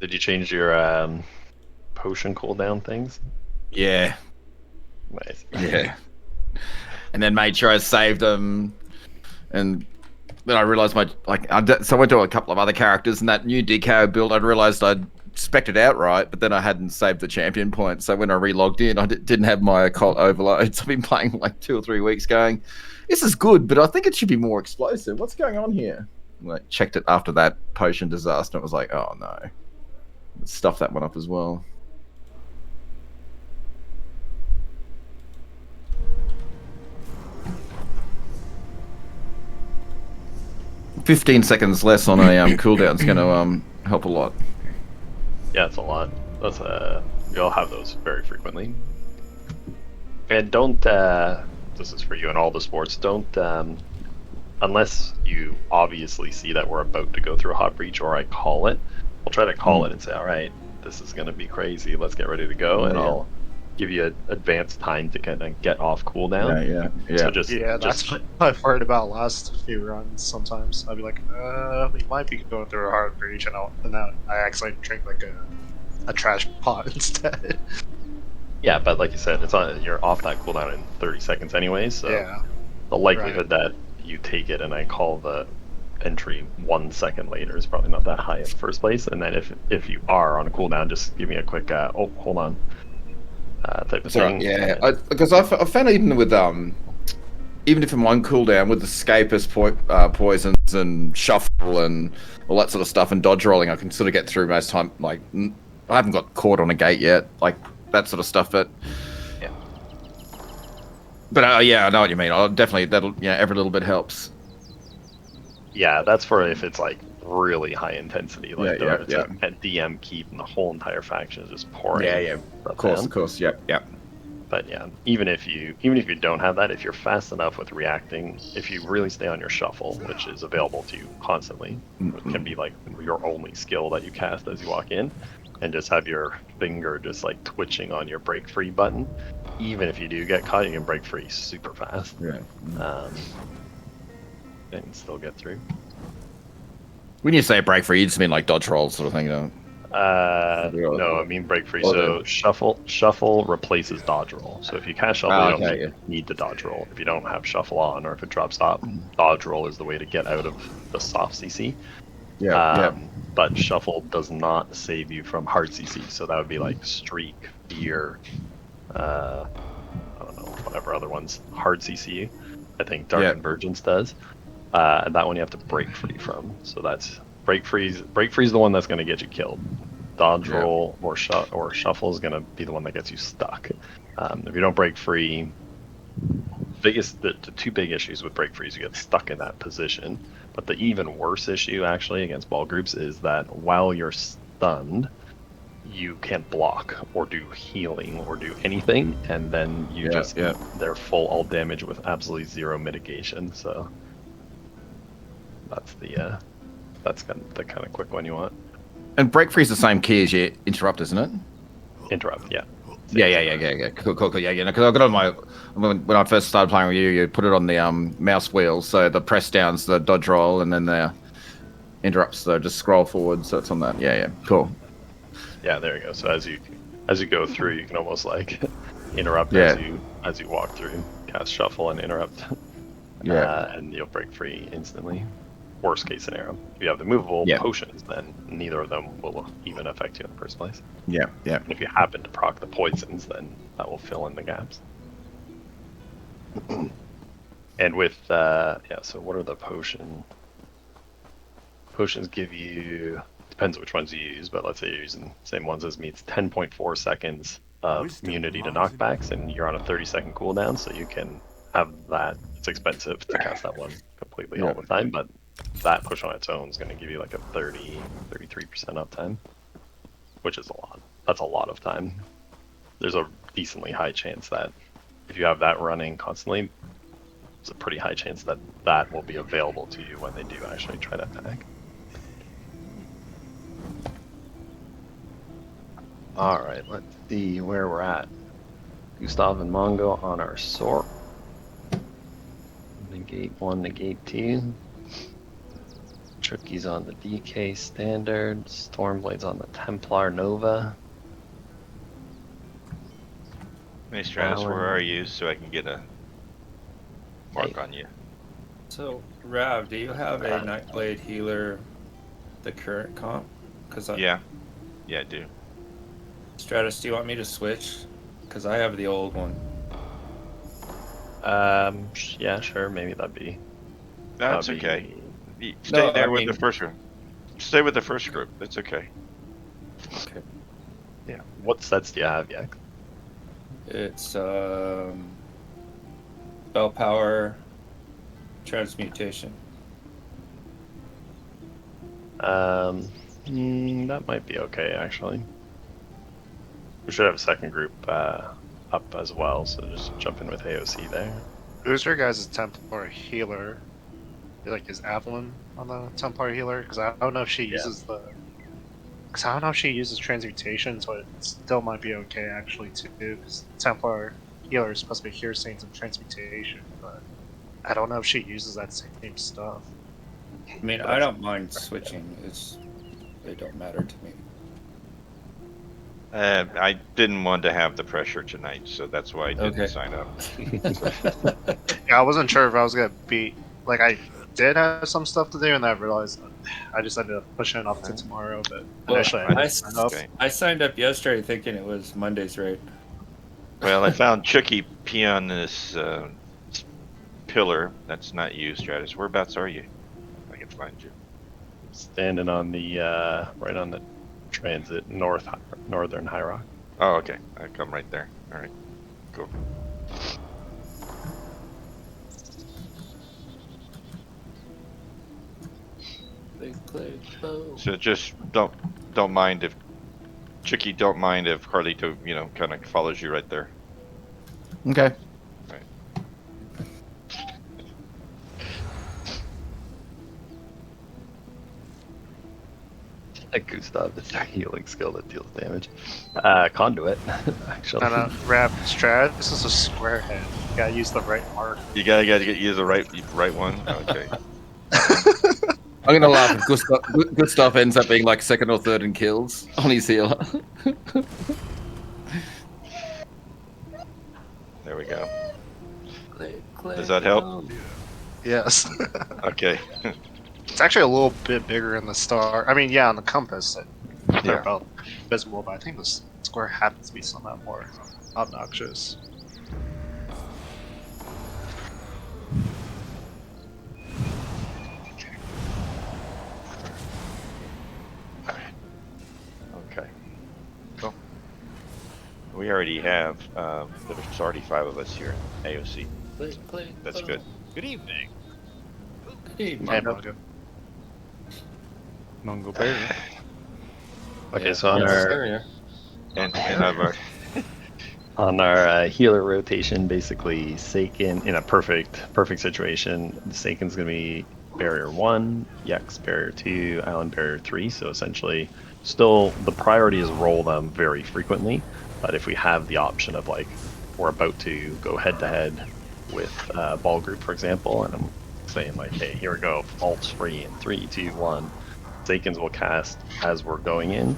Did you change your potion cooldown things? Yeah, Nice. yeah. And then made sure I saved them, and then I realized so I went to a couple of other characters, and that new DKO build, I realized I'd spec'd it out right, but then I hadn't saved the champion point. So when I relogged in, I didn't have my occult overloads. I've been playing like 2 or 3 weeks, going, this is good, but I think it should be more explosive. What's going on here? Like checked it after that potion disaster. And it was like, oh no, stuff that one up as well. 15 seconds less on a cooldown is going to help a lot. Yeah, it's a lot. That's you'll have those very frequently. And don't this is for you in all the sports, don't unless you obviously see that we're about to go through a hot breach or I call it, I'll try to call it and say, all right, this is going to be crazy. Let's get ready to go. And I'll give you advanced time to kind of get off cooldown. Yeah. So that's what I've heard about last few runs. Sometimes I'll be like, we might be going through a hard breach, and then I actually drink like a trash pot instead. Yeah, but like you said, it's on. You're off that cooldown in 30 seconds anyway. So Yeah. the likelihood that you take it and I call the entry 1 second later is probably not that high in the first place. And then if you are on a cooldown, just give me a quick oh, hold on, type of thing. Yeah, because I found even with even if I'm on cooldown with escapist poisons and shuffle and all that sort of stuff and dodge rolling, I can sort of get through most time. Like I haven't got caught on a gate yet, like that sort of stuff. But yeah, yeah, I know what you mean. I'll definitely every little bit helps. Yeah, that's for if it's like really high intensity, like it's yeah. a DM keep and the whole entire faction is just pouring. Yeah. Of course. Yeah. But yeah, even if you don't have that, if you're fast enough with reacting, if you really stay on your shuffle, which is available to you constantly, it can be like your only skill that you cast as you walk in, and just have your finger just like twitching on your break free button. Even if you do get caught, you can break free super fast. Yeah. And still get through. When you say break free, you just mean like dodge roll sort of thing, No, I mean break free. So shuffle replaces dodge roll. So if you cast shuffle, you don't need to dodge roll. If you don't have shuffle on, or if it drops off, dodge roll is the way to get out of the soft CC. But shuffle does not save you from hard CC. So that would be like streak, fear, I don't know, whatever other ones hard CC. I think Dark Convergence does. And that one you have to break free from. So that's break freeze. Break freeze is the one that's going to get you killed. Dodge roll or shuffle is going to be the one that gets you stuck. If you don't break free, the two big issues with break freeze, you get stuck in that position. But the even worse issue actually against ball groups is that while you're stunned, you can't block or do healing or do anything, and then you they're full all damage with absolutely zero mitigation. So that's the kind of quick one you want. And break free is the same key as your interrupt, isn't it? Interrupt, yeah. Yeah. Cool. Yeah, because I got on my when I first started playing with you put it on the mouse wheel, so the press down's the dodge roll, and then the interrupts the just scroll forward, so it's on that. Yeah, cool. Yeah, there you go. So as you go through, you can almost like interrupt as you walk through, cast shuffle and interrupt. And you'll break free instantly. Worst case scenario. If you have the movable potions, then neither of them will even affect you in the first place. Yeah. And if you happen to proc the poisons, then that will fill in the gaps. And with so what are the potions? Potions give you, depends which ones you use, but let's say you're using the same ones as me. It's 10.4 seconds of immunity to knockbacks, and you're on a 30-second cooldown, so you can have that. It's expensive to cast that one completely all the time, but that push on its own is going to give you like a 33% uptime, which is a lot. That's a lot of time. There's a decently high chance that if you have that running constantly, there's a pretty high chance that that will be available to you when they do actually try to attack. Alright, let's see where we're at. Gustav and Mongo on our sword. Negate 1, negate 2. Trickie's on the DK standard. Stormblade's on the Templar Nova. Hey Stratus, where are you so I can get a mark on you? So, Rav, do you have a Nightblade Healer, the current comp? Yeah, I do. Stratus, do you want me to switch? Because I have the old one. Yeah, sure. Maybe that'd be. That's okay. Stay there with the first group. Stay with the first group. That's okay. Okay. Yeah. What sets do you have, Yak? It's spell power, transmutation. That might be okay actually. We should have a second group up as well, so just jump in with AOC there. Who's your guys' Templar Healer? Like, is Avalon on the Templar Healer? Because I don't know if she uses the. Because I don't know if she uses transmutation, so it still might be okay actually too. Because Templar Healer is supposed to be Hear Saints and transmutation, but I don't know if she uses that same stuff. I mean, I don't mind switching. They don't matter to me. I didn't want to have the pressure tonight, so that's why I didn't sign up. Yeah, I wasn't sure if I was gonna be like I did have some stuff to do, and I realized I just ended up pushing it off to tomorrow. But initially, I signed up yesterday thinking it was Monday's raid. Well, I found Chucky P on this pillar. That's not you, Stratus. Whereabouts are you? I can find you. Standing on the right on the transit northern High Rock. Oh, okay. I come right there. All right. Cool. So just don't mind if Chicky, don't mind if Carlito, kind of follows you right there. Okay. Right. Gustav, it's their healing skill that deals damage. Conduit, actually. And Rap Strat, this is a square head. You gotta use the right mark. You gotta use the right one. Okay. I'm gonna laugh if Gustav ends up being like second or third in kills on his healer. There we go. Does that help? Yes. Okay. It's actually a little bit bigger in the star. I mean, yeah, on the compass, they're both visible, but I think the square happens to be somehow more obnoxious. Okay. Cool. We already have. There's already 5 of us here in AOC. That's good. Good evening. Good evening. Hey, Mongo. Mongo Bear. Okay, so on our on our healer rotation, basically Seiken in a perfect situation, Seiken's gonna be barrier 1, Yex barrier 2, Island barrier 3. So essentially, still the priority is roll them very frequently. But if we have the option of like we're about to go head to head with ball group, for example, and I'm saying like, hey, here we go, ults free in 3, 2, 1. Seikens will cast as we're going in.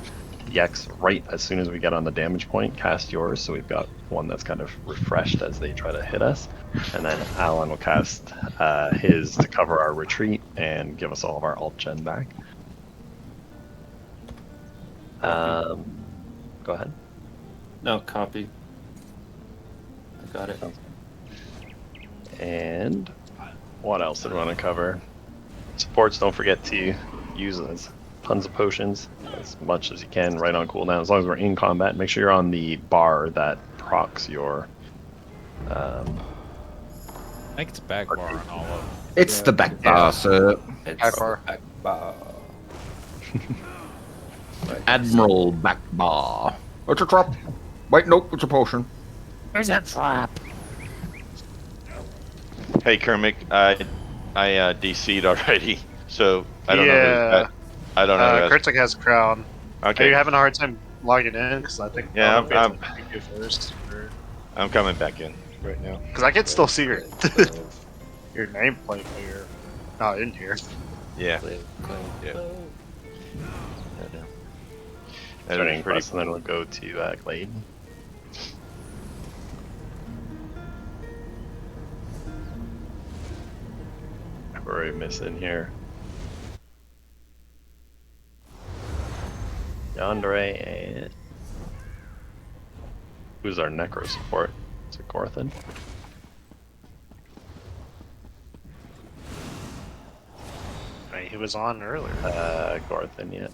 Yex, right as soon as we get on the damage point, cast yours. So we've got one that's kind of refreshed as they try to hit us. And then Alan will cast his to cover our retreat and give us all of our alt gen back. Go ahead. No, copy. I got it. And what else did we want to cover? Supports, don't forget to use tons of potions as much as you can right on cooldown. As long as we're in combat, make sure you're on the bar that procs your. I think it's back bar on all of them. It's the back bar, sir. It's Back bar. Back bar. Admiral back bar. It's a trap. Wait, nope, it's a potion. There's a trap. Hey Kermit, I DC'd already, so I don't know. I don't know. Kurtzig has crown. Okay. Are you having a hard time logging in? Because I think I'm you first. I'm coming back in right now. Because I can still see your your nameplate, but you're not in here. Yeah. Yeah. That Turning was pretty. plus, and then we'll go to Glade. Who are we missing here? Yandere and who's our Necro support? Is it Gorthan? Right, he was on earlier. Gorthan, yeah.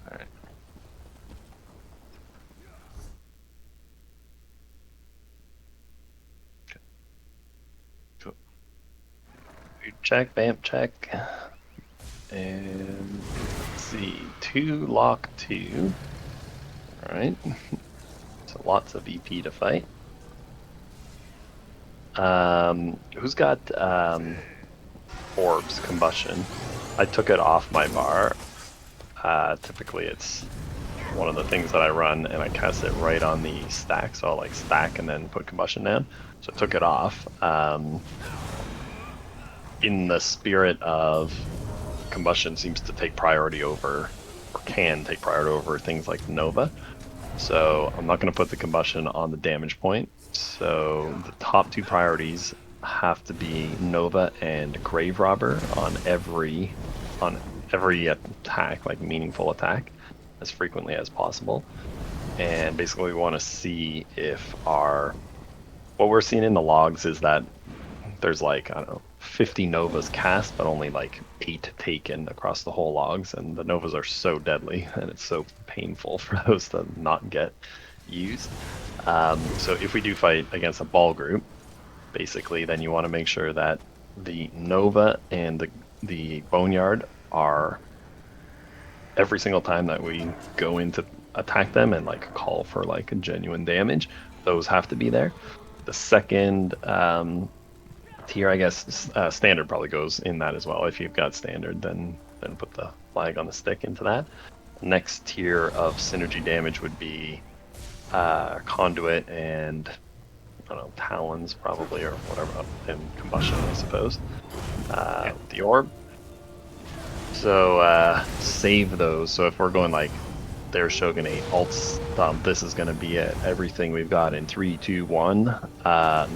Alright. Cool. Check, vamp check. And let's see, 2 lock 2. Alright. So lots of EP to fight. Who's got orbs combustion? I took it off my bar. Typically it's one of the things that I run, and I cast it right on the stack, so I'll like stack and then put combustion down. So I took it off. In the spirit of combustion seems to take priority over, or can take priority over things like Nova. So I'm not going to put the combustion on the damage point. So the top 2 priorities have to be Nova and Grave Robber on every attack, like meaningful attack, as frequently as possible. And basically we want to see if what we're seeing in the logs is that there's like, I don't know, 50 Novas cast, but only like 8 taken across the whole logs, and the Novas are so deadly, and it's so painful for those to not get used. So if we do fight against a ball group, basically, then you want to make sure that the Nova and the Boneyard are, every single time that we go in to attack them and like call for like a genuine damage, those have to be there. The second tier, I guess, standard probably goes in that as well. If you've got standard, then put the flag on the stick into that. Next tier of synergy damage would be conduit and I don't know, talons probably, or whatever, and combustion, I suppose. The orb. So save those. So if we're going like their Shogunate alt stomp, this is going to be it. Everything we've got in 3, 2, 1.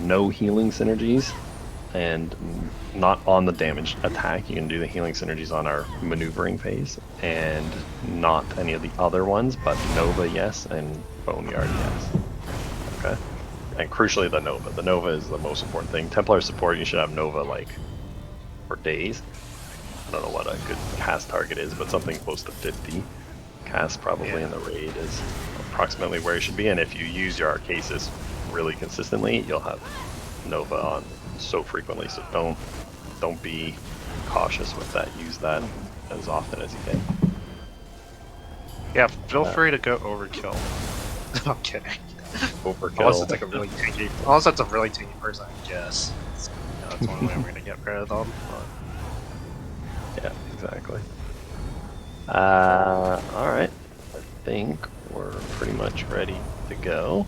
No healing synergies, and not on the damage attack. You can do the healing synergies on our maneuvering phase, and not any of the other ones, but Nova yes, and Boneyard yes. Okay. And crucially the Nova. The Nova is the most important thing. Templar support, you should have Nova like for days. I don't know what a good cast target is, but something close to 50 cast probably in the raid is approximately where you should be. And if you use your Arcasis really consistently, you'll have Nova on so frequently. So don't be cautious with that. Use that as often as you can. Yeah, feel free to go overkill. I'm kidding. Overkill. Unless it's like a really tanky, unless it's a really tanky person, I guess. That's one way we're gonna get rid of them. But... Yeah, exactly. Alright. I think we're pretty much ready to go.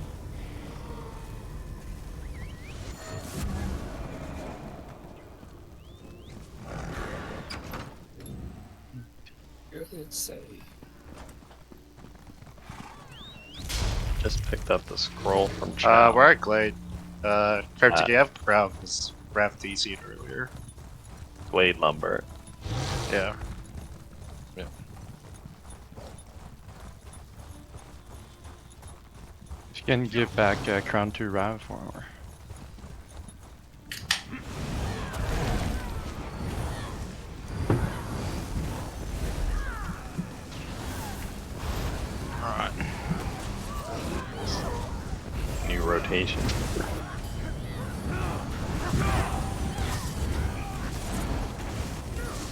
Good save. Just picked up the scroll from Chow. we're at Glade. Fair have Rav DC'd earlier. Glade Lumber. Yeah. If you can give back Crown to Rav for her. Alright. New rotation.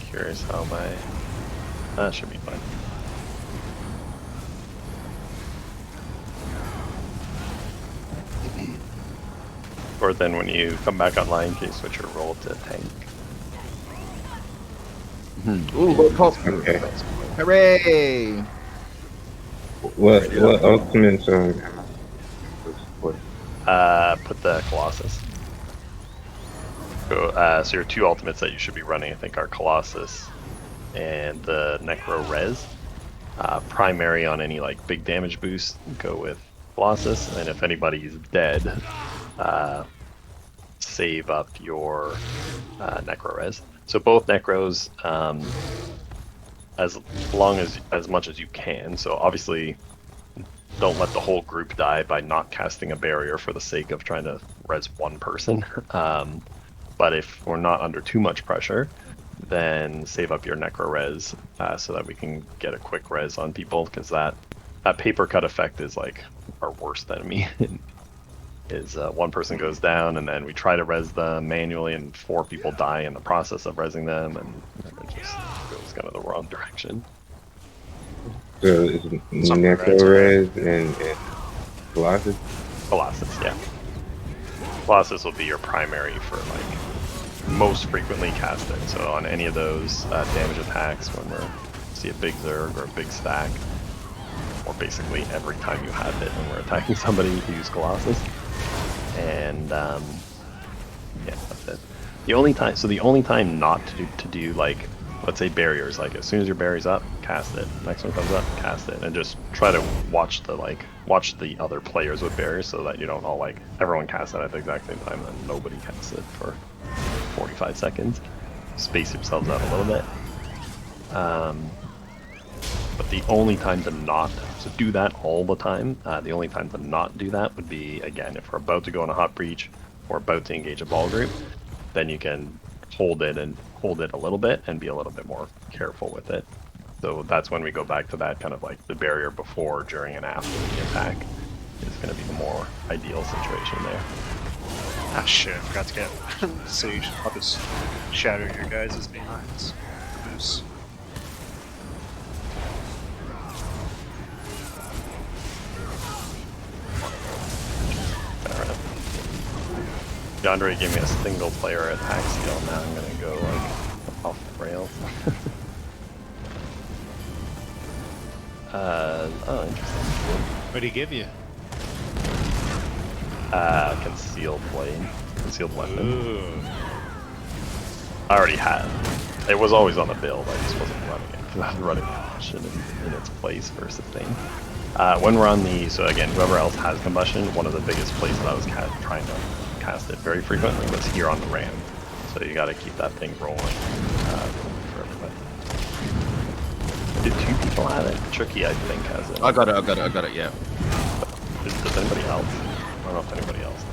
Curious how my... That should be fine. Or then when you come back online, can you switch your role to tank? Ooh, pop. Okay. Hooray! What ultimates Put the Colossus. So your two ultimates that you should be running, I think, are Colossus and the Necro Res. Primary on any like big damage boost, go with Colossus, and if anybody's dead, save up your Necro Res. So both Necros, as much as you can. So obviously, don't let the whole group die by not casting a barrier for the sake of trying to res one person. But if we're not under too much pressure, then save up your Necro Res so that we can get a quick res on people, because that paper cut effect is like our worst enemy. Is one person goes down and then we try to res them manually and 4 people die in the process of resing them, and it just goes kind of the wrong direction. So it's Necro Res and Colossus? Colossus, yeah. Colossus will be your primary for like most frequently casted. So on any of those damage attacks, when we see a big Zerg or a big stack, or basically every time you have it when we're attacking somebody, you use Colossus. And yeah, that's it. The only time not to do like, let's say barriers, like as soon as your barrier's up, cast it. Next one comes up, cast it, and just try to watch the other players with barriers so that you don't all like everyone casts it at the exact same time and nobody casts it for 45 seconds. Space yourselves out a little bit. But the only time to not do that all the time, the only time to not do that would be, again, if we're about to go on a hot breach or about to engage a ball group, then you can hold it a little bit and be a little bit more careful with it. So that's when we go back to that kind of like the barrier before, during, and after the attack is going to be the more ideal situation there. Ah shit, I forgot to get Sage. I'll just shatter your guys' behinds. Boost. Yandere gave me a single player attack skill, now I'm gonna go like off the rails. Oh, interesting. What'd he give you? Concealed blade. Concealed weapon. Ooh. I already had. It was always on the build, I just wasn't running it. I was running combustion in its place first thing. When we're on the, so again, whoever else has combustion, one of the biggest places I was trying to cast it very frequently was here on the ram. So you gotta keep that thing rolling for everybody. Did 2 people have it? Tricky, I think, has it. I got it, yeah. Does anybody else? I don't know if anybody else does.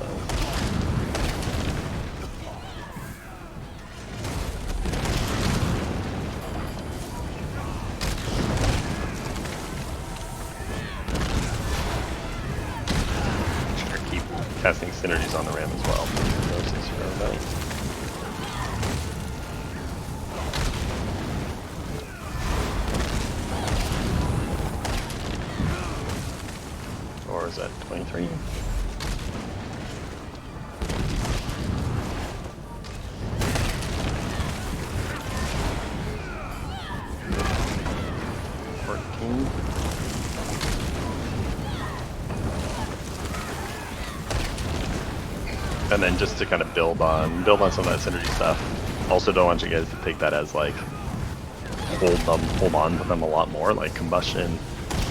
Keep casting synergies on the ram as well. Or is that 23? And then just to kind of build on some of that synergy stuff. Also don't want you guys to take that as like hold on to them a lot more. Like combustion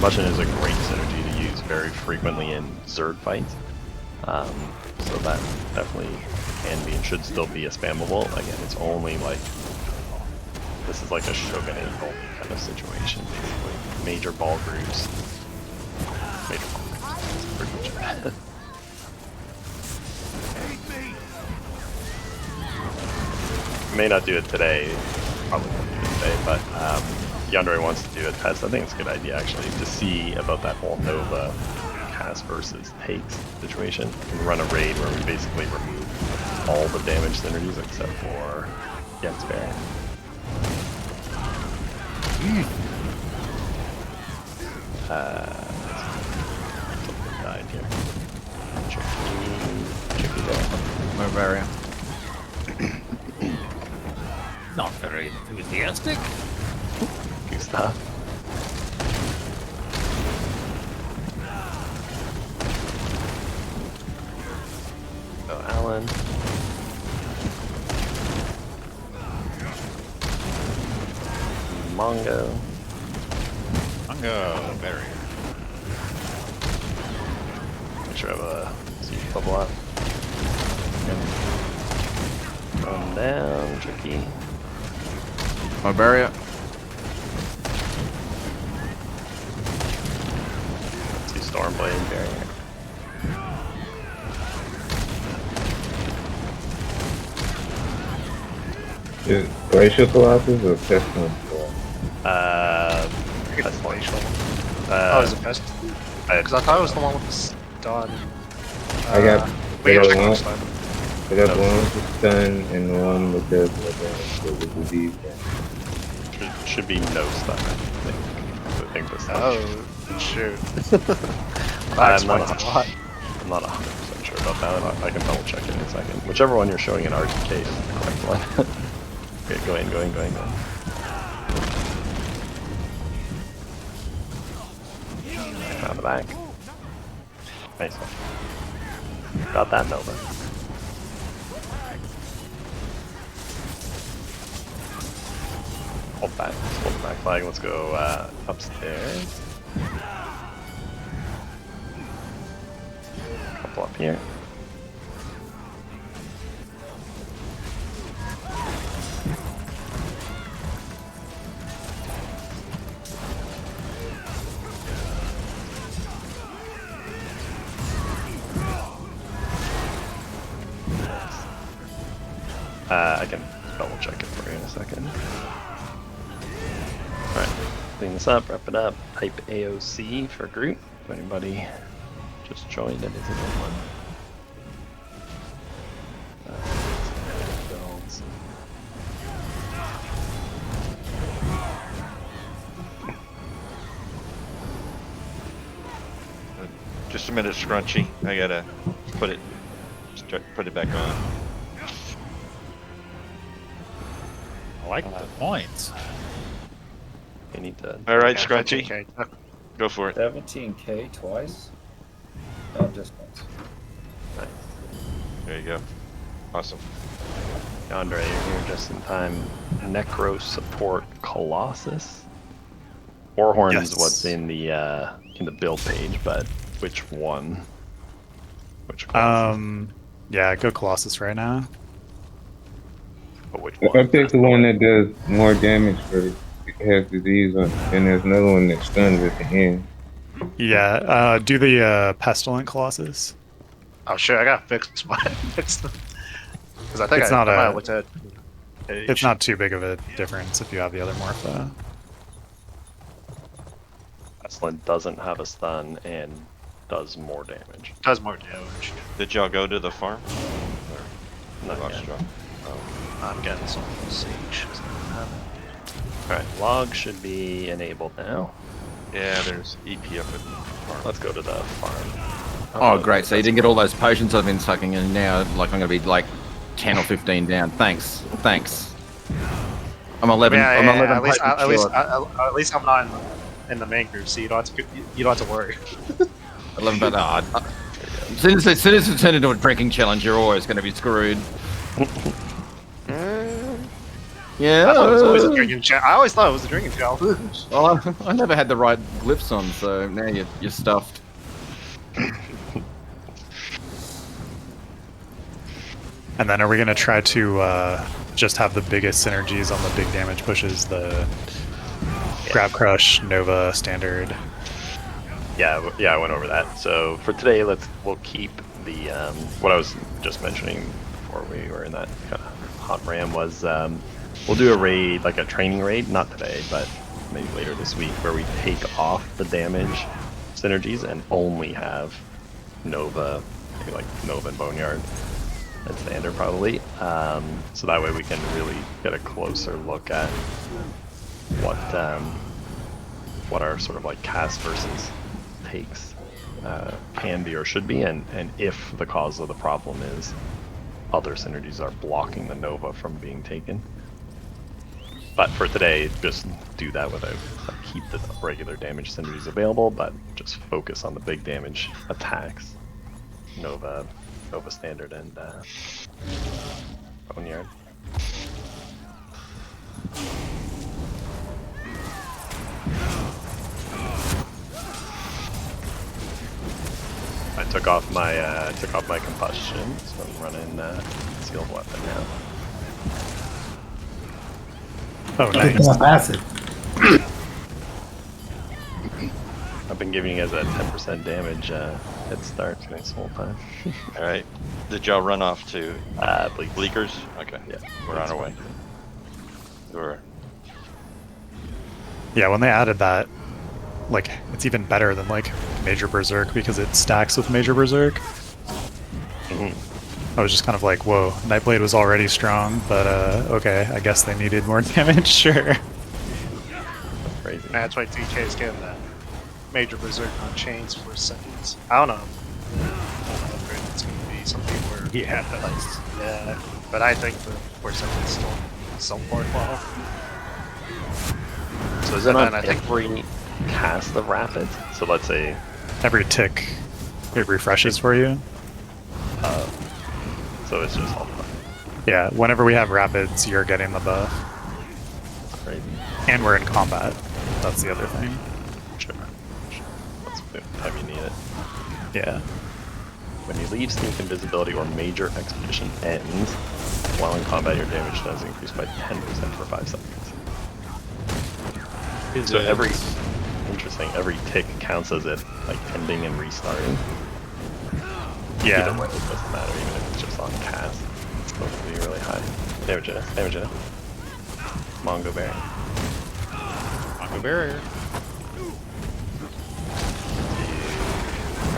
is a great synergy to use very frequently in Zerg fights. So that definitely can be and should still be a spammable. Again, it's only like, this is like a Shogunate only kind of situation, basically. Major ball groups. That's pretty much it. May not do it today, probably won't do it today, but Yandere wants to do a test. I think it's a good idea actually to see about that whole Nova cast versus takes situation. We can run a raid where we basically remove all the damage synergies except for Jens variant. Something died here. Tricky there. My variant. Not very enthusiastic. Good stuff. Oh, Alan. Mongo. Mongo, barrier. Make sure I have a siege bubble up. Going down, tricky. My barrier. See Stormblade barrier. Is Glacial Colossus or Pestilent Colossus? Pestilential. Oh, is it best? Because I thought it was the one with the stun. I got We the can check one. the stun. I got the one with the stun and the one with the disease. Should be no stun, I think the stun. Oh, shoot. I'm not 100% sure about that. I can double check it in a second. Whichever one you're showing in RTK is the correct one. Okay, go in. Around the back. Nice one. Got that Nova. Hold back. Hold the back flag. Let's go upstairs. Couple up here. I can double check it for you in a second. Alright, clean this up, wrap it up. Type AOC for group. If anybody just joined and isn't in one. Builds. Just a minute, Scrunchy. I gotta put it back on. I like the points. You need to. All right, Yeah, Scrunchy, 15K. go for it. 17K twice? No, just once. There you go. Awesome. Andre, you're here just in time. Necro support Colossus. Warhorn is Yes. what's in the build page, but which one? Which Colossus? Yeah, go Colossus right now. But which I one? picked the one that does more damage for it has disease on it, and there's another one that stuns at the end. Yeah, do the Pestilent Colossus. Oh shit, I gotta fix mine. Because I think It's I not might a- have looked at It's not too big of a difference if you have the other morph though. Pestilent doesn't have a stun and does more damage. does more damage. Did y'all go to the farm? Not Lost yet. y'all? I'm getting some siege. Alright, log should be enabled now. Yeah, there's EP up at the farm. Let's go to the farm. Oh, great. So you didn't get all those potions I've been sucking, and now like I'm gonna be like 10 or 15 down. Thanks. I'm 11. Yeah, I'm 11. at least I'm not in the main group, so you don't have to worry. 11, but as soon as it turned into a drinking challenge, you're always going to be screwed. Yeah. I thought it was always a drinking challenge. I always thought it was a drinking challenge. Well, I never had the right glyphs on, so now you're stuffed. And then are we gonna try to just have the biggest synergies on the big damage pushes, the Grab Crush, Nova, Standard? Yeah, I went over that. So for today, we'll keep the what I was just mentioning before we were in that kind of hot ram was we'll do a raid, like a training raid, not today, but maybe later this week, where we take off the damage synergies and only have Nova, maybe like Nova and Boneyard and Standard probably. So that way we can really get a closer look at what our sort of like cast versus takes can be or should be, and if the cause of the problem is other synergies are blocking the Nova from being taken. But for today, just do that without keep the regular damage synergies available, but just focus on the big damage attacks. Nova Standard, and Boneyard. took off my combustion, so I'm running sealed weapon now. Oh, nice. Acid. I've been giving you guys a 10% damage head start this whole time. All right. Did y'all run off to Bleakers? Okay. Yeah, We're on our way. We're Yeah, when they added that, like, it's even better than like Major Berserk because it stacks with Major Berserk. I was just kind of like, whoa, Nightblade was already strong, but okay, I guess they needed more damage, sure. Crazy. That's why DK's getting that Major Berserk on chains for seconds. I don't know. If it's going to be something where. Yeah. Yeah, but I think the 4 seconds still work well. So is it And on then I think- every cast of Rapid? So let's say... Every tick, it refreshes for you. So it's just all fun. Yeah, whenever we have rapids, you're getting the buff. Crazy. And we're in combat. That's the other thing. Sure. That's the time you need it. Yeah. When you leave Sneak Invisibility or Major Expedition ends, while in combat your damage does increase by 10% for 5 seconds. So every tick counts as it like ending and restarting. Yeah. Either way, it doesn't matter, even if it's just on cast. It's supposed to be really high. Damage it. Mongo Bearing. Mongo barrier.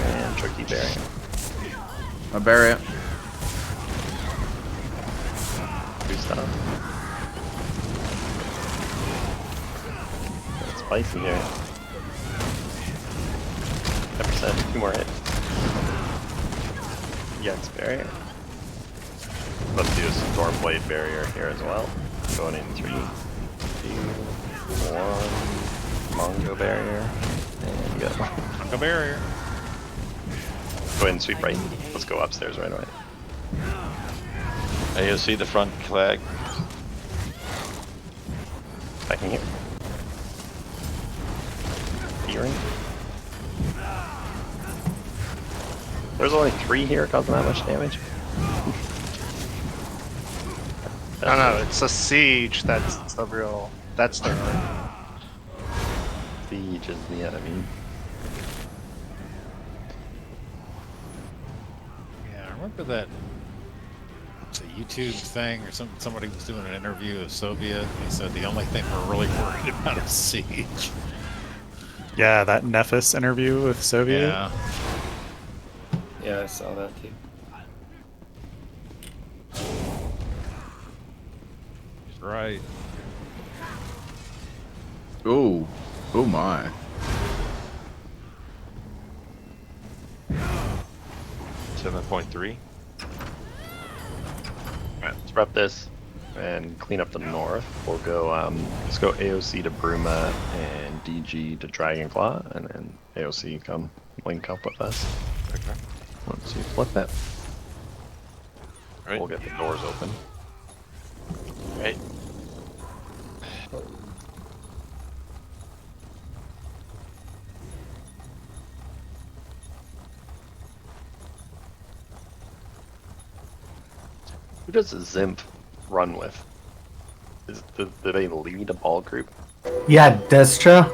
And Tricky Bearing. My barrier. Good stuff. It's spicy here. 10%, 2 more hits. Yes, barrier. Let's do a Stormblade barrier here as well. Going in 3, 2, 1. Mongo barrier. And go. Mongo barrier. Go ahead and sweep right. Let's go upstairs right away. Hey, you see the front flag? Backing here. Hearing. There's only 3 here causing that much damage. No, it's a siege that's the real. That's the. Siege is the enemy. Yeah, I remember that. It's a YouTube thing or something. Somebody was doing an interview of Soviet. He said the only thing we're really worried about is siege. Yeah, that Nephis interview with Soviet. Yeah. Yeah, I saw that too. He's right. Ooh. Oh my. 7.3. Alright, let's rep this and clean up the north. We'll go, let's go AOC to Bruma and DG to Dragonclaw, and then AOC come link up with us. Okay. Let's see, flip that. Right. We'll get the doors open. Right. Who does Zimp run with? Do they lead a ball group? Yeah, Destra.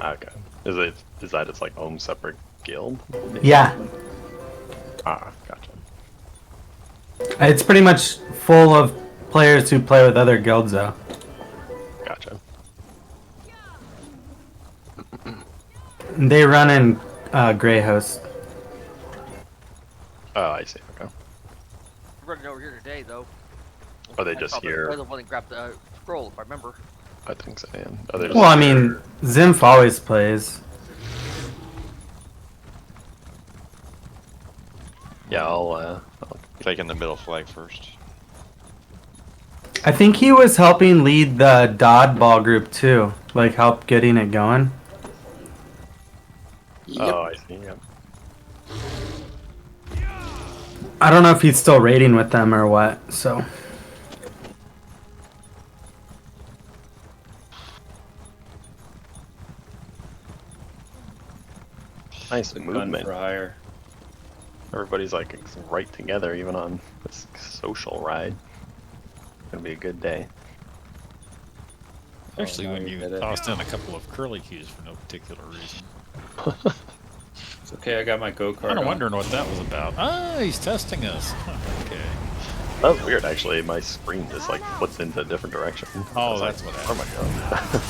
Okay. Is that its like own separate guild? Yeah, Ah, gotcha. it's pretty much full of players who play with other guilds, though. Gotcha. They run in Grey Host. Oh, I see. Okay. Running over here today, though. Are they just They're here? the one that grabbed the scroll, if I remember. I think so, yeah. Are they just Well, I mean, Zimph always plays. yeah, I'll Taking the middle flag first. I think he was helping lead the dodgeball group too, like help getting it going. Oh, I see. Yeah. I don't know if he's still raiding with them or what. So Nice Gun movement. for hire. Everybody's like right together, even on this social ride. It's gonna be a good day. Especially Oh, when now you you did it. tossed in a couple of curly cues for no particular reason. It's okay, I got my go-kart Kind of on. wondering what that was about. Ah, he's testing us. Okay. That was weird, actually. My screen just like flipped into a different direction. I Oh, was that's like, what oh my god.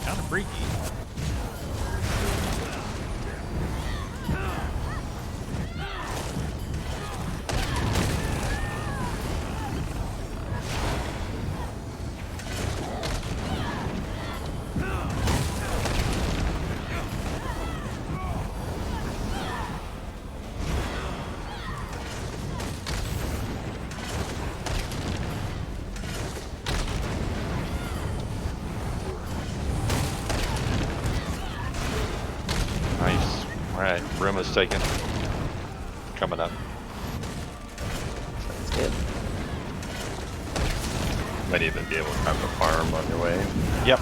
Kind of freaky. Nice. Alright, room is taken. Coming up. Sounds good. Might even be able to grab the farm on your way. Yep.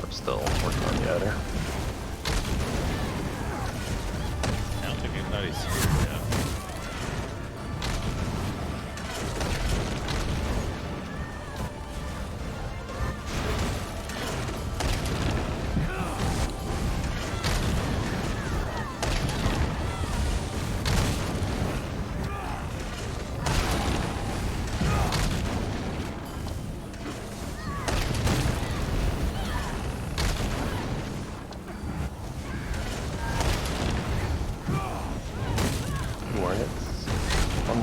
We're still working on the other. I don't think anybody's yeah.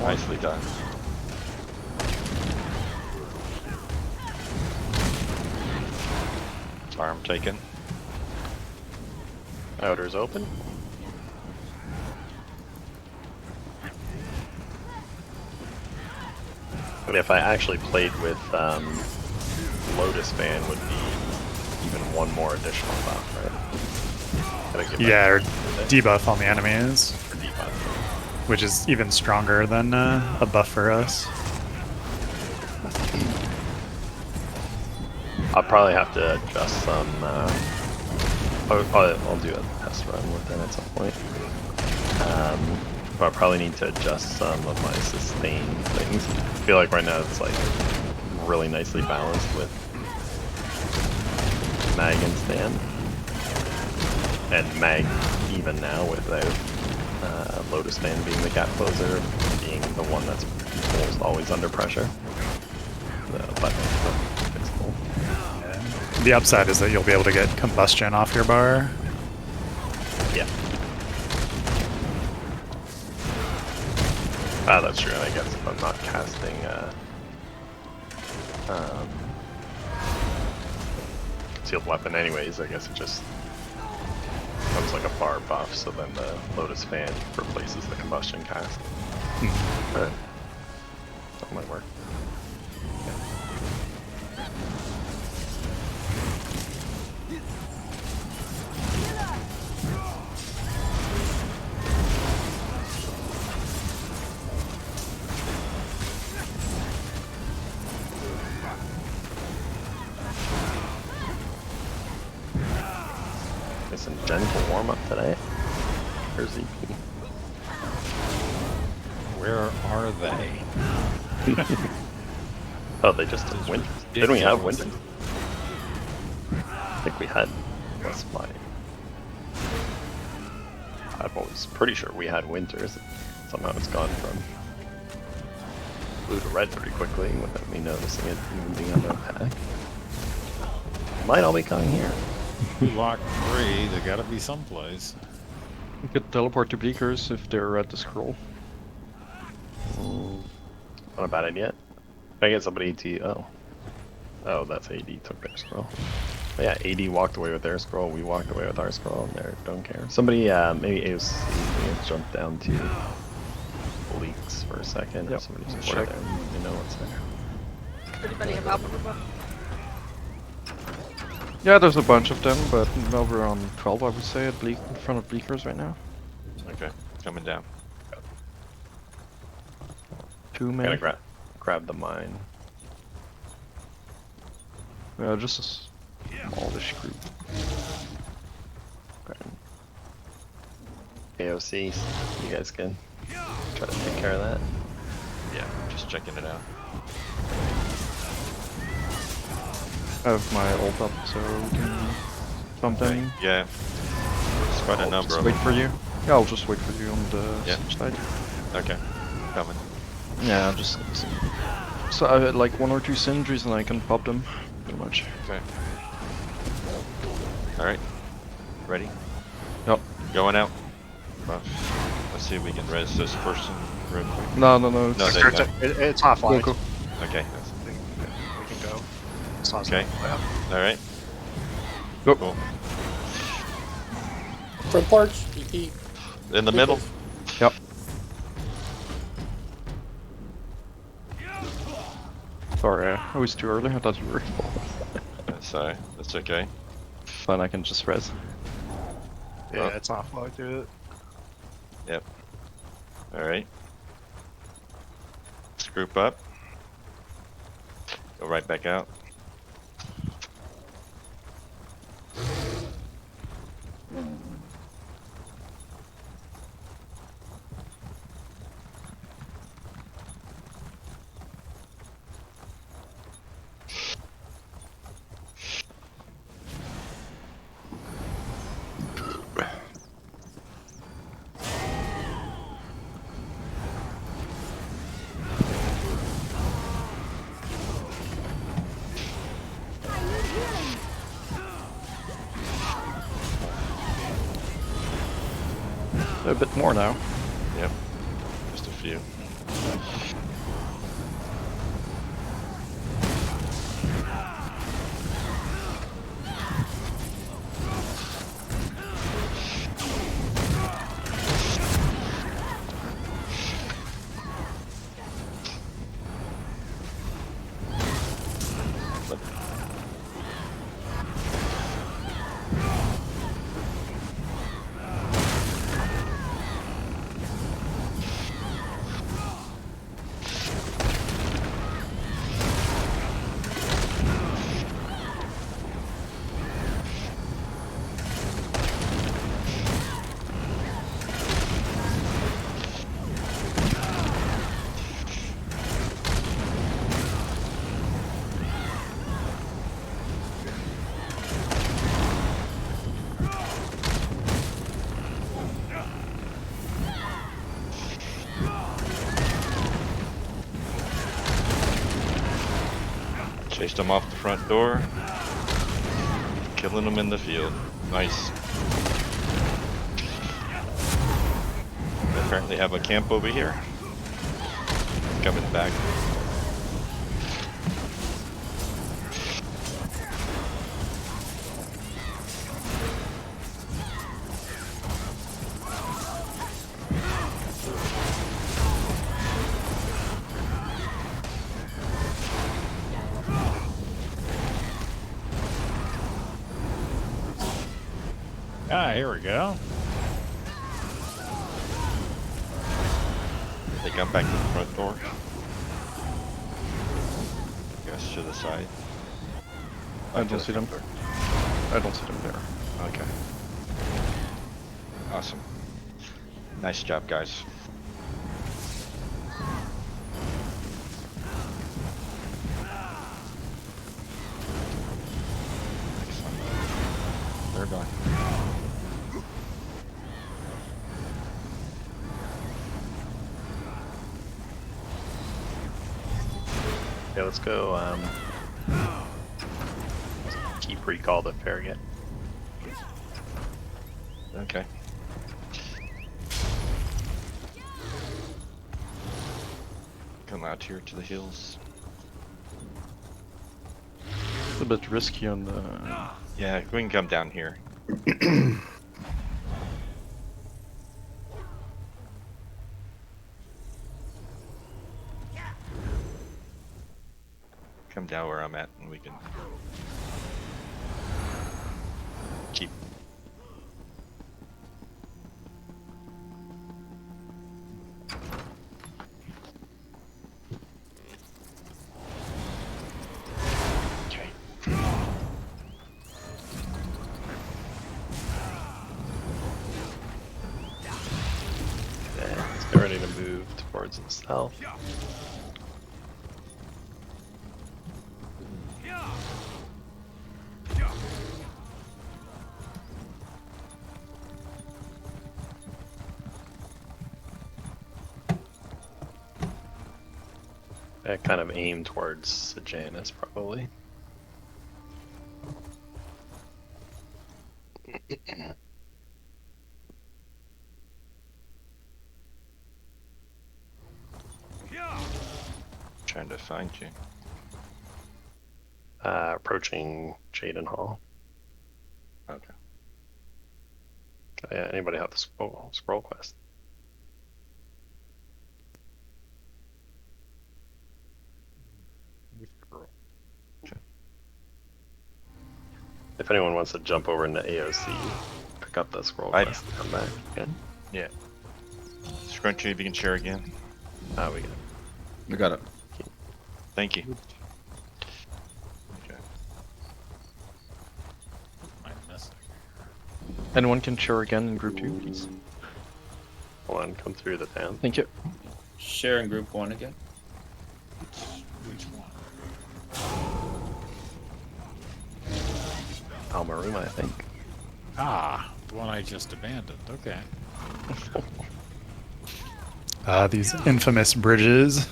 Nicely done. Farm taken. Outer's open. But if I actually played with Lotus Fan, would be even one more additional buff, right? Gotta give Yeah, or that debuff on the enemies, for debuff. which is even stronger than a buff for us. I'll probably have to adjust some. I'll do a test run with it at some point. But I'll probably need to adjust some of my sustain things. I feel like right now it's like really nicely balanced with mag and stand, and mag even now without Lotus Fan being the gap closer, being the one that's almost always under pressure. But it's cool. The upside is that you'll be able to get combustion off your bar. Yeah. Ah, that's true. I guess if I'm not casting concealed weapon anyways, I guess it just becomes like a bar buff, so then the Lotus Fan replaces the combustion cast. Right. That might work. Nice and gentle warm up today. Where's EP? Where are they? Oh, they just took winters. Didn't we have winters? I think we had. That's my. I was pretty sure we had winters. Somehow it's gone from blue to red pretty quickly without me noticing it even being on the pack. Might all be coming here. We locked 3. They gotta be someplace. You could teleport to Bleakers if they're at the scroll. Not a bad idea. If I get somebody to oh, that's AD took their scroll. But yeah, AD walked away with their scroll. We walked away with our scroll. And they don't care. Somebody maybe AOC jumped down to leaks for a second. Yep. Somebody's Check. there. You know what's there. Anybody have alpha buff? Yeah, there's a bunch of them, but over on 12, I would say, at in front of Bleakers right now. Okay, coming down. Too Gotta many. grab the mine. Yeah, just a smallish group. Okay. AOC, you guys can try to take care of that. Yeah, just checking it out. I have my ult up, so we can bump Okay, in. yeah. There's quite a I'll number just of wait them. for you. Yeah, I'll just wait for you on the Yeah. side. Okay, coming. Yeah, just so I had like 1 or 2 sentries and I can pop them, pretty much. Okay. Alright. Ready? Yep. Going out. Well, let's see if we can res this person real quick. No. No, It's, they- It's not flagged. go. Okay. We can go. It's not Okay. flagged. Alright. Go. Cool. Front porch, EP. In the middle. Yep. Sorry, I was too early. I thought you were. That's okay. Fine, I can just res. Yeah, Oh. it's not flagged, dude. Yep. Alright. Let's group up. Go right back out. A bit more now. Yep. Just a few. Chased him off the front door. Killing him in the field. Nice. They apparently have a camp over here. Coming back. Ah, here we go. They come back to the front door. Guess to the side. I don't see them. I don't see them there. Okay. Awesome. Nice job, guys. Excellent. They're gone. Okay, let's go. Keep recall the Farragut. Okay. Come out here to the hills. It's a bit risky on the. Yeah, we can come down here. Come down where I'm at and we can keep. Okay. health. I kind of aim towards Sejanus, probably. Trying to find you. Approaching Jaden Hall. Okay. Yeah, anybody have the scroll quest? If anyone wants to jump over into AOC, pick up the scroll quest and come back again. Yeah. Scrunchy, if you can share again. Ah, we got it. We got it. Thank you. Anyone can share again in group 2, please. Hold on, come through the town. Thank you. Share in group 1 again. Which one? Almaruma, I think. Ah, the one I just abandoned. Okay. These infamous bridges.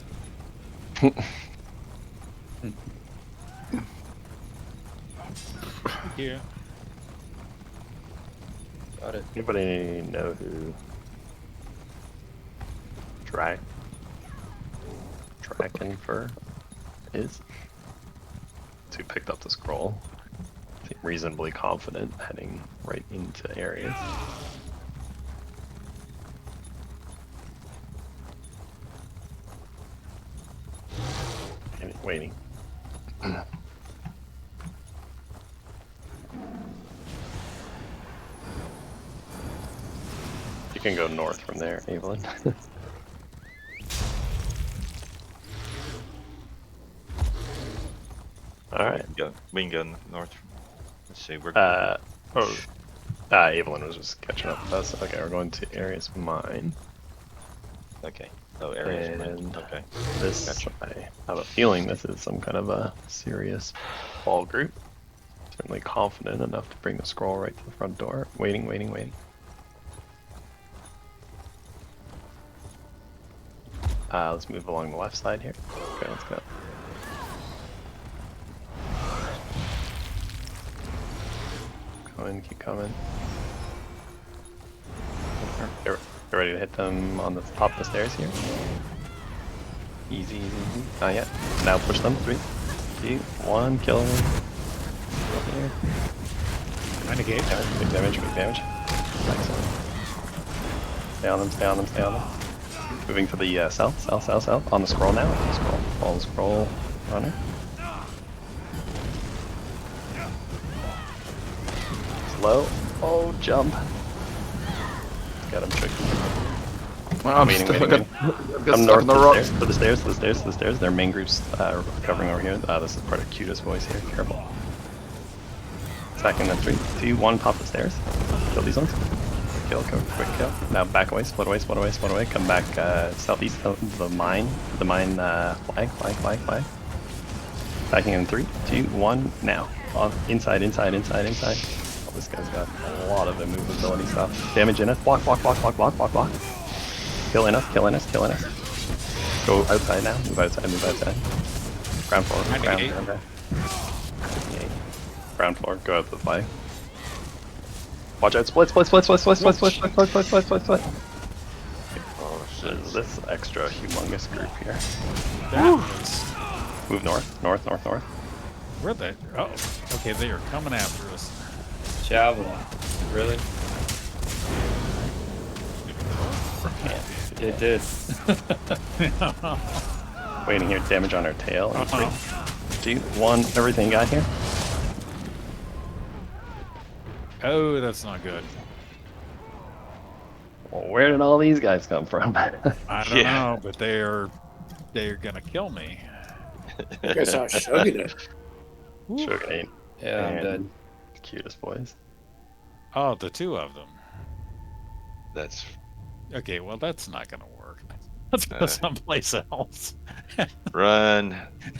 Here. Got it. Anybody know who Drakenfur is? Who picked up the scroll? I think reasonably confident heading right into areas. Waiting. You can go north from there, Evelyn. Alright. We can go north. Let's see. We're Evelyn was just catching up with us. Okay, we're going to areas of mine. okay. Oh, areas. And Okay. this, Gotcha. I have a feeling this is some kind of a serious ball group. Certainly confident enough to bring the scroll right to the front door. Waiting. Let's move along the left side here. Okay, let's go. Keep coming. Get ready to hit them on the top of the stairs here. Easy. Not yet. Now push them. 3, 2, 1. Kill them. Here. Behind the gate. Big damage. Excellent. Stay on them. Moving to the south. On the scroll now. Follow the scroll runner. Slow. Oh, jump. Got him tricky. Well, I'm waiting. Come north to the stairs. Their main group's recovering over here. This is part of Cuta's voice here. Careful. Second, then 3, 2, 1. Pop the stairs. Kill these ones. Quick kill. Now back away. Split away. Come back southeast of the mine. Flag. Backing in 3, 2, 1. Now. Inside. Oh, this guy's got a lot of immovability stuff. Damage in us. Block. Kill in us. Go outside now. Move outside. Ground floor. Ground floor. Go out to the flag. Watch out. Split. Oh, this extra humongous group here. Move north. Where they? Oh, okay. They are coming after us. Javelin. Really? It did. Waiting here. Damage on our tail. 3, 2, 1. Everything got here. Oh, that's not good. Well, where did all these guys come from? I don't know, but they're gonna kill me. I guess I was shugging it. Sugar Yeah, I'm dead. Cutest boys. Oh, the 2 of them. That's Okay, well that's not gonna work. Let's go someplace else. Run,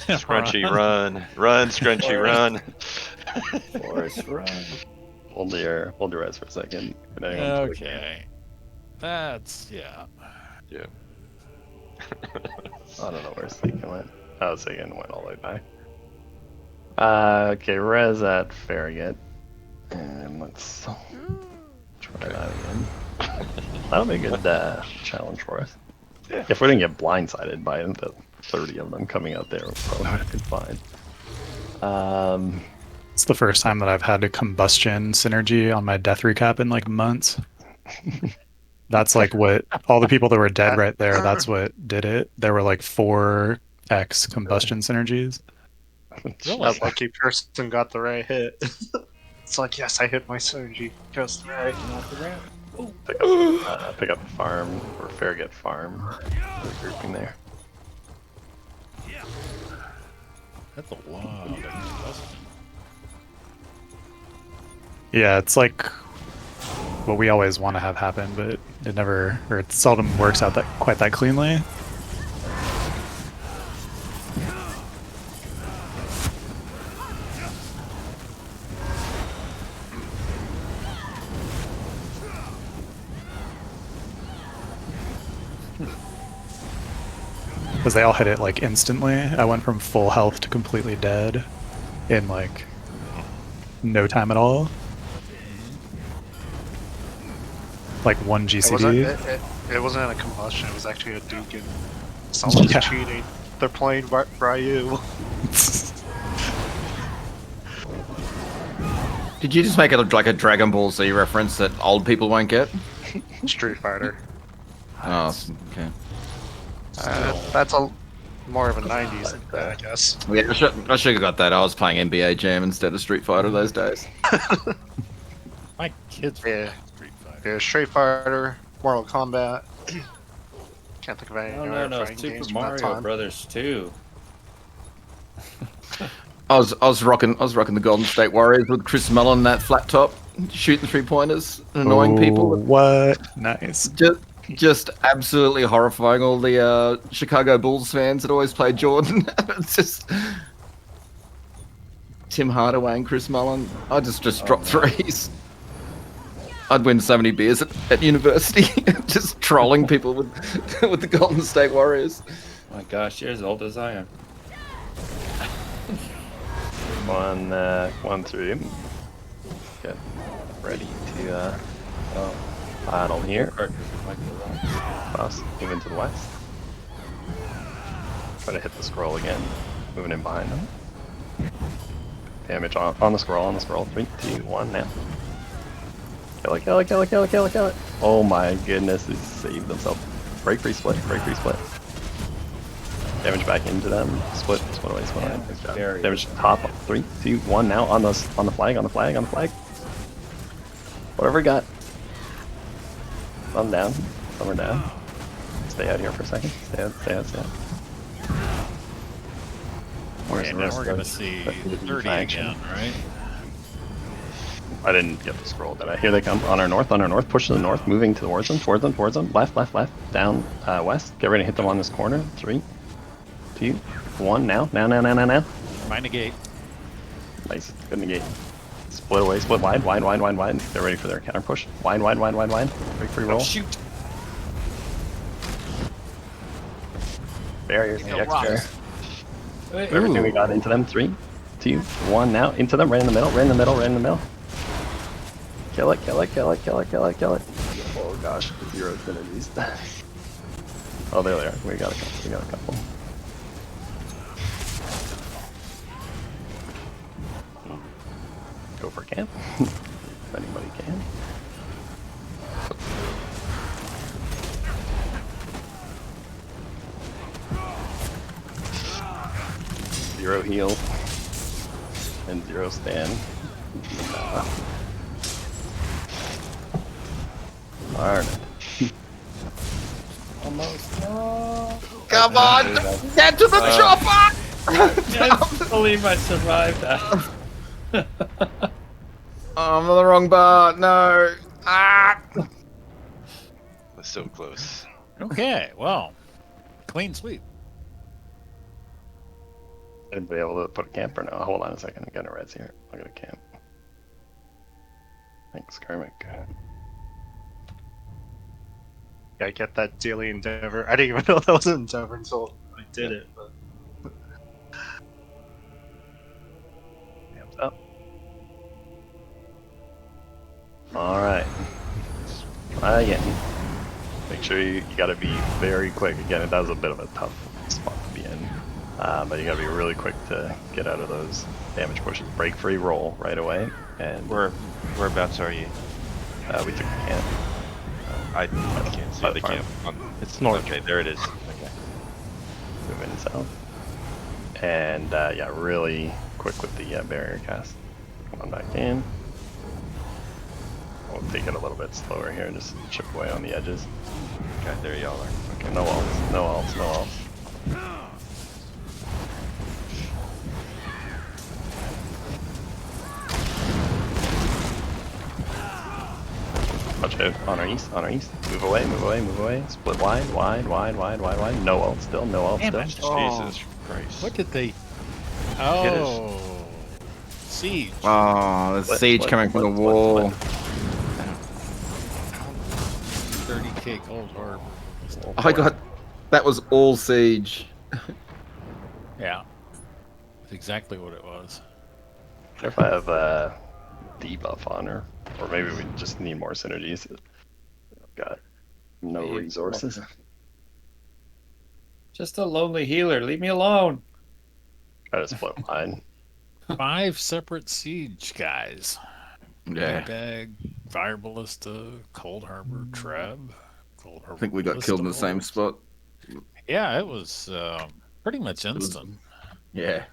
Scrunchy, run, run, Scrunchy, run. Forest run. Hold your res for a second. Okay. That's yeah. Yeah. I don't know where Seiken went. Oh, Seiken went all the way back. Okay, res at Farragut. And let's try that again. That'll be a good challenge for us. Yeah. If we didn't get blindsided by the 30 of them coming out there, we'll probably have been fine. It's the first time that I've had a combustion synergy on my death recap in like months. That's like what all the people that were dead right there, that's what did it. There were like 4x combustion synergies. That lucky person got the right hit. It's like, yes, I hit my synergy just right. Pick up farm, or Farragut farm. Grouping there. That's a lot of combustion. Yeah, it's like what we always want to have happen, but it never, or it seldom works out that quite that cleanly. Because they all hit it like instantly. I went from full health to completely dead in like no time at all. Like one GCD. It wasn't a combustion, it was actually a Duke. Someone's cheating. They're playing Ryu. Did you just make it like a Dragon Ball Z reference that old people won't get? Street Fighter. Oh, okay. That's more of a 90s thing, I guess. Yeah, I should have got that. I was playing NBA Jam instead of Street Fighter those days. My kids were Street Fighter. Yeah, Street Fighter, Mortal Kombat. Can't think of any other No, fighting Super games from that Mario time. Brothers 2. I was rocking the Golden State Warriors with Chris Mullin, that flat top, shooting 3-pointers, annoying people. What? Nice. Just absolutely horrifying all the Chicago Bulls fans that always play Jordan. It's just Tim Hardaway and Chris Mullin. I just dropped threes. I'd win so many beers at university, just trolling people with the Golden State Warriors. My gosh, you're as old as I am. One through. Get ready to battle here. Cross, moving to the west. Try to hit the scroll again. Moving in behind them. Damage on the scroll, 3, 2, 1, now. Kill it. Oh my goodness, he saved himself. Break free split. Damage back into them. Split away. Nice job. Damage top. 3, 2, 1 now on the flag. Whatever we got. Some down. Some are down. Stay out here for a second. Stay out. Okay, now we're gonna see 30 again, right? I didn't get the scroll, did I? Here they come on our north. Push to the north, moving towards them. Left. Down, west. Get ready to hit them on this corner. 3, 2, 1. Now. Mind negate. Nice. Good negate. Split away. Split wide. They're ready for their counter push. Wide. Break free roll. Shoot. Barriers. Extra. Everything we got into them. 3, 2, 1. Now into them. Right in the middle. Kill it. Oh gosh, 0 affinities. Oh, there they are. We got a couple. Go for camp. If anybody can. Zero heal. And 0 stand. Darn it. Almost. Come on, get to the chopper! I can't believe I survived that. Oh, I'm on the wrong bar. No. That's so close. Okay, well, clean sweep. Anybody able to put a camp or no? Hold on a second. I'm getting a res here. Look at a camp. Thanks, Karmic. Yeah, I get that daily endeavor. I didn't even know that was an endeavor until I did it. But... Camp's up. Alright. Try again. Make sure you gotta be very quick. Again, that was a bit of a tough spot to be in. But you gotta be really quick to get out of those damage pushes. Break free, roll right away. And Whereabouts are you? we took the camp. I can't see the camp. It's north. Okay, there it is. Okay. Moving south. And yeah, really quick with the barrier cast. Come on back in. We'll take it a little bit slower here and just chip away on the edges. Okay, there y'all are. Okay, no ults, no ults, no ults. Watch out, on our east, on our east. Move away, move away, move away. Split wide, wide, wide, wide, wide, wide. No ult still, no ult Damn still. it. Jesus Christ. What did they... Oh... Siege. Oh, there's siege coming from the wall. 30k cold harbor. I got... That was all siege. Yeah. That's exactly what it was. I wonder if I have a debuff on her. Or maybe we just need more synergies. I've got no resources. Just a lonely healer. Leave me alone. Try to split mine. 5 separate siege guys. Yeah. Bag, Fire Ballista, Cold Harbor, Treb. Cold Harbor I think we got Ballista killed in the same bolts. spot. Yeah, it was pretty much instant. Yeah.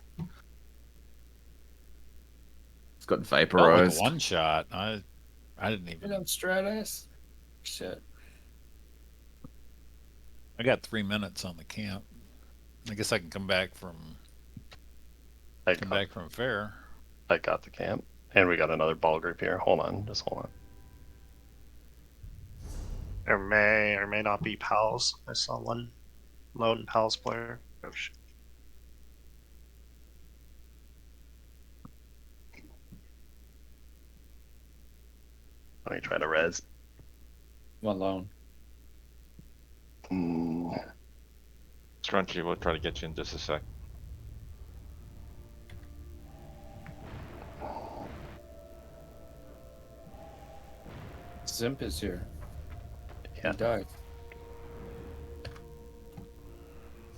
It's got Felt like vaporized. one shot. I didn't even. Get up, Stratus. Shit. I got 3 minutes on the camp. I guess I can come back from fair. I got the camp. And we got another ball group here. Hold on, just hold on. There may or may not be pals. I saw one lone pals player. Oh shit. Let me try to res. One lone. Scrunchy, we'll try to get you in just a sec. Zimp is here. Yeah. He died.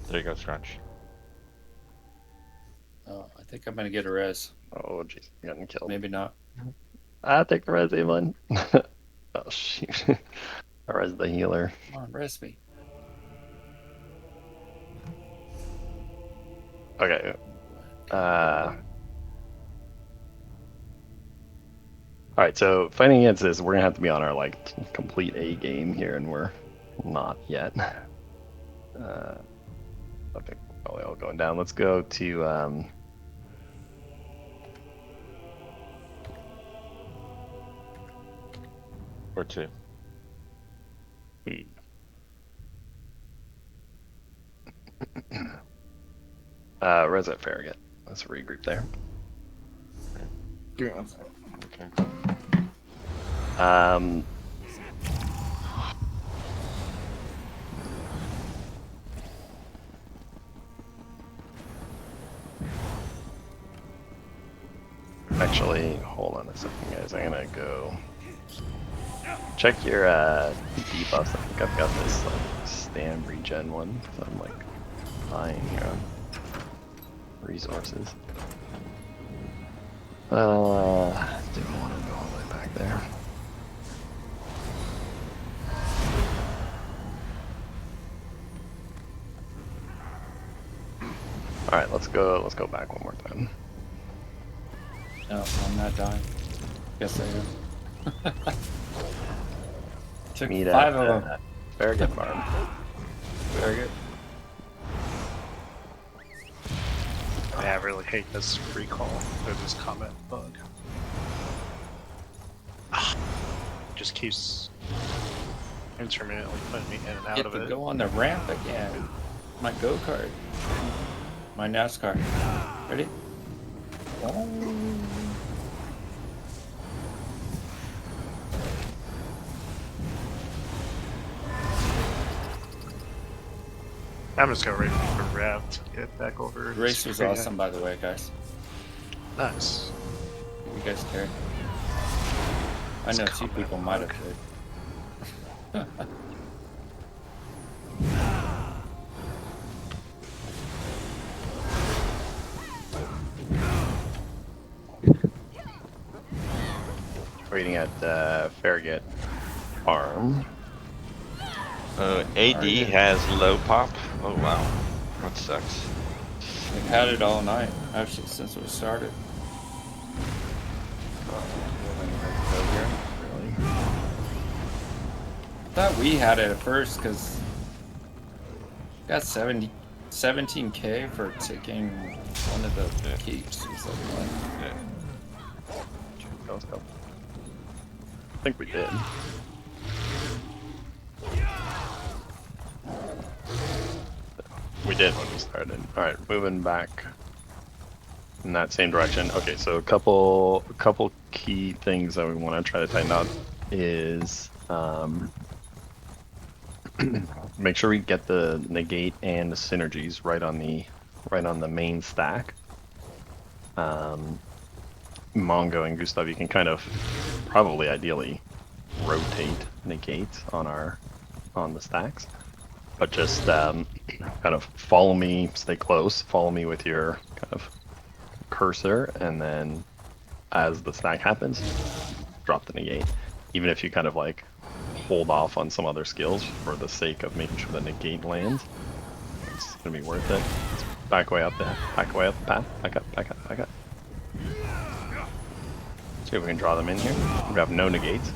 There you go, Scrunch. Oh, I think I'm gonna get a res. Oh jeez, I'm getting killed. Maybe not. Take the res, Evelyn. Oh shoot. I res the healer. Come on, res me. Okay. Alright, so fighting against this, we're gonna have to be on our like complete A game here, and we're not yet. Okay, probably all going down. Let's go to Or two. Res at Farragut. Let's regroup there. Yeah. Okay. Actually, hold on a second, guys. I'm gonna go check your debuffs. I think I've got this like stand regen one. So I'm like fine here on resources. Didn't want to go all the way back there. All right, let's go back one more time. No, I'm not dying. Guess I am. Took Meet 5 at of them. Farragut Farm. Very good. Yeah, I really hate this recall or this comment bug. Just keeps intermittently putting me in and out Get of to it. go on the ramp again. My go-kart. My NASCAR. Ready? I'm just gonna wait for Rav to get back over. The race was awesome, by the way, guys. Nice. You guys cared. I know a few people might have cared. Waiting at Farragut Farm. AD has low pop. Oh wow, that sucks. We've had it all night, actually, since we started. Really? I thought we had it at first because got 17K for taking one of the keeps. Was like, what? Let's go. I think we did. We did when we started. Alright, moving back in that same direction. Okay, so a couple key things that we want to try to tighten up is make sure we get the negate and the synergies right on the main stack. Mongo and Gustav, you can kind of probably ideally rotate negates on the stacks, but just kind of follow me, stay close, follow me with your kind of cursor, and then as the stack happens, drop the negate. Even if you kind of like hold off on some other skills for the sake of making sure the negate lands, it's gonna be worth it. Let's back way up there, back way up the path, back up, back up, back up. See if we can draw them in here. We have no negates.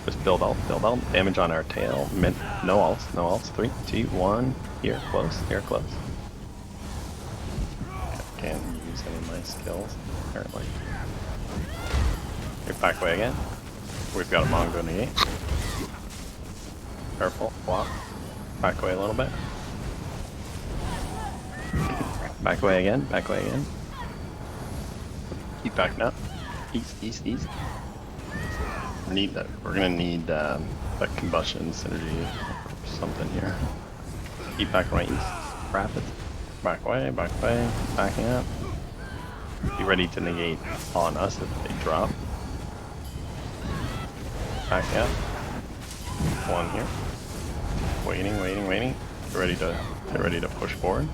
Just build out, damage on our tail. No ults, no ults. 3, 2, 1. Here, close, here, close. Can't use any of my skills, apparently. Here, back way again. We've got a Mongo negate. Careful, block. Back away a little bit. Back away again, back away again. Keep backing up. East, east, east. Need that. We're gonna need that combustion synergy or something here. Keep back right east. Rapid. Back way, backing up. Be ready to negate on us if they drop. Back up. One here. Waiting, waiting, waiting. Get ready to push forward.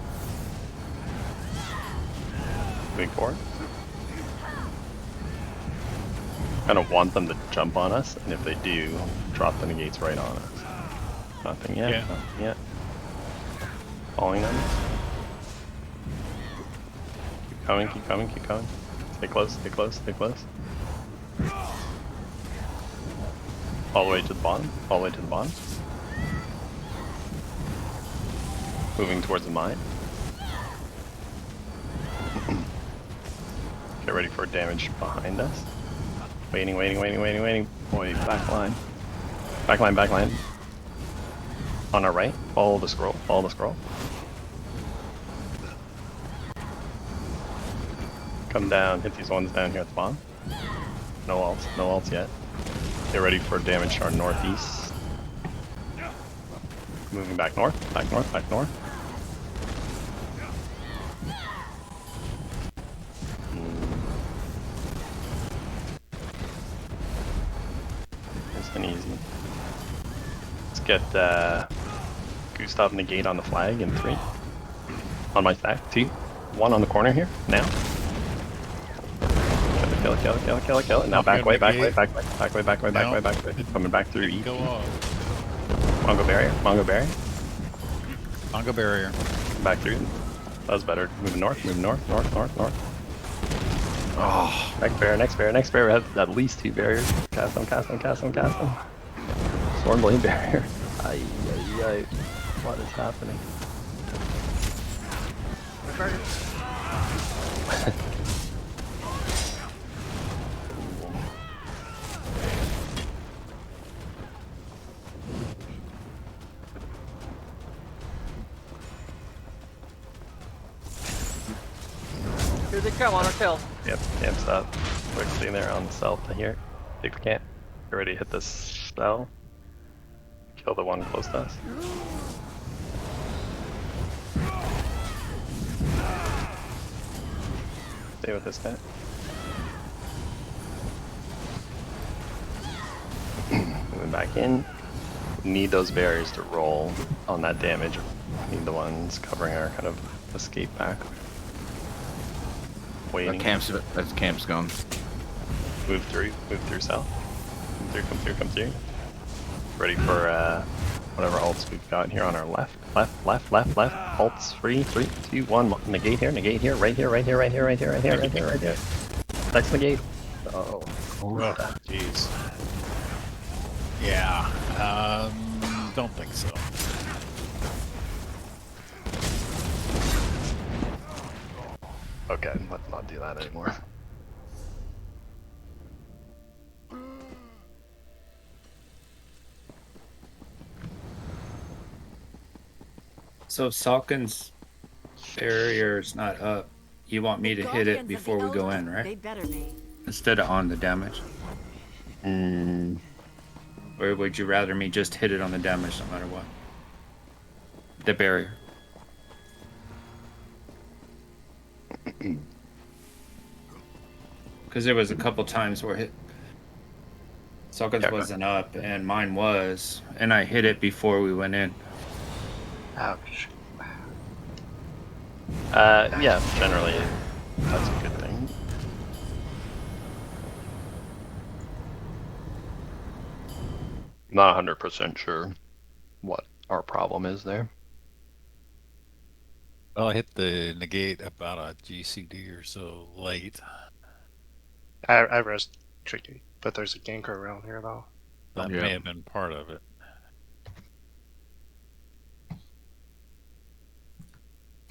Moving forward. Kind of want them to jump on us, and if they do, drop the negates right on us. Nothing yet, nothing yet. Following them. Keep coming, keep coming, keep coming. Stay close, stay close, stay close. All the way to the bottom, all the way to the bottom. Moving towards the mine. Get ready for damage behind us. Waiting, waiting, waiting, waiting, waiting. Boy, backline. Backline, backline. On our right. Follow the scroll. Follow the scroll. Come down. Hit these ones down here at the bottom. No ults. No ults yet. Get ready for damage to our northeast. Moving back north. Back north. Back north. Easy. Let's get Gustav negate on the flag in 3. On my stack. 2. 1 on the corner here. Now. Kill it, kill it, kill it, kill it, kill it. Now back way, back way, back way, back way, back way, back way, back way. Coming back through E. Mongo barrier, Mongo barrier. Mongo barrier. Back through. That was better. Moving north, north, north, north. Oh, next barrier, next barrier, next barrier. We have at least 2 barriers. Cast them, cast them, cast them, cast them. Stormblade barrier. Ay, ay, ay. What is happening? they come on our tail. Yep, camps up. Quickly there on the south here. Take the camp. You already hit this cell. Kill the one close to us. Stay with this guy. Moving back in. Need those barriers to roll on that damage. Need the ones covering our kind of escape back. Waiting. That's camp's gone. Move through south. Come through. Ready for whatever ults we've got here on our left. Ults, 3, 2, 1. Negate here, right here. Next negate. Oh, jeez. Yeah, don't think so. Okay, let's not do that anymore. So Salkin's barrier's not up. You want me to hit it before we go in, right? Instead of on the damage. Or would you rather me just hit it on the damage no matter what? The barrier. Because there was a couple times where Salkin's wasn't up and mine was, and I hit it before we went in. Ouch. Yeah, generally that's a good thing. Not 100% sure what our problem is there. Well, I hit the negate about a GCD or so late. I rest tricky, but there's a ganker around here though. That may have been part of it.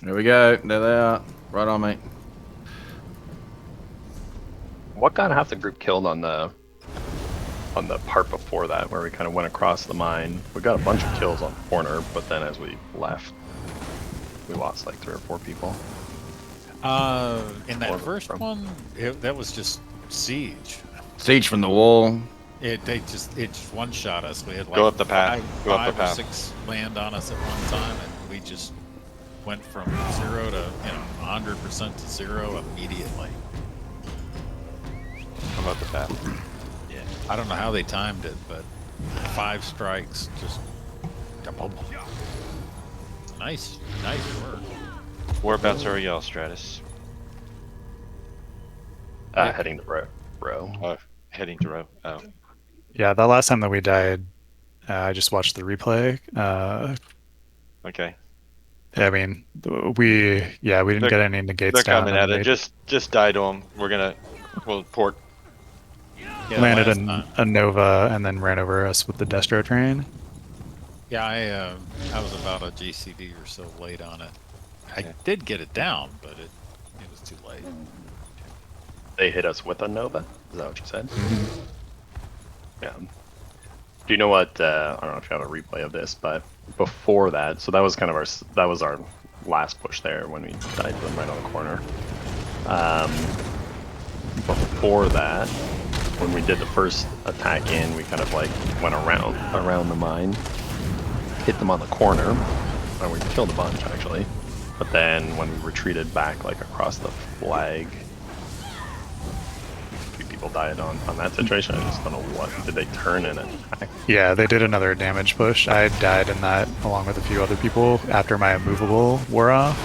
There we go. There they are. Right on, mate. What got half the group killed on the part before that, where we kind of went across the mine? We got a bunch of kills on the corner, but then as we left, we lost like 3 or 4 people. In that first one, that was just siege. Siege from the wall. It just one-shot us. We had like Go up the path. five or 6 land on us at one time, and we just went from 0 to 100% to 0 immediately. Come up the path. Yeah. I don't know how they timed it, but 5 strikes just. Nice work. Whereabouts are y'all, Stratus? Heading to row. Oh, heading to row. Oh. Yeah, the last time that we died, I just watched the replay. Okay. I mean, we didn't get any negates They're down. coming at it. Just die to them. We'll port. Yeah, landed a Nova and then ran over us with the Destro train. Yeah, I was about a GCD or so late on it. I did get it down, but it was too late. They hit us with a Nova? Is that what you said? Mm-hmm. Yeah. Do you know what? I don't know if you have a replay of this, but before that, so that was kind of our last push there when we died to them right on the corner. Before that, when we did the first attack in, we kind of like went around the mine, hit them on the corner, and we killed a bunch actually. But then when we retreated back like across the flag, 2 people died on that situation. I just don't know what. Did they turn and attack? Yeah, they did another damage push. I died in that along with a few other people after my immovable wore off.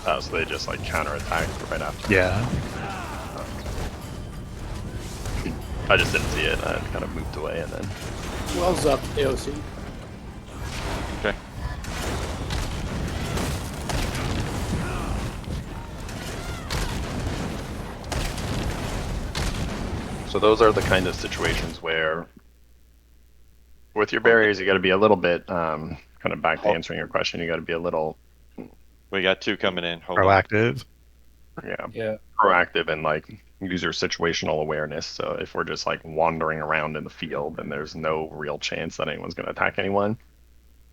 Oh, so they just like counterattacked right after. Yeah. I just didn't see it. I kind of moved away and then. Well's up, AOC. Okay. So those are the kind of situations where, with your barriers, you got to be a little bit, kind of back to answering your question, you got to be a little. We got 2 coming in. Hold proactive. On. Yeah. Proactive and like use your situational awareness. So if we're just like wandering around in the field and there's no real chance that anyone's going to attack anyone,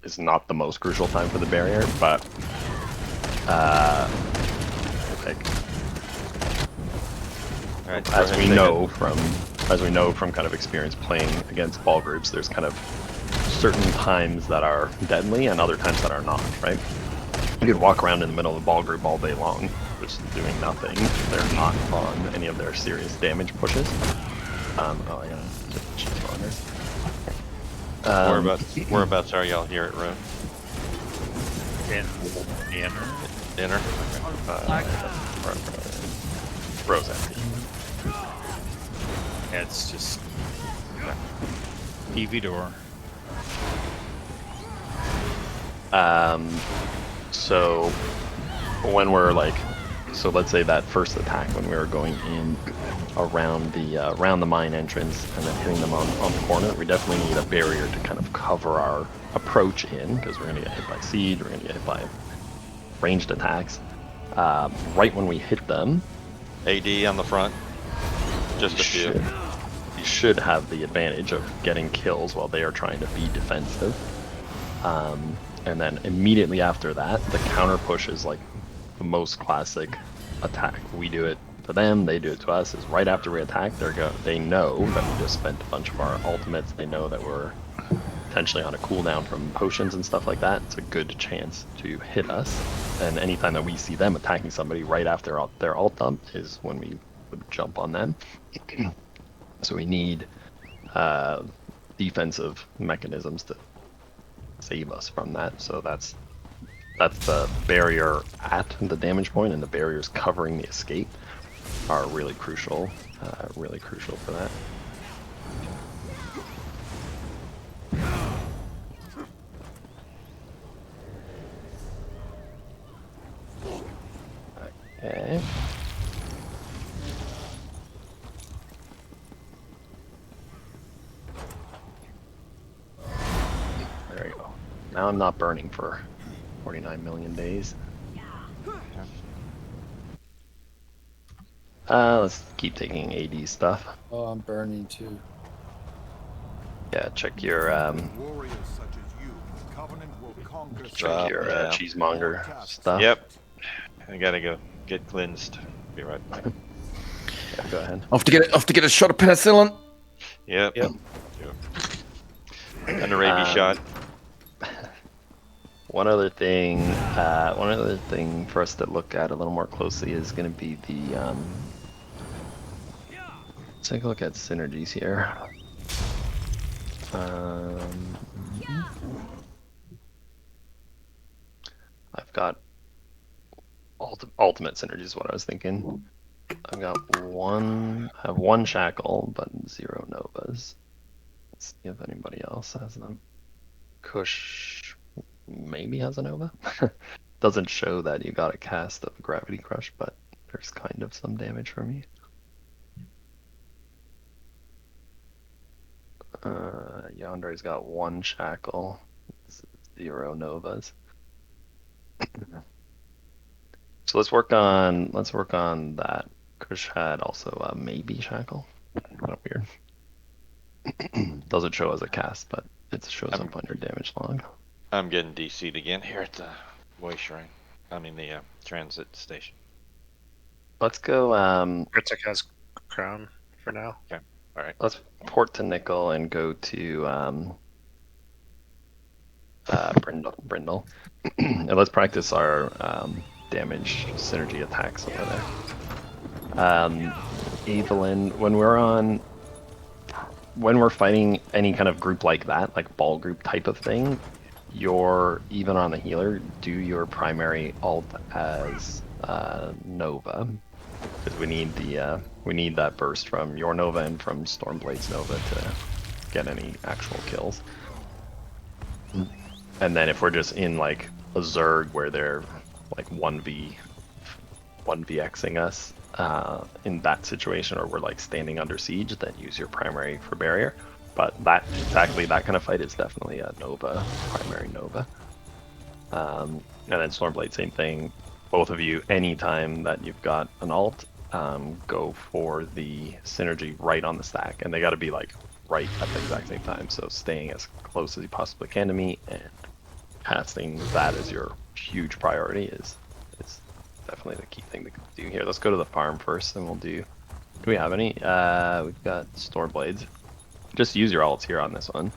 it's not the most crucial time for the barrier, but Alright, as we know from kind of experience playing against ball groups, there's kind of certain times that are deadly and other times that are not, right? You could walk around in the middle of a ball group all day long, just doing nothing. They're not on any of their serious damage pushes. Oh, I gotta get the cheesemonger. Whereabouts are y'all here at Road? In Dinner? Rose empty. Yeah, it's just PV door. So when we're like, so let's say that first attack when we were going in around the mine entrance and then hitting them on the corner, we definitely need a barrier to kind of cover our approach in, because we're gonna get hit by siege, we're gonna get hit by ranged attacks. Right when we hit them, AD on the front. Just a few. You should have the advantage of getting kills while they are trying to be defensive. And then immediately after that, the counter push is like the most classic attack. We do it to them, they do it to us. Is right after we attack, they know that we just spent a bunch of our ultimates. They know that we're potentially on a cooldown from potions and stuff like that. It's a good chance to hit us. And anytime that we see them attacking somebody right after their ult dump is when we would jump on them. So we need defensive mechanisms to save us from that. So that's the barrier at the damage point, and the barriers covering the escape are really crucial for that. Okay. There you go. Now I'm not burning for 49 million days. Let's keep taking AD stuff. Oh, I'm burning too. Yeah, check your cheesemonger stuff. Yep. I gotta go get cleansed. Be right back. Yeah, go ahead. Off to get a shot of penicillin. Yep. And a rabies shot. One other thing for us to look at a little more closely is going to be the. Let's take a look at synergies here. I've got ultimate synergy is what I was thinking. I have one shackle, but 0 novas. Let's see if anybody else has them. Kush maybe has a nova. Doesn't show that you got a cast of Gravity Crush, but there's kind of some damage from you. Yandra's got 1 shackle, 0 novas. So let's work on that. Kush had also a maybe shackle. Kind of weird. Doesn't show as a cast, but it shows up on your damage log. I'm getting DC'd again here at the Way Shrine. I mean the transit station. Let's go. Critic has crown for now. Okay. All right. Let's port to Nickel and go to Brindle. And let's practice our damage synergy attacks over there. Evelyn, when we're fighting any kind of group like that, like ball group type of thing, even on the healer, do your primary ult as Nova, because we need that burst from your Nova and from Stormblade's Nova to get any actual kills. And then if we're just in like a Zerg where they're like 1vxing us in that situation, or we're like standing under siege, then use your primary for barrier. But that kind of fight is definitely a Nova, primary Nova. And then Stormblade, same thing. Both of you, anytime that you've got an ult, go for the synergy right on the stack, and they got to be like right at the exact same time. So staying as close as you possibly can to me and casting that as your huge priority is definitely the key thing to do here. Let's go to the farm first, and we'll do Do we have any? We've got Storm Blades. Just use your ults here on this one.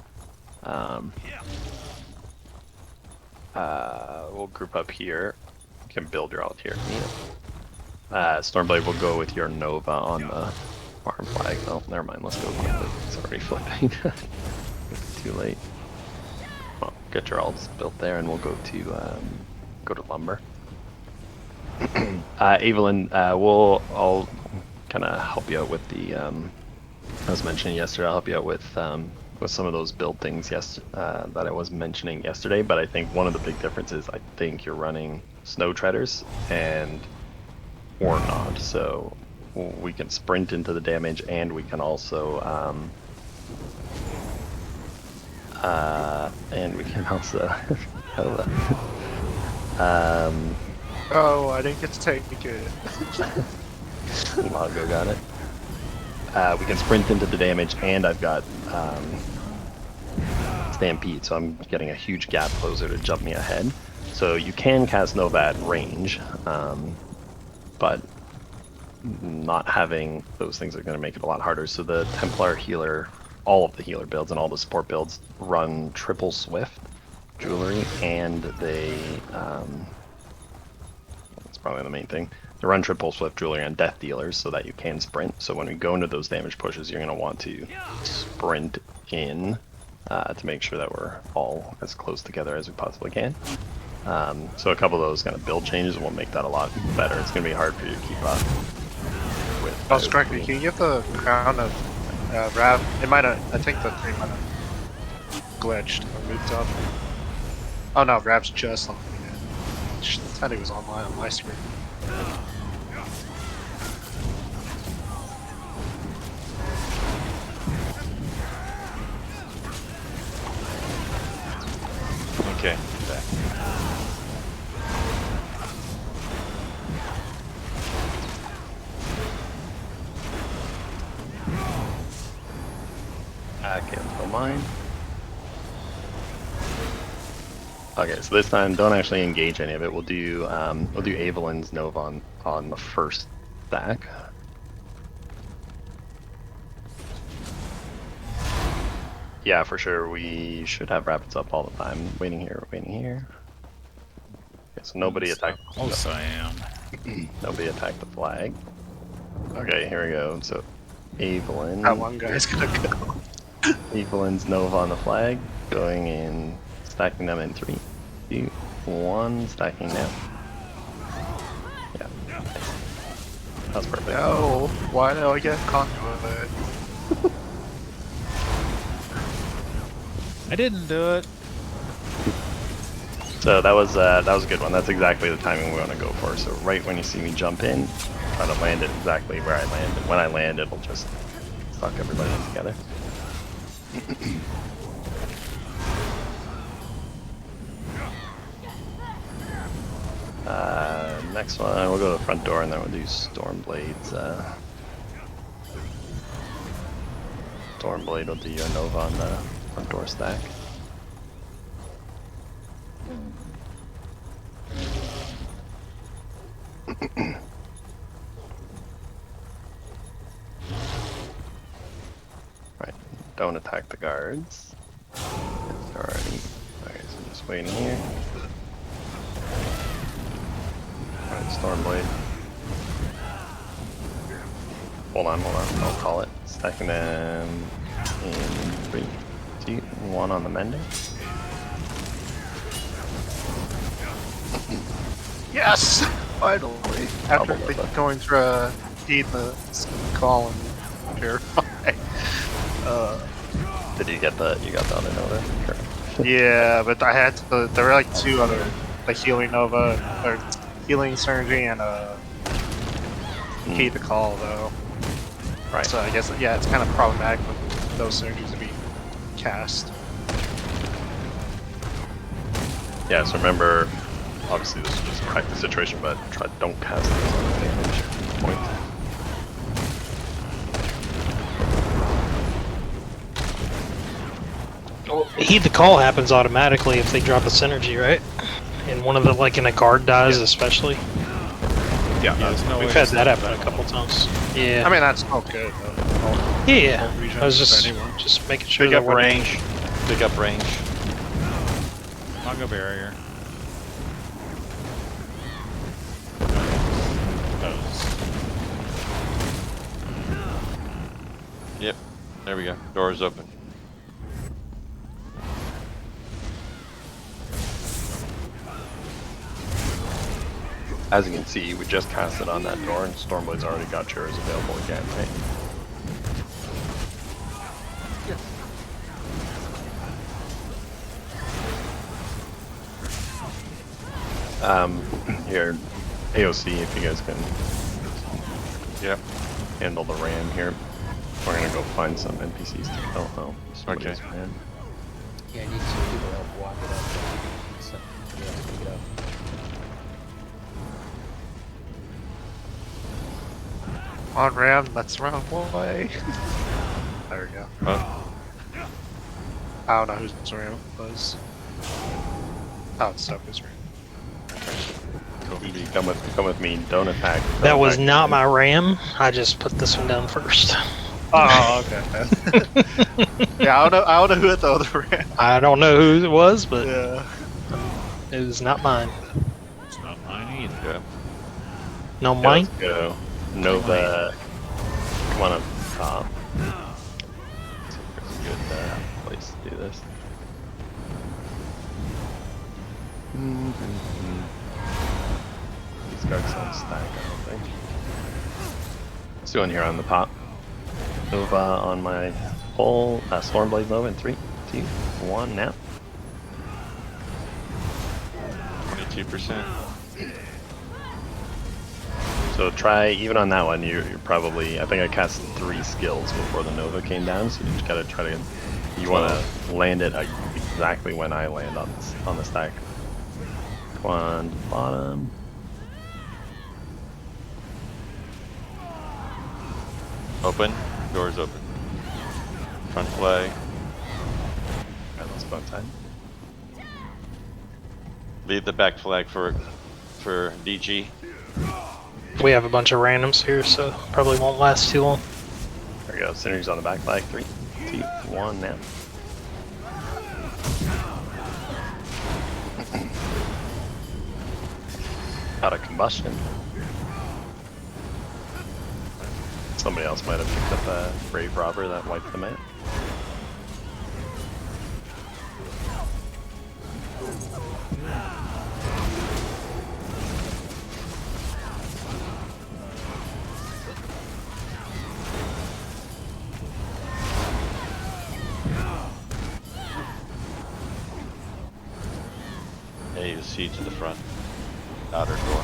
We'll group up here. You can build your ult here. Stormblade will go with your Nova on the farm flag. Oh, never mind. Let's go quickly. It's already flipping. Too late. Well, get your ults built there, and we'll go to lumber. Evelyn, I'll kind of help you out with the. I was mentioning yesterday. I'll help you out with some of those build things that I was mentioning yesterday. But I think one of the big differences, I think you're running snow treaders or not. So we can sprint into the damage, and we can also Oh, I didn't get to take it. Lago got it. We can sprint into the damage, and I've got Stampede, so I'm getting a huge gap closer to jump me ahead. So you can cast Nova at range, but not having those things are going to make it a lot harder. So the Templar healer, all of the healer builds and all the support builds run triple Swift jewelry, and they that's probably the main thing. They run triple Swift jewelry on death dealers so that you can sprint. So when we go into those damage pushes, you're going to want to sprint in to make sure that we're all as close together as we possibly can. So a couple of those kind of build changes will make that a lot better. It's going to be hard for you to keep up with. Oh, Scrappy, can you get the crown of Rav? It might have, I think the thing might have glitched or moved up. Oh no, Rav's just on me, man. I thought he was online on my screen. Okay. Okay, let's go mine. Okay, so this time don't actually engage any of it. We'll do Evelyn's Nova on the first stack. Yeah, for sure. We should have rapids up all the time. Waiting here, waiting here. Okay, so nobody attacked. Close I am. Nobody attacked the flag. Okay, here we go. So Evelyn. That one guy's gonna go. Evelyn's Nova on the flag, going in, stacking them in 3, 2, 1, stacking now. Yeah. That's perfect. No, why do I get caught with it? I didn't do it. So that was a good one. That's exactly the timing we want to go for. So right when you see me jump in, try to land it exactly where I land. And when I land, it'll just suck everybody together. Next one, we'll go to the front door, and then we'll do Stormblades. Stormblade will do your Nova on the front door stack. Right, don't attack the guards. It's already. Okay, so I'm just waiting here. Alright, Stormblade. Hold on, I'll call it. Stacking them in 3, 2, 1 on the mending. Yes! Finally! After going through eating the call and purify. Did you get the other Nova? Sure. Yeah, but I had to, there were like 2 other, like healing Nova, or healing Synergy and key to call though. Right. So I guess, yeah, it's kind of problematic with those synergies to be cast. Yeah, so remember, obviously this is just a practice situation, but don't cast those on the damage point. Well, Heed the Call happens automatically if they drop a synergy, right? And one of the, like in a guard dies especially. Yeah, there's no We've way had to that stop happen a couple times. Yeah. I mean, that's all good. Yeah. Regen I was for just anyone. making sure Pick that up we're range. Pick up range. Mongo barrier. Yep. There we go. Door's open. As you can see, we just cast it on that door, and Stormblade's already got yours available again, right? Here, AOC, if you guys can handle the ram here. We're gonna go find some NPCs to kill. Oh, somebody's ran. Yeah, I need some people to help walk it up. So, yeah, pick it up. On Ram, that's the wrong way. There we go. Oh. I don't know whose Ram it was. Oh, it's Sophie's Ram. Easy, come with me. Don't attack. That was not my ram. I just put this one down first. Oh, okay. Yeah, I don't know who hit the other Ram. I don't know who it was, but Yeah. it was not mine. It's not mine either. Yeah. No, Yeah, mine. let's go. Nova, come on up top. It's a good place to do this. These guards don't stack, I don't think. Let's do one here on the pop. Nova on my pole. Stormblade Nova in 3, 2, 1 now. 22%. So try, even on that one, you're probably, I think I cast 3 skills before the Nova came down, so you just gotta try to, you wanna land it exactly when I land on the stack. Come on, bottom. Open. Doors open. Front flag. Alright, let's go inside. Leave the back flag for DG. We have a bunch of randoms here, so probably won't last too long. There we go, synergies on the back flag, 3, 2, 1 now. Out of combustion. Somebody else might have picked up a Brave Robber that wiped them out. AOC to the front. Outer door.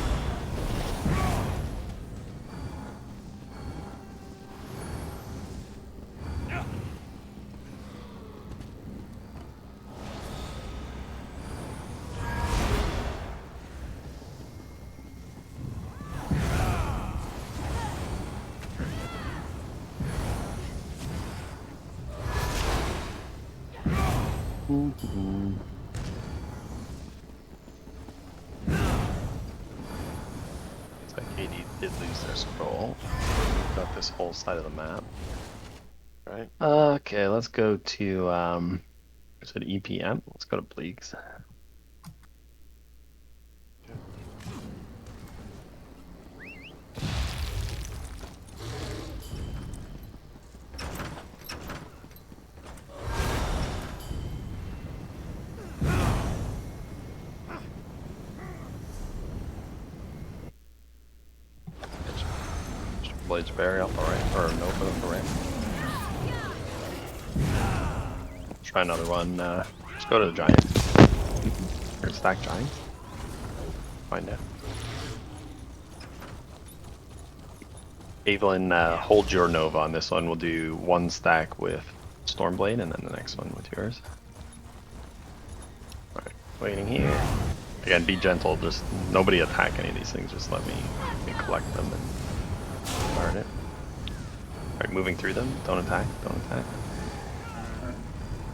Looks like AD did lose their scroll. Got this whole side of the map. Right. Okay, let's go to is it EPM? Let's go to Bleaks. Blade's Berry off the right, or Nova off the right. Try another one. Let's go to the Giant. Or stack Giant. Find out. Evelyn, hold your Nova on this one. We'll do 1 stack with Stormblade and then the next one with yours. Alright, waiting here. Again, be gentle, just nobody attack any of these things, just let me collect them and start it. Alright, moving through them, don't attack, don't attack.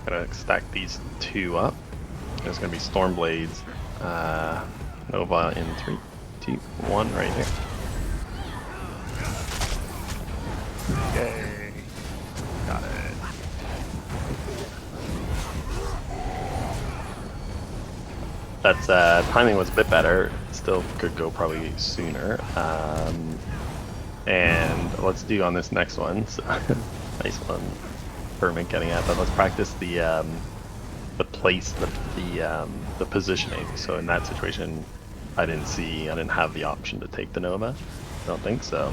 Gotta stack these 2 up. There's gonna be Stormblades, Nova in 3, 2, 1 right here. That's timing was a bit better. Still could go probably sooner. And let's do on this next one. So, nice one, Permit getting at. But let's practice the place, the positioning. So in that situation, I didn't have the option to take the Nova. I don't think so.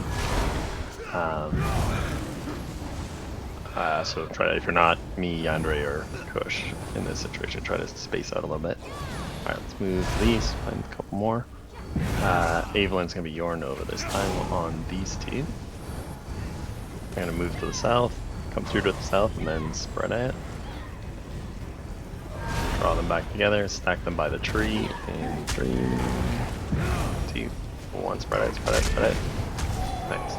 So try to, if you're not me, Andre, or Kush in this situation, try to space out a little bit. Alright, let's move these, find a couple more. Evelyn's gonna be your Nova this time on these two. I'm gonna move to the south, come through to the south, and then spread out. Draw them back together, stack them by the tree, in 3, 2, 1, spread out, spread out, spread out. Nice.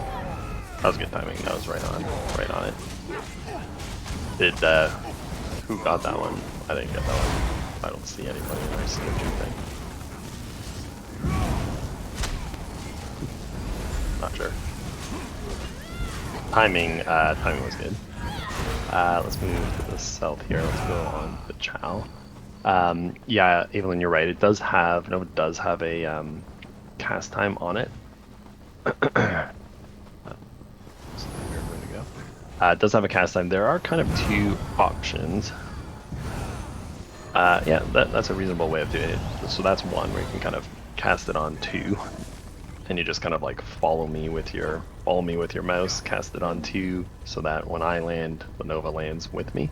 That was good timing, that was right on it. Did, who got that one? I didn't get that one. I don't see anybody in our synergy thing. Not sure. Timing was good. Let's move to the south here. Let's go on the Chow. Yeah, Evelyn, you're right. It does have a cast time on it. It does have a cast time. There are kind of two options. Yeah, that's a reasonable way of doing it. So that's one where you can kind of cast it on 2, and you just kind of like follow me with your mouse, cast it on 2, so that when I land, the Nova lands with me.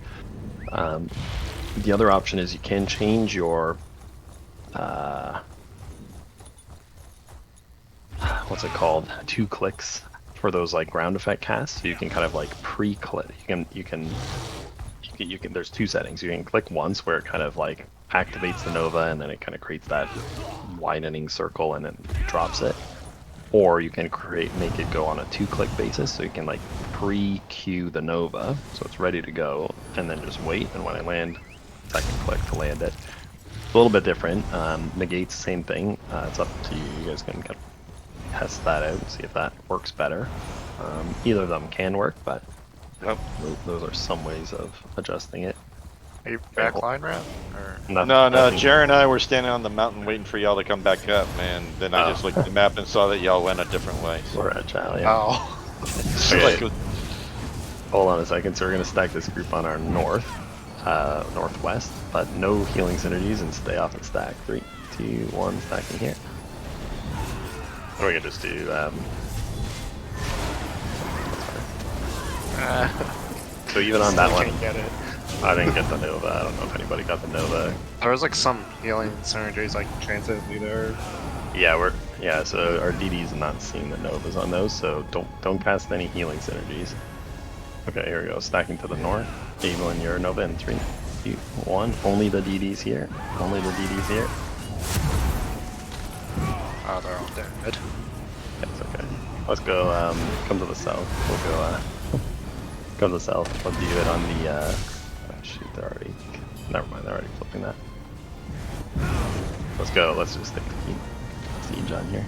The other option is you can change your what's it called? 2 clicks for those like ground effect casts. So you can kind of like pre-click. You can. There's 2 settings. You can click once where it kind of like activates the Nova, and then it kind of creates that widening circle and then drops it. Or you can make it go on a 2-click basis, so you can like pre-queue the Nova, so it's ready to go, and then just wait, and when I land, 2nd click to land it. A little bit different. Negates, same thing. It's up to you. You guys can kind of test that out and see if that works better. Either of them can work, but those are some ways of adjusting it. Are you backline route? No, Jared and I were standing on the mountain waiting for y'all to come back up, man. Then I just looked at the map and saw that y'all went a different way. So. We're at Chow, yeah. Oh. Okay. Hold on a second. So we're going to stack this group on our northwest, but no healing synergies, and stay off the stack. 3, 2, 1, stacking here. Or we can just do so even on that one, I didn't get the Nova. I don't know if anybody got the Nova. There was like some healing synergies, like transit leader. Yeah, so our DD's not seeing the Novas on those, so don't cast any healing synergies. Okay, here we go. Stacking to the north. Evelyn, your Nova in 3, 2, 1. Only the DD's here. Only the DD's here. Oh, they're all dead. That's okay. Let's go. Come to the south. We'll go. Go to the south. We'll do it on the. Oh shoot, they're already. Never mind. They're already flipping that. Let's go. Let's just take the siege on here.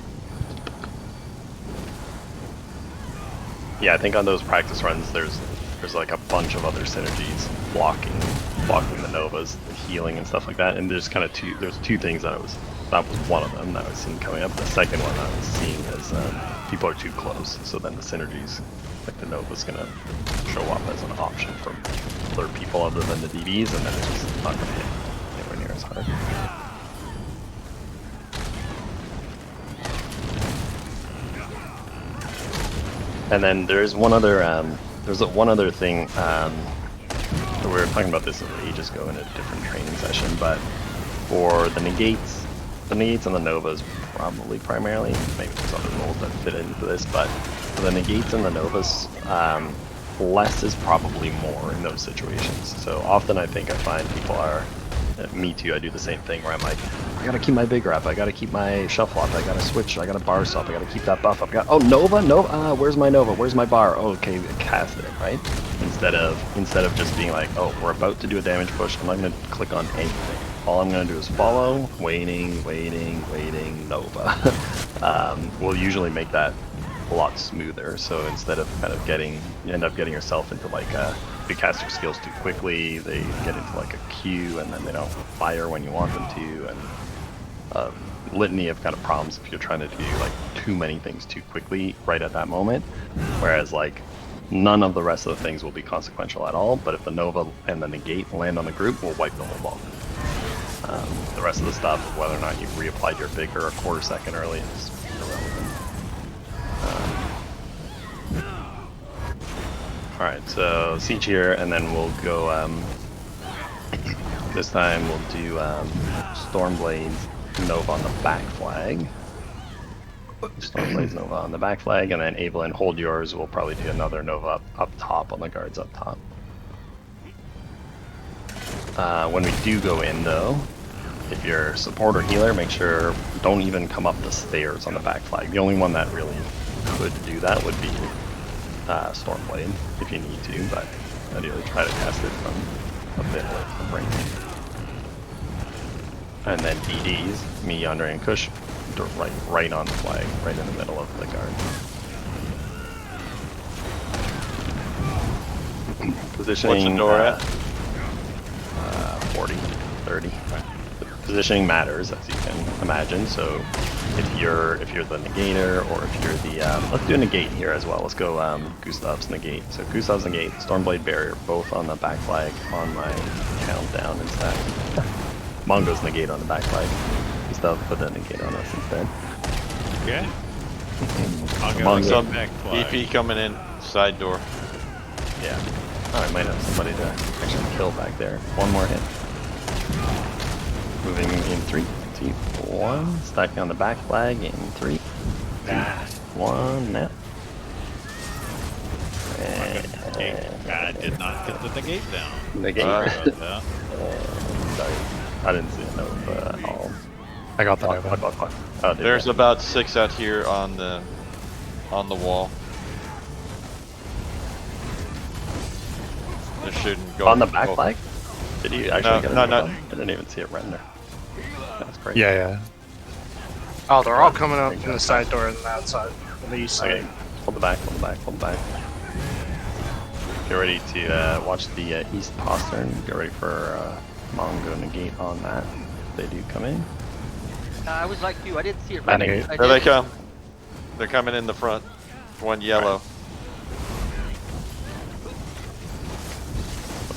Yeah, I think on those practice runs, there's like a bunch of other synergies blocking the Novas, the healing and stuff like that. And there's kind of there's 2 things that was one of them that I was seeing coming up. The second one I was seeing is people are too close, so then the synergies, like the Nova's gonna show up as an option for other people other than the DDs, and then it's just not gonna hit anywhere near as hard. And then there's one other thing. We were talking about this ages ago in a different training session, but for the negates and the Novas probably primarily, maybe there's other roles that fit into this, but for the negates and the Novas, less is probably more in those situations. So often I think I find people are, me too, I do the same thing where I'm like, I gotta keep my big rep, I gotta keep my shuffle up, I gotta switch, I gotta bar swap, I gotta keep that buff up. Oh, Nova? Where's my Nova? Where's my bar? Oh, okay, cast it, right? Instead of just being like, oh, we're about to do a damage push, I'm not gonna click on anything. All I'm gonna do is follow, waiting, Nova. We'll usually make that a lot smoother. So instead of kind of you end up getting yourself into like you cast your skills too quickly, they get into like a queue, and then they don't fire when you want them to, and a litany of kind of problems if you're trying to do like too many things too quickly right at that moment. Whereas like none of the rest of the things will be consequential at all, but if the Nova and the Negate land on the group, we'll wipe the whole ball. The rest of the stuff, whether or not you reapplied your vigor a quarter second early, is irrelevant. Alright, so siege here, and then we'll go, this time we'll do Stormblade's Nova on the back flag. Stormblade's Nova on the back flag, and then Evelyn, hold yours. We'll probably do another Nova up top on the guards up top. When we do go in though, if you're support or healer, make sure don't even come up the stairs on the back flag. The only one that really could do that would be Stormblade, if you need to, but ideally try to cast it from a bit away from range. And then DDs, me, Andre, and Kush, right on the flag, right in the middle of the guard. Positioning. What's the door at? 40, 30. Positioning matters, as you can imagine. So if you're the negator, or if you're the let's do a negate here as well. Let's go Gustav's negate. So Gustav's negate, Stormblade barrier, both on the back flag on my countdown instead. Mongo's negate on the back flag. Gustav put the negate on us instead. Okay. Mongo back flag. BP coming in side door. Yeah. Oh, I might have somebody to actually kill back there. One more hit. Moving in 3, 2, 1. Stacking on the back flag in 3, 2, 1. Now. I did not get the negate down. Negate. Sorry about that. Sorry. I didn't see it Nova at all. I got the Nova. Oh, There's about 6 out here on the wall. They're shooting. On the back flag? Did you actually get a no. Nova? I didn't even see it render. That's great. Yeah. Oh, they're all coming up from the side door and the outside, on the east side. Okay, hold the back, hold the back, hold the back. Get ready to watch the east postern. Get ready for Mongo negate on that. If they do come in. I was like you, I didn't see it That running. negate. There they come. They're coming in the front. One yellow.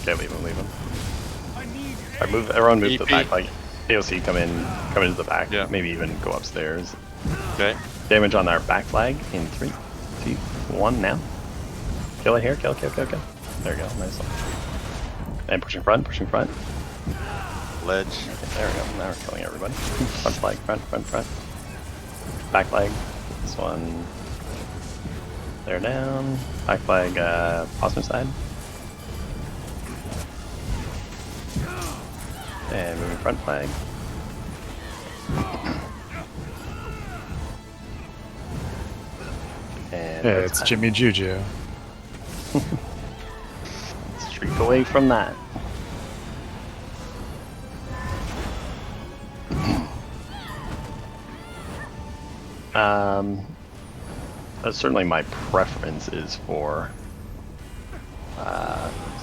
Okay, leave him, leave him. Alright, move. Everyone move to the back. Like AOC, come into the back. Yeah. Maybe even go upstairs. Okay. Damage on our back flag in 3, 2, 1. Now. Kill it here. Kill. There we go. Nice one. And pushing front. Ledge. Okay, there we go. Now we're killing everybody. Front flag. Front. Back flag. This one. They're down. Back flag. Postman side. And moving front flag. And Yeah, it's Jimmy Juju. Streak away from that. Certainly my preference is for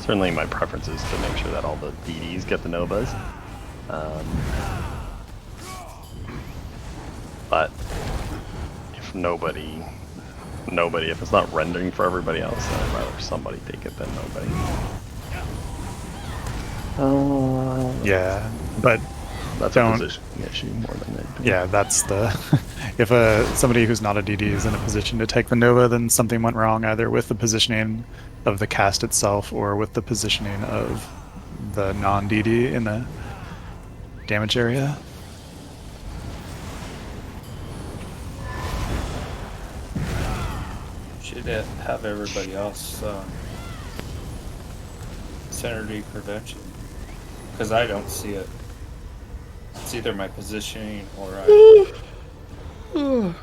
certainly my preference is to make sure that all the DDs get the Novas. But if nobody, if it's not rendering for everybody else, then I'd rather somebody take it than nobody. Yeah, but that's a positioning issue more than anything. Yeah, that's the if somebody who's not a DD is in a position to take the Nova, then something went wrong either with the positioning of the cast itself or with the positioning of the non-DD in the damage area. Should have everybody else synergy prevention, because I don't see it. It's either my positioning or no.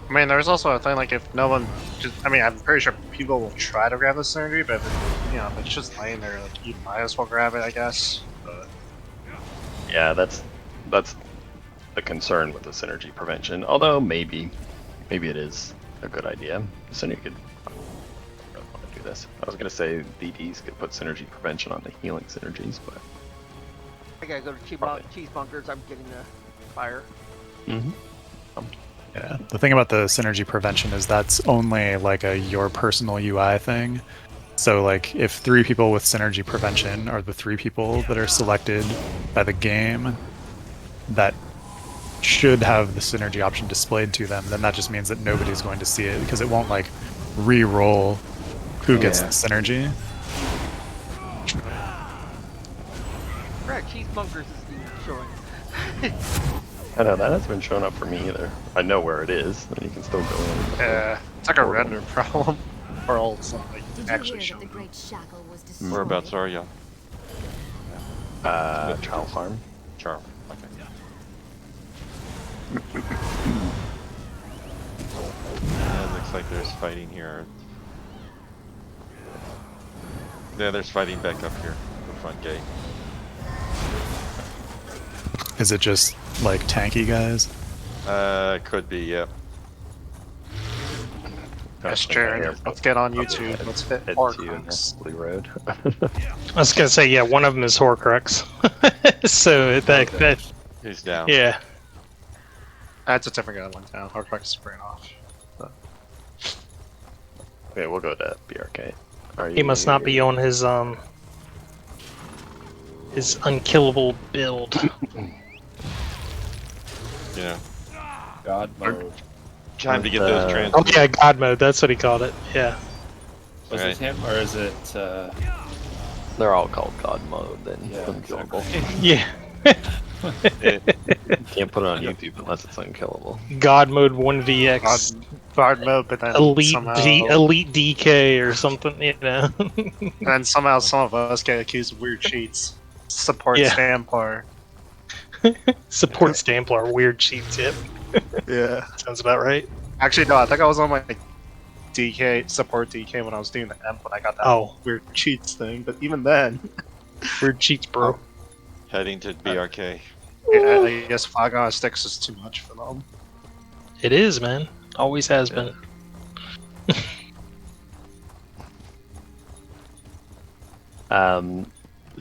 I mean, there's also a thing like if no one I'm pretty sure people will try to grab the synergy, but if it's just laying there, like you might as well grab it, I guess. But yeah, that's the concern with the synergy prevention. Although maybe it is a good idea. The synergy could. I don't want to do this. I was gonna say DDs could put synergy prevention on the healing synergies, but I gotta go to Cheesemonger's. I'm getting the fire. Mm-hmm. Yeah. The thing about the synergy prevention is that's only like a your personal UI thing. So like if 3 people with synergy prevention are the 3 people that are selected by the game that should have the synergy option displayed to them, then that just means that nobody's going to see it because it won't like re-roll who gets the synergy. Correct, cheesemongers is showing. I know that hasn't been showing up for me either. I know where it is, and you can still go in. Yeah, it's like a render problem. Or all it's not like actually showing. Whereabouts are you? Child farm. Charm. Okay. It looks like there's fighting here. Yeah, there's fighting back up here, the front gate. Is it just like tanky guys? Could be, yeah. Yes, Jared. Let's get on YouTube. Let's hit Horcrux. Road. I was gonna say, yeah, one of them is Horcrux. So that He's down. yeah. That's a different guy one down. Horcrux is spraying off. Okay, we'll go to BRK. He must not be on his unkillable build. Yeah. God mode. Time to get those trans. Oh yeah, God mode. That's what he called it. Yeah. Was it him or is it? They're all called God mode. Then Yeah, unkillable. Yeah. Can't put it on YouTube unless it's unkillable. God mode 1vx. God mode, but then Elite somehow, Elite DK or something, you know. and then somehow some of us get accused of weird cheats. Support Yeah. Stamplar. Support Stamplar, weird cheats. Yep. Yeah. Sounds about right. Actually, no. I think I was on my DK support DK when I was doing the M when I got that weird cheats thing. But even then, weird cheats, bro. Heading to BRK. Yeah, I guess Flag on Sticks is too much for them. It is, man. Always has been.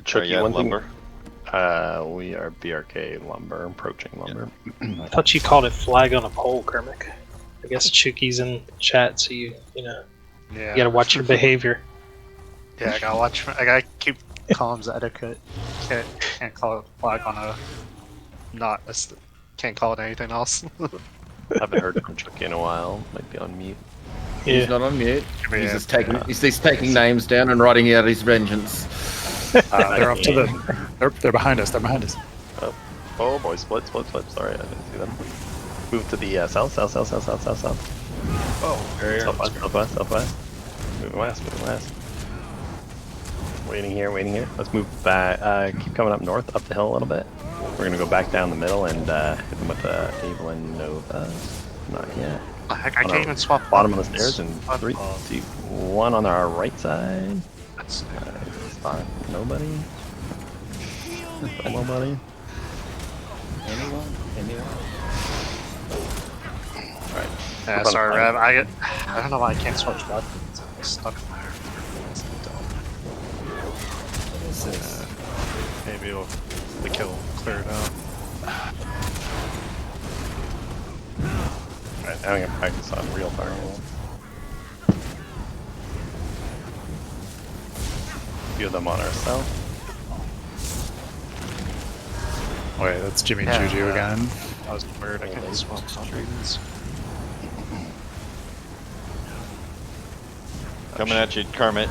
Chucky, yeah, one thing. lumber. We are BRK lumber, approaching lumber. I thought you called it flag on a pole, Kermit. I guess Chucky's in chat, so you know, Yeah. you gotta watch your behavior. Yeah, I gotta watch. I gotta keep comms etiquette. Can't call it flag on a. Not. Can't call it anything else. Haven't heard from Chucky in a while. Might be on mute. Yeah. He's not on mute. Yeah. He's just taking names down and writing out his vengeance. They're up to the. They're behind us. They're behind us. Oh boy, split. Sorry, I didn't see them. Move to the south. Oh, barrier. Southwest. Moving west. Waiting here. Let's move back. Keep coming up north, up the hill a little bit. We're gonna go back down the middle and hit them with the Evelyn Nova. Not yet. I can't even swap. Bottom of the buttons. stairs and 3, 2, 1 on our right side. That's Nobody. Nobody. Anyone? Alright. Yeah, sorry, Rev. I don't know why I can't switch weapons. I'm stuck in there. What is this? Maybe the kill will clear it out. Alright, now I'm gonna practice on real targets. A few of them on our south. Wait, that's Jimmy Juju again. That was weird. I couldn't swap trees. Coming at you, Kermit.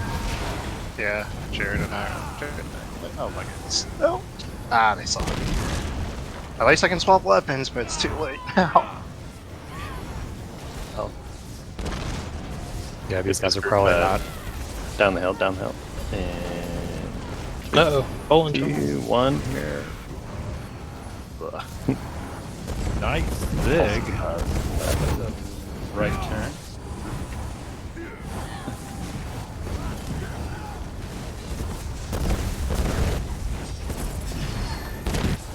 Yeah, Jared and I. Oh my goodness. No. Ah, they saw it. At least I can swap weapons, but it's too late now. Oh. Yeah, these guys are probably not. Down the hill. And. Uh-oh. Bowling 2, 1 here. Nice dig. Right turn.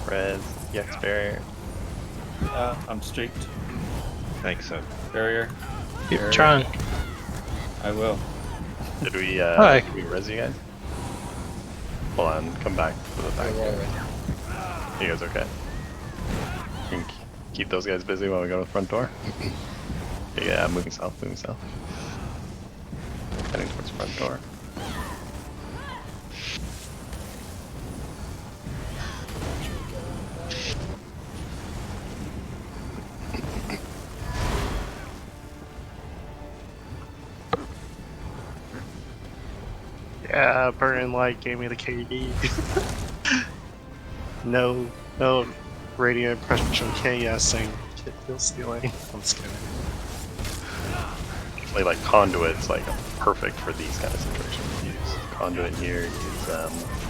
Res, Yex barrier. I'm streaked. Thanks, so. Barrier. Keep trying. I will. Did we Hi. did we res you guys? Hold on, come back to the back. You guys okay? You can Keep those guys busy while we go to the front door. Yeah, moving south, moving south. Heading towards the front door. Yeah, Burning Light gave me the KD. no radiant impression KSing, kit kill stealing. I'm just kidding. Like Conduit's like perfect for these kind of situations. Use Conduit here, use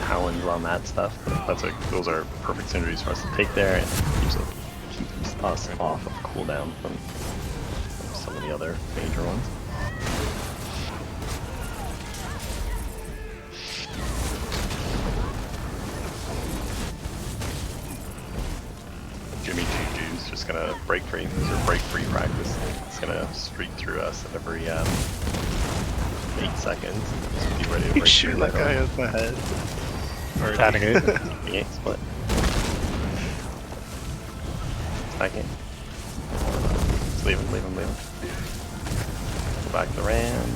Talons on that stuff. That's like, those are perfect synergies for us to take there, and keeps us off of cooldown from some of the other major ones. Jimmy Juju's just gonna break free. These are break free practice. It's gonna streak through us every 8 seconds. Just be ready to break Shoot through that guy in the head. Attacking it. Yeah, split. Attacking. Just leave him. Go back to the Ram.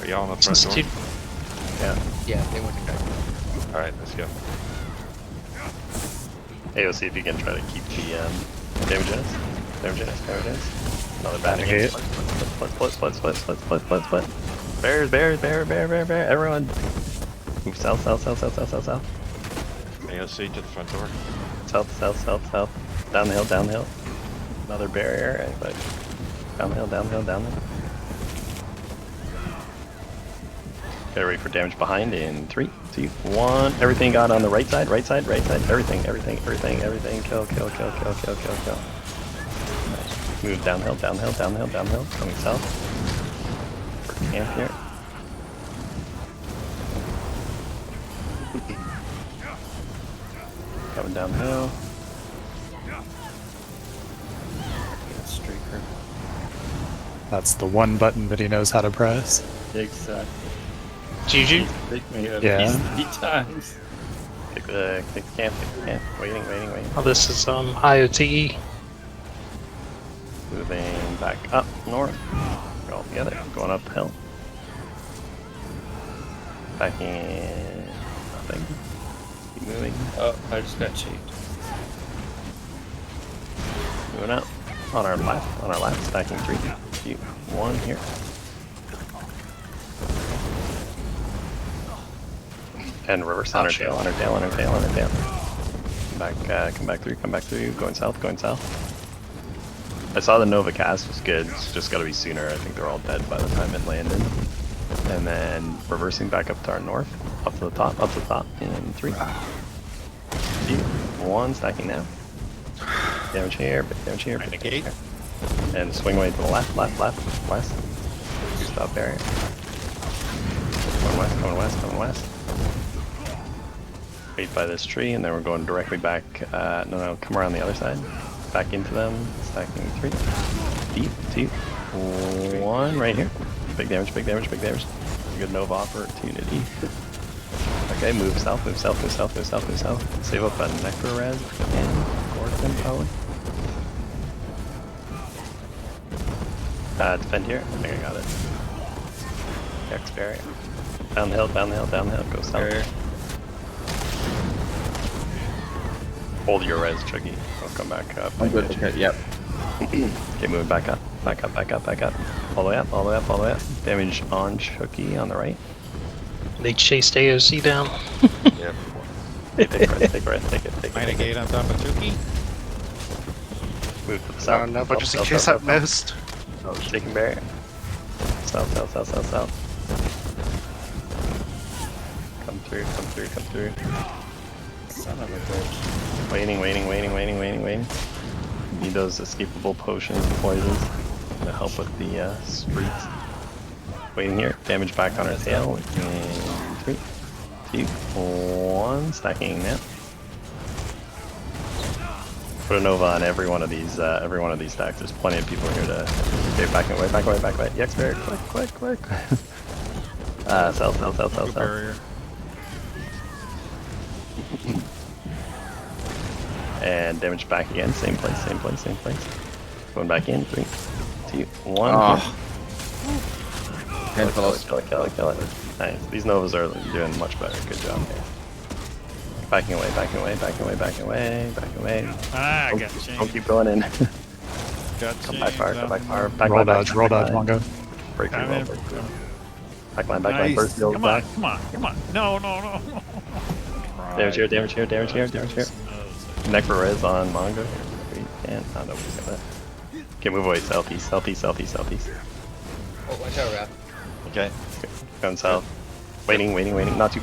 Are y'all on the front door? Yeah. Yeah, they went to back. Alright, let's go. AOC, if you can try to keep the damage in us. Another batting hit. Split. Bears. Everyone. Move south. AOC to the front door. South. Down the hill. Another barrier. But down the hill. Get ready for damage behind in 3, 2, 1. Everything got on the right side. Everything. Kill. Nice. Move downhill. Coming south. For camp here. Coming downhill. Streaker. That's the one button that he knows how to press. Exactly. Juju? Yeah. 3 times. Take the camp. Waiting. Oh, this is IoTE. Moving back up north. We're all together. Going uphill. Back in. Nothing. Keep moving. Oh, I just got cheated. Moving up. On our left. Stacking 3, 2, 1 here. And reverse on our tail. Come back through. Going south. I saw the Nova cast was good. It's just gotta be sooner. I think they're all dead by the time it landed. And then reversing back up to our north. Up to the top. In 3, 2, 1. Stacking now. Damage here. Renegade. And swing away to the left. West. Stop barrier. Going west. Wait by this tree, and then we're going directly back. No, come around the other side. Back into them. Stacking 3. Deep. 2, 1. Right here. Big damage. Good Nova opportunity. Okay, move south. Save up a Necro res and Gorgon probably. Defend here. I think I got it. X barrier. Downhill. Go south. Hold your res, Chucky. I'll come back up. I'm good. Okay, yep. Okay, moving back up. All the way up. Damage on Chucky on the right. They chased AOC down. Yep. Take a rest. Take it. Renegade on top of Chuki. Move to the south. No, but just in case I've missed. Oh, taking barrier. South. Come through. Son of a bitch. Waiting. Need those escapable potions and poisons to help with the streets. Waiting here. Damage back on our tail. In 3, 2, 1. Stacking now. Put a Nova on every one of these stacks. There's plenty of people here to. Okay, back away. Yex barrier, quick. South. Barrier. And damage back again. Same place, same place, same place. Going back in. 3, 2, 1. Oh. Kill it, kill it, kill it. Nice. These Novas are doing much better. Good job. Backing away, backing away, backing away, backing away, backing away. Ah, I got changed. Don't keep going in. Come back far, come back far. Back Roll line, dodge, back roll line, dodge, Mongo. Break through, I'm in. break through. Back line, burst heal Come back. on, come on, come on. No, no, no. Damage here, damage here, damage here, damage here. Necro res on Mongo. We can't. Oh, no, we got that. Okay, move away. Southeast, southeast, southeast, southeast. Oh, watch out, Rap. Okay. Going south. Waiting, waiting, waiting. Not too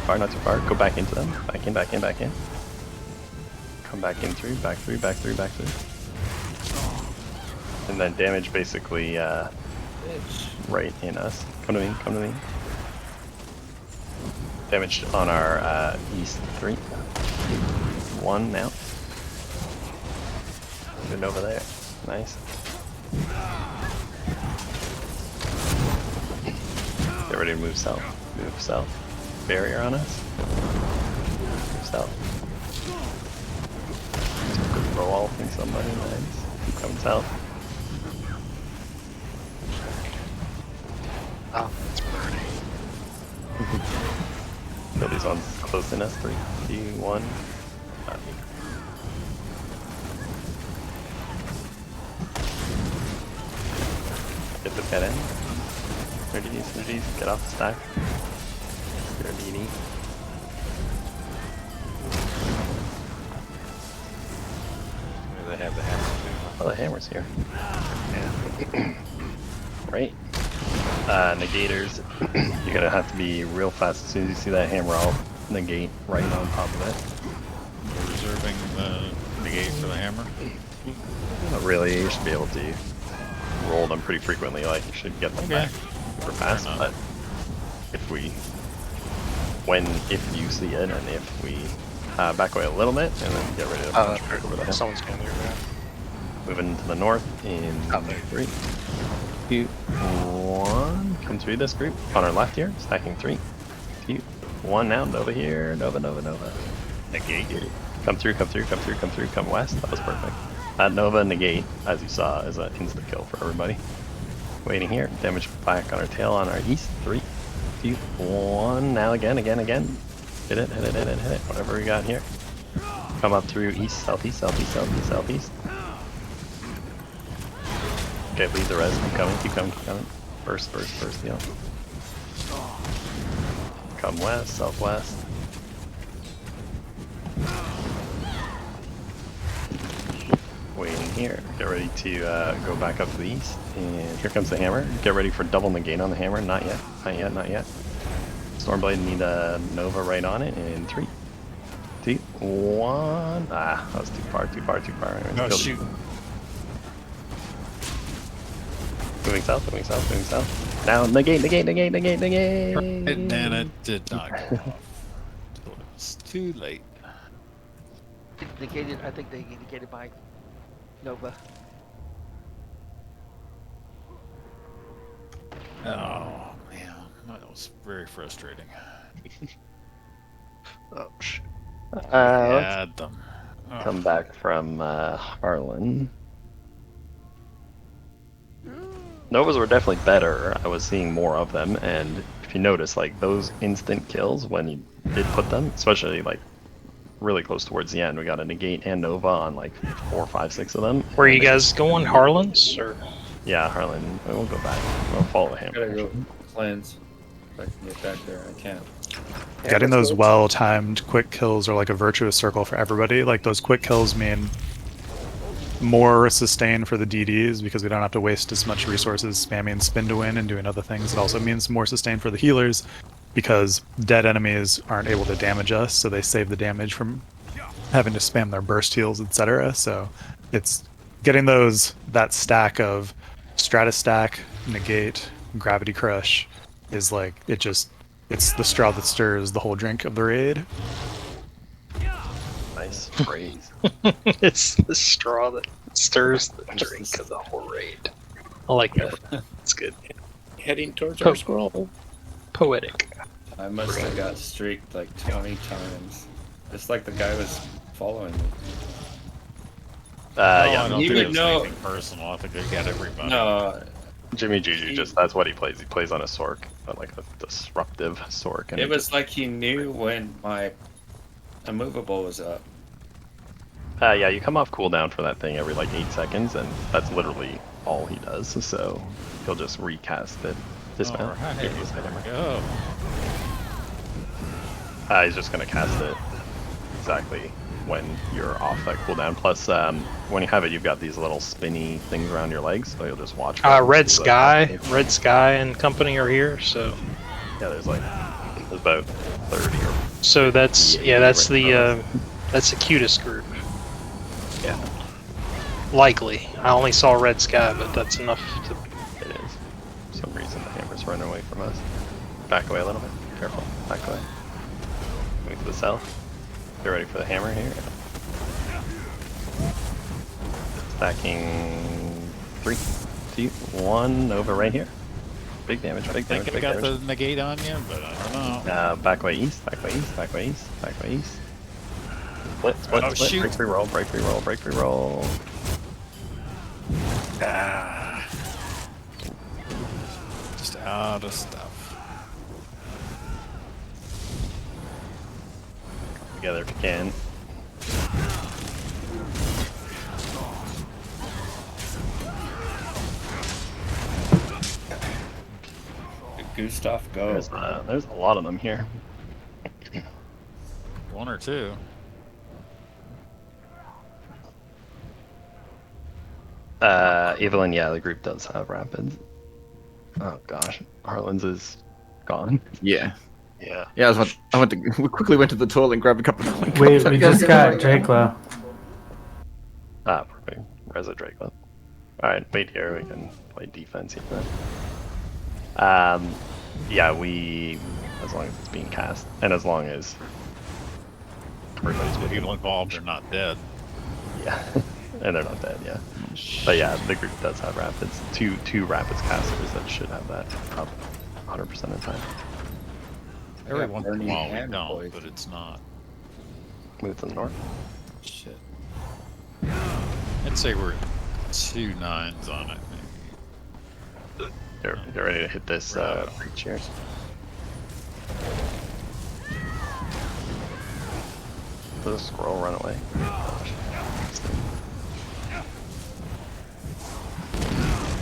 far, not too far. Go back into them. Back in, back in, back in. Come back in through, back through, back through, back through. And then damage basically right in us. Come to me, come to me. Damage on our east 3. 1 now. Good over there. Nice. Get ready to move south. Move south. Barrier on us. Move south. Good throw all thing somebody. Nice. Keep coming south. Oh, it's burning. Kill these ones close in us. 3, 2, 1. Get the pet in. 30s, 30s, get off the stack. Get our DD. They have the hammer too. Oh, the hammer's here. Yeah. Right. Negators. You're gonna have to be real fast as soon as you see that hammer. I'll negate right on top of it. We're reserving the negate for the hammer. Not really. You should be able to roll them pretty frequently. Like you should get them back super fast. But if you see it, and if we back away a little bit, and then get ready to punch back over the hill. Someone's going there, man. Moving to the north in 3, 2, 1. Come through this group on our left here. Stacking 3, 2, 1. Now Nova here. Nova, Nova, Nova. Negate. Come through, come through, come through, come through, come west. That was perfect. That Nova negate, as you saw, is an instant kill for everybody. Waiting here. Damage back on our tail on our east. 3, 2, 1. Now again, again, again. Hit it, hit it, hit it, hit it. Whatever we got here. Come up through east, southeast, southeast, southeast, southeast. Okay, leave the res. Keep coming, keep coming, keep coming. Burst, burst, burst, heal. Come west, southwest. Waiting here. Get ready to go back up to the east. And here comes the hammer. Get ready for double negate on the hammer. Not yet, not yet, not yet. Stormblade need a Nova right on it in 3, 2, 1. Ah, that was too far, too far, too far. No, shoot. Moving south, moving south, moving south. Now negate, negate, negate, negate, negate. And it did not go off. It's too late. Negated, I think they negated by Nova. Oh man, that was very frustrating. Oh shit. Had them. Oh. Come back from Harlan. Novas were definitely better. I was seeing more of them, and if you notice, like those instant kills when you did put them, especially like really close towards the end, we got a negate and Nova on like 4, 5, 6 of them. Where you guys going, Harlan's or? Yeah, Harlan. We'll go back. We'll follow him. Gotta go cleanse. If I can get back there, I can't. Getting those well-timed quick kills are like a virtuous circle for everybody. Like those quick kills mean more sustain for the DDs because we don't have to waste as much resources spamming spin to win and doing other things. It also means more sustain for the healers because dead enemies aren't able to damage us, so they save the damage from having to spam their burst heals, etc. So it's getting that stack of Stratus stack, negate, gravity crush is like it's the straw that stirs the whole drink of the raid. Nice phrase. It's the straw that stirs the drink of the whole raid. I like that. It's good. Heading towards our scroll. Poetic. I must have got streaked like 20 times. It's like the guy was following me. Yeah, I don't he think would it's know- anything personal. I think they got everybody. No, Jimmy Juju just that's what he plays. He plays on a Sork, but like a disruptive Sork. And it he was just, like he knew when my immovable was up. yeah, you come off cooldown for that thing every like 8 seconds, and that's literally all he does. So he'll just recast it. Dismount. Alright, Here, use the there hammer. we go. He's just gonna cast it exactly when you're off that cooldown. Plus, when you have it, you've got these little spinny things around your legs, so you'll just watch. Red Sky and company are here, so yeah, there's about 30 or so that's that's the cutest group. yeah. Likely, I only saw Red Sky, but that's enough to. It is. For some reason, the hammer's running away from us. Back away a little bit. Careful. Back away. Move to the south. Get ready for the hammer here. Stacking 3, 2, 1 over right here. Big damage. Big I think damage. I Big got damage. the negate on you, but I don't know. Back way east. Back way east. Back way east. Back way east. Split. Split. Oh, split. shoot. Break free roll. Break free roll. Break free roll. Just out of stuff. Together if you can. Gustav, go. There's a lot of them here. 1 or 2. Evelyn, yeah, the group does have rapids. Oh gosh, Harlan's is gone. Yeah. Yeah. Yeah, we quickly went to the toilet and grabbed a couple of We just got Dracula. Ah, perfect. Reza Dracula. Alright, wait here, we can play defense here then. Yeah, as long as it's being cast, and as long as everybody's The with people involved are not dead. Yeah, and they're not dead, yeah. But yeah, the group does have rapids. Two rapids casters that should have that up 100% of the time. Every once in a Bernie while we and don't, boys. but it's not. Move to the north. Shit. I'd say we're 2 9s on it. Get ready to hit this breach here. Let the squirrel run away. Gosh.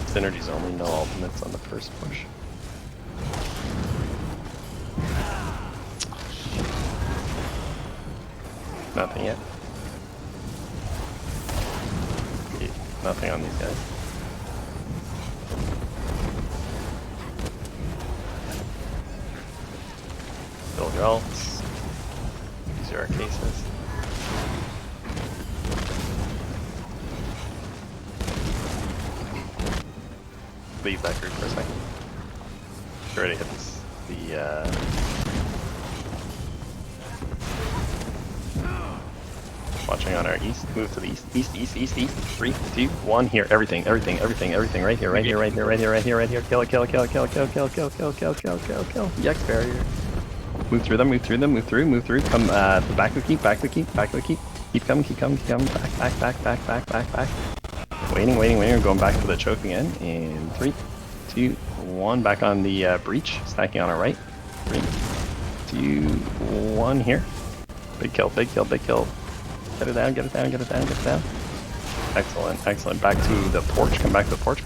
Synergies only, no ultimates on the first push. Nothing yet. Yeah, nothing on these guys. Build your alts. Use your cases. Leave that group for a second. Get ready to hit this. Watching on our east. Move to the east. East. 3, 2, 1. Here. Everything. Right here. Kill it. Yex barrier. Move through them. Move through. Come back to the keep. Keep coming. Back. Waiting. We're going back to the choke again. In 3, 2, 1. Back on the breach. Stacking on our right. 3, 2, 1. Here. Big kill. Get it down. Excellent. Back to the porch. Come back to the porch.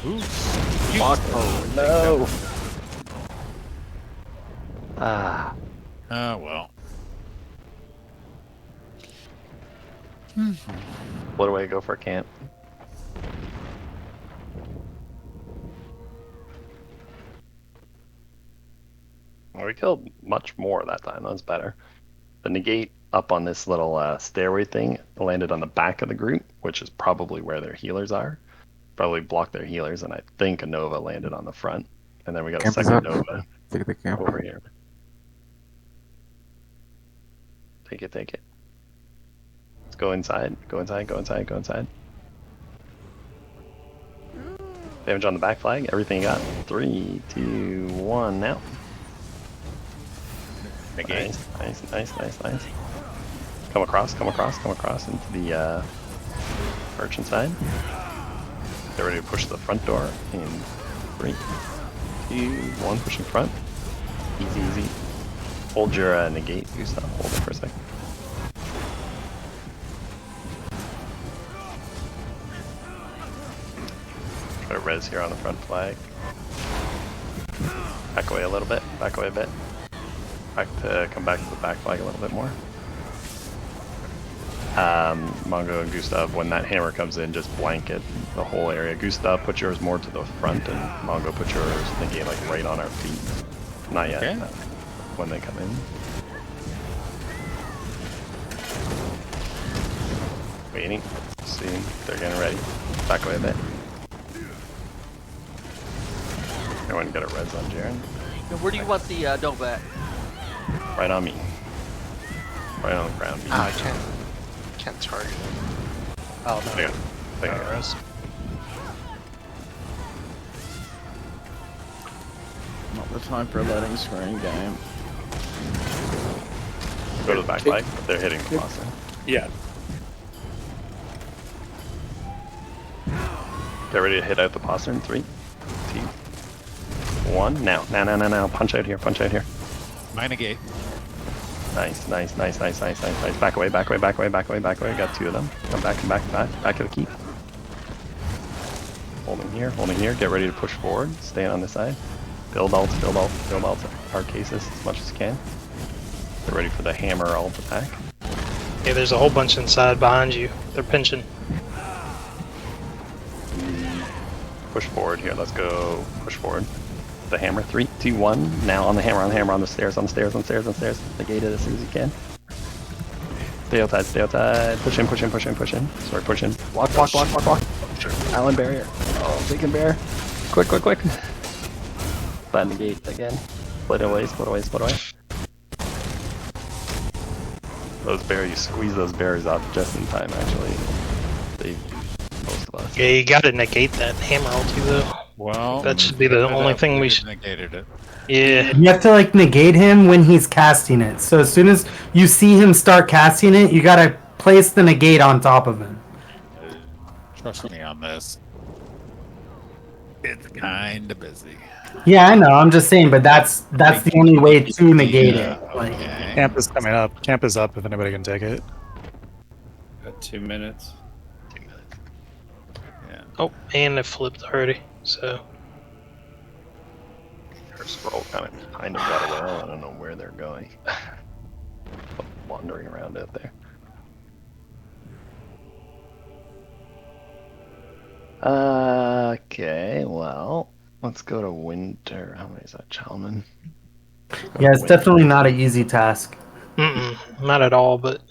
Ooh. Fuck. Oh no. Ah. Oh, well. What away, go for a camp. Well, we killed much more that time. That was better. The negate up on this little stairway thing landed on the back of the group, which is probably where their healers are. Probably blocked their healers, and I think a Nova landed on the front. And then we got a second Nova over here. Take it. Let's go inside. Go inside. Damage on the back flag. Everything you got. 3, 2, 1 now. Negate. Nice. Come across into the merchant side. Get ready to push the front door in 3, 2, 1. Pushing front. Easy, easy. Hold your negate. Hold it for a second. Try to res here on the front flag. Back away a little bit. Back away a bit. Come back to the back flag a little bit more. Mongo and Gustav, when that hammer comes in, just blanket the whole area. Gustav, put yours more to the front, and Mongo, put yours negate like right on our feet. Not yet. Okay. When they come in. Waiting. See, they're getting ready. Back away a bit. Everyone got a res on Jaren. Where do you want the Nova at? Right on me. Right on the ground. I can't target him. Oh no. They got res. Not the time for a loading screen game. Go to the back flag. They're hitting the boss. Yeah. Get ready to hit out the posture in 3, 2, 1. Now. Punch out here. Mine negate. Nice. Back away. Got 2 of them. Come back. Back to the keep. Holding here. Get ready to push forward. Stay on this side. Build ult. Hard cases as much as you can. Get ready for the hammer ult attack. Yeah, there's a whole bunch inside behind you. They're pinching. Push forward here. Let's go. Push forward. The hammer. 3, 2, 1. Now on the hammer. On the stairs. Negate it as soon as you can. Stay outside. Push in. Sorry, push in. Walk. Island barrier. Oh, they can bear. Quick. Bad negate again. Split away. Those berries, you squeeze those berries off just in time, actually. Save most of us. Yeah, you gotta negate that hammer ulti though. Well, that should be the only thing we should. Negated it. Yeah. You have to like negate him when he's casting it. So as soon as you see him start casting it, you gotta place the negate on top of him. Trust me on this. It's kinda busy. Yeah, I know. I'm just saying, but that's the only way to negate it. Like, Camp is coming up. Camp is up if anybody can take it. Got 2 minutes. Yeah. Oh, and it flipped already. So. Her scroll kind of got away. I don't know where they're going. Wandering around out there. Okay, well, let's go to winter. How many is that, Chalman? yeah, it's definitely not an easy task. Not at all, but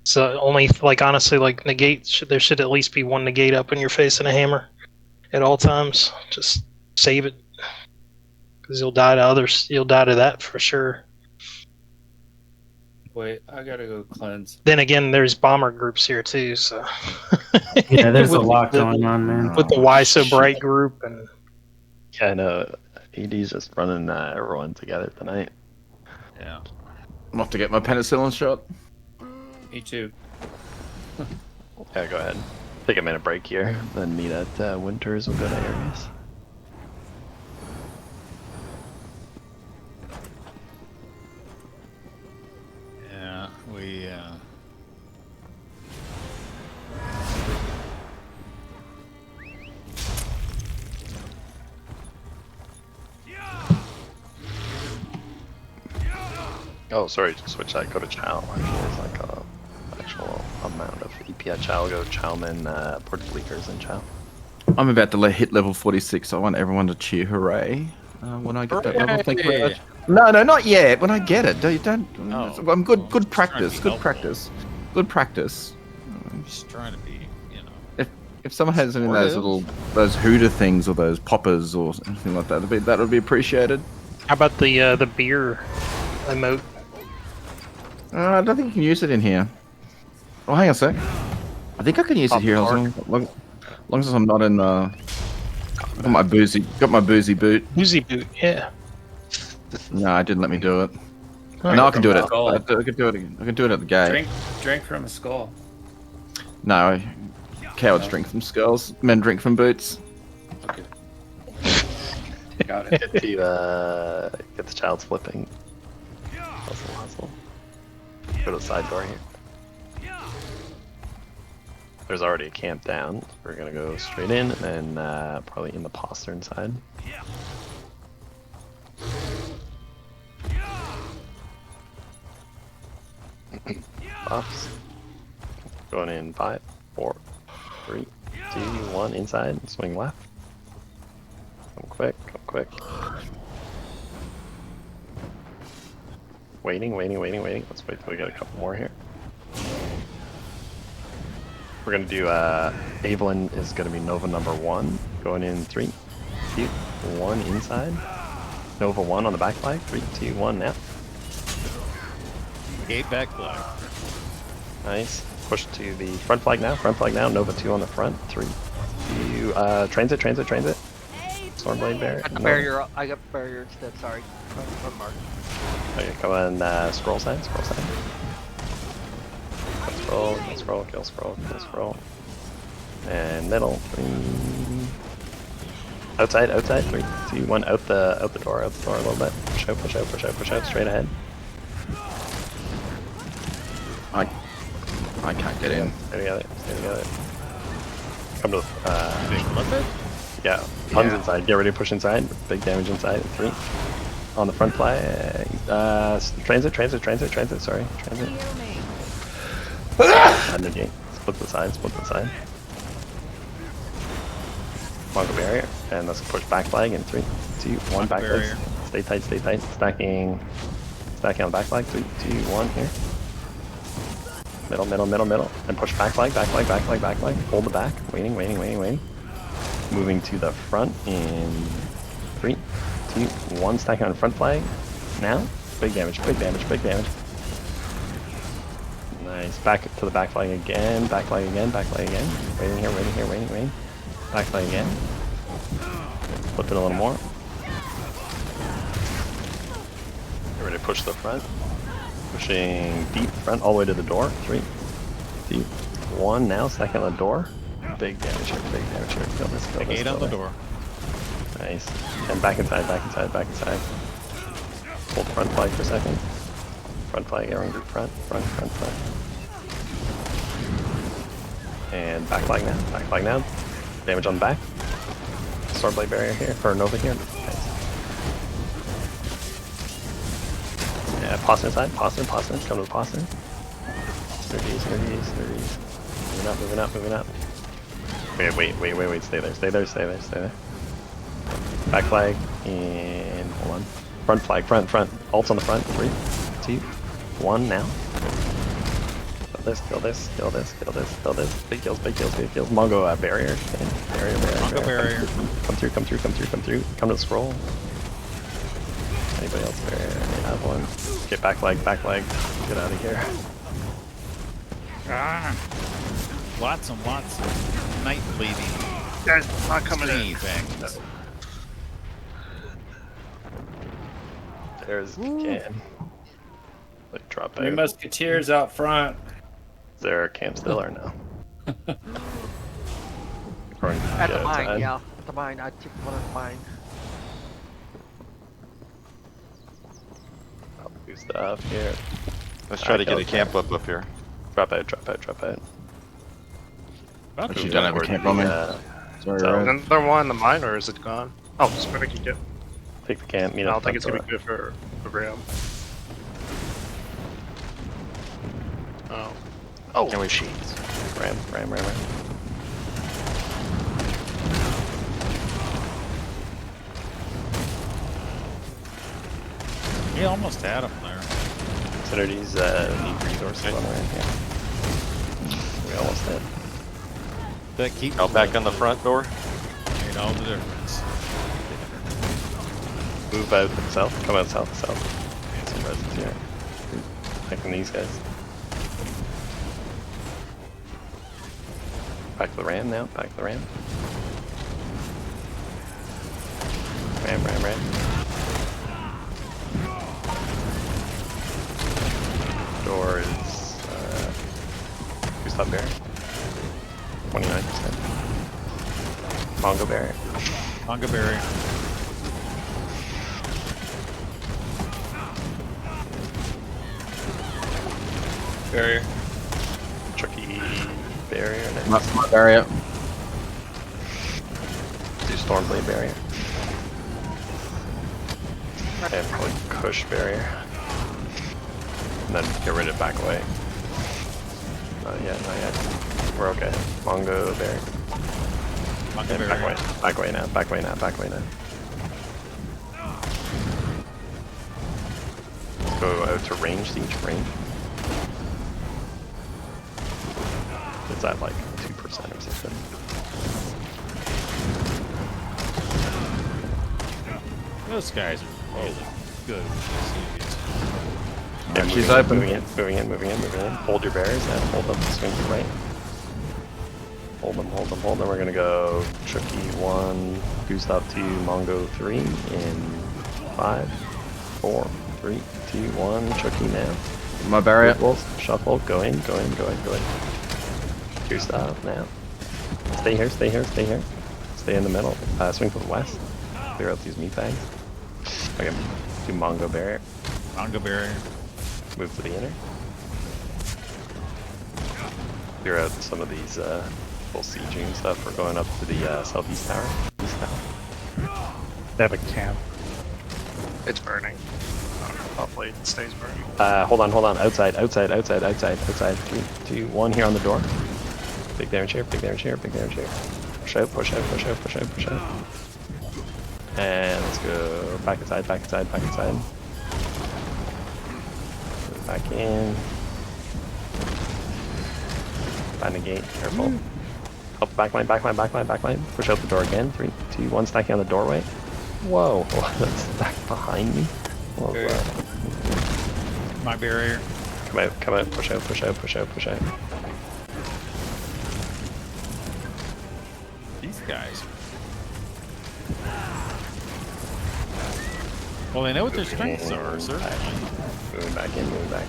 so only like honestly like negate. There should at least be one negate up in your face and a hammer at all times. Just save it, because you'll die to others. You'll die to that for sure. Wait, I gotta go cleanse. Then again, there's bomber groups here too, so Yeah, there's a lot going on, man. with the Why So Bright group and Yeah, I know. ED's just running everyone together tonight. Yeah. I'm off to get my penicillin shot. Me too. Yeah, go ahead. Take a minute break here, then meet at Winters. We'll go to Aries. Yeah, we Oh, sorry, switch that. Go to Chow. Actually, there's like a actual amount of EP at Chow. Go Chowman, Port Bleakers, and Chow. I'm about to hit level 46. I want everyone to cheer hooray when I get that level. Thank you very much. No, not yet. When I get it, don't. I'm good. Good practice. Good practice. Good practice. I'm just trying to be, you know. If someone has any of those Hooter things or those poppers or anything like that, that would be appreciated. how about the beer emote? I don't think you can use it in here. Oh, hang on a sec. I think I can use it here as long as I'm not in got my boozy boot. Boozy boot, yeah. No, I didn't let me do it. No, I can do it. Skull. I can do it. I can do it at the gate. Drink from a skull. No, cowards drink from skulls. Men drink from boots. Okay. Got it. Get to get the child flipping. Hustle, hustle. Go to the side door here. There's already a camp down. We're gonna go straight in and then probably in the postern side. Buffs. Going in 5, 4, 3, 2, 1. Inside. Swing left. Come quick. Come quick. Waiting. Let's wait till we get a couple more here. We're gonna do Evelyn is gonna be Nova number 1. Going in 3, 2, 1 inside. Nova 1 on the back flag. 3, 2, 1 now. Gate back flag. Nice. Push to the front flag now. Front flag now. Nova 2 on the front. 3, 2. Transit. Stormblade barrier. I got barrier. I got barrier instead. Sorry. Front mark. Okay, come on. Scroll side. Kill scroll. And middle. 3. Outside. 3, 2, 1. Out the door a little bit. Push out. Straight ahead. I can't get in. Stay together. Come to the yeah. Tons inside. Get ready to push inside. Big damage inside. 3. On the front flag. Transit. Sorry. Transit. Under gate. Split the side. Mongo barrier. And let's push back flag in 3, 2, 1. Back flag. Stay tight. Stacking on the back flag. 3, 2, 1 here. Middle. And push back flag. Hold the back. Waiting. Moving to the front in 3, 2, 1. Stacking on the front flag. Now. Big damage. Nice. Back to the back flag again. Waiting here. Back flag again. Flip it a little more. Get ready to push the front. Pushing deep front all the way to the door. 3, 2, 1. Now second on the door. Big damage here. Kill this. Gate on the door. Nice. And back inside. Hold front flag for a second. Front flag, everyone group front flag. And back flag now. Damage on the back. Swordblade barrier here, or Nova here. Nice. Yeah, Postern side. Come to the Postern. Synergies. Moving up. Wait. Stay there. Back flag, and hold on. Front flag, front. Ults on the front. 3, 2, 1 now. Kill this. Big kills. Mongo barrier. Barrier. Come through. Come to the scroll. Anybody else there? I have one. Get back flag. Get out of here. Lots of night bleeding. Guys, not coming in. Things. There's Can. Like drop Three out. musketeers out front. Is there a camp still or no? At the mine, yeah. At the mine. I took one at the mine. I'll do stuff here. Let's try to get a camp up here. Drop out. Actually, don't have a camp on me. Sorry, So- Ryan. Is there one in the mine, or is it gone? Oh, just quick, you get. Take the camp. I don't think it's gonna be good for Ram. Oh. Can we sheet? Ram. We almost had him there. Synergies need resources on the way. Yeah. We almost did. That keep Out back on the front door. made all the difference. Move out to the south. Come out south. Get some presence here. Attacking these guys. Back to the ram now. Ram. 1 barrier. 29%. Mongo barrier. Mongo barrier. Barrier. Chucky barrier. That's my barrier. Do Stormblade barrier. And like Kush barrier. And then get rid of back away. Not yet, not yet. We're okay. Mongo barrier. Mongo barrier. Back away. Back away now. Back away now. Back away now. Let's go out to range siege. Range. It's at like 2% or something. Those guys are really good with Yeah, she's open. Moving in. Hold your barriers and hold them. Swing to the right. Hold them. We're gonna go Chucky 1, Gustav 2, Mongo 3 in 5, 4, 3, 2, 1. Chucky now. My barrier. Shuffle. Go in. Gustav now. Stay here. Stay in the middle. Swing to the west. Clear out these meat bags. Okay. Do Mongo barrier. Mongo barrier. Move to the inner. Clear out some of these full sieging and stuff. We're going up to the southeast tower. East tower. They have a camp. It's burning. Hopefully it stays burning. Hold on. Outside. 3, 2, 1 here on the door. Big damage here. Push out. And let's go back inside. Back in. Find the gate. Careful. Up, backline. Push out the door again. 3, 2, 1. Stacking on the doorway. Whoa. That's back behind me. What was that? My barrier. Come out. Push out. These guys. Well, they know what their strengths are, sir. Moving back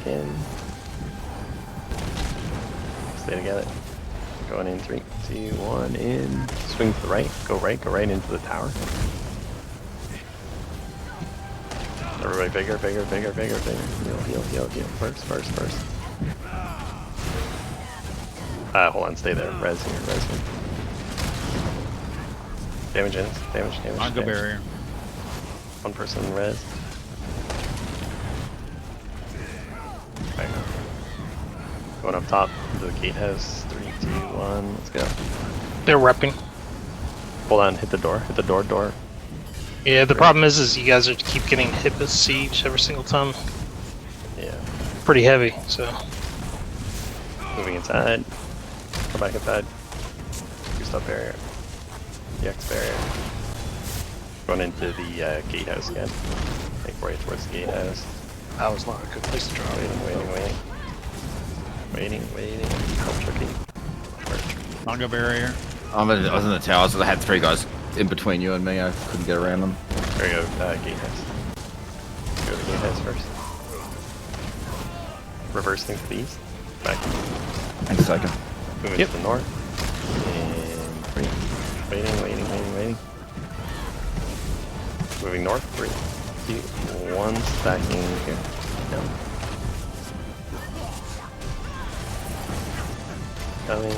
in. Stay together. Going in 3, 2, 1, in. Swing to the right. Go right into the tower. Everybody bigger. Heal. First. Hold on, stay there. Res here. Damage in. Mongo barrier. 1 person res. Okay. Going up top into the gatehouse. 3, 2, 1. Let's go. They're repping. Hold on. Hit the door. Door. Yeah, the problem is you guys keep getting hit with siege every single time. Yeah. Pretty heavy, so. Moving inside. Come back inside. Stop barrier. EX barrier. Going into the gatehouse again. Make way towards the gatehouse. That was not a good place to drop. Waiting. Help Tricky. Mongo barrier. I was in the tower, so I had 3 guys in between you and me. I couldn't get around them. There you go, gatehouse. Go to the gatehouse first. Reversing to the east. Back. And second. Moving to the north. And 3. Waiting. Moving north. 3, 2, 1. Stacking here. Down. Coming.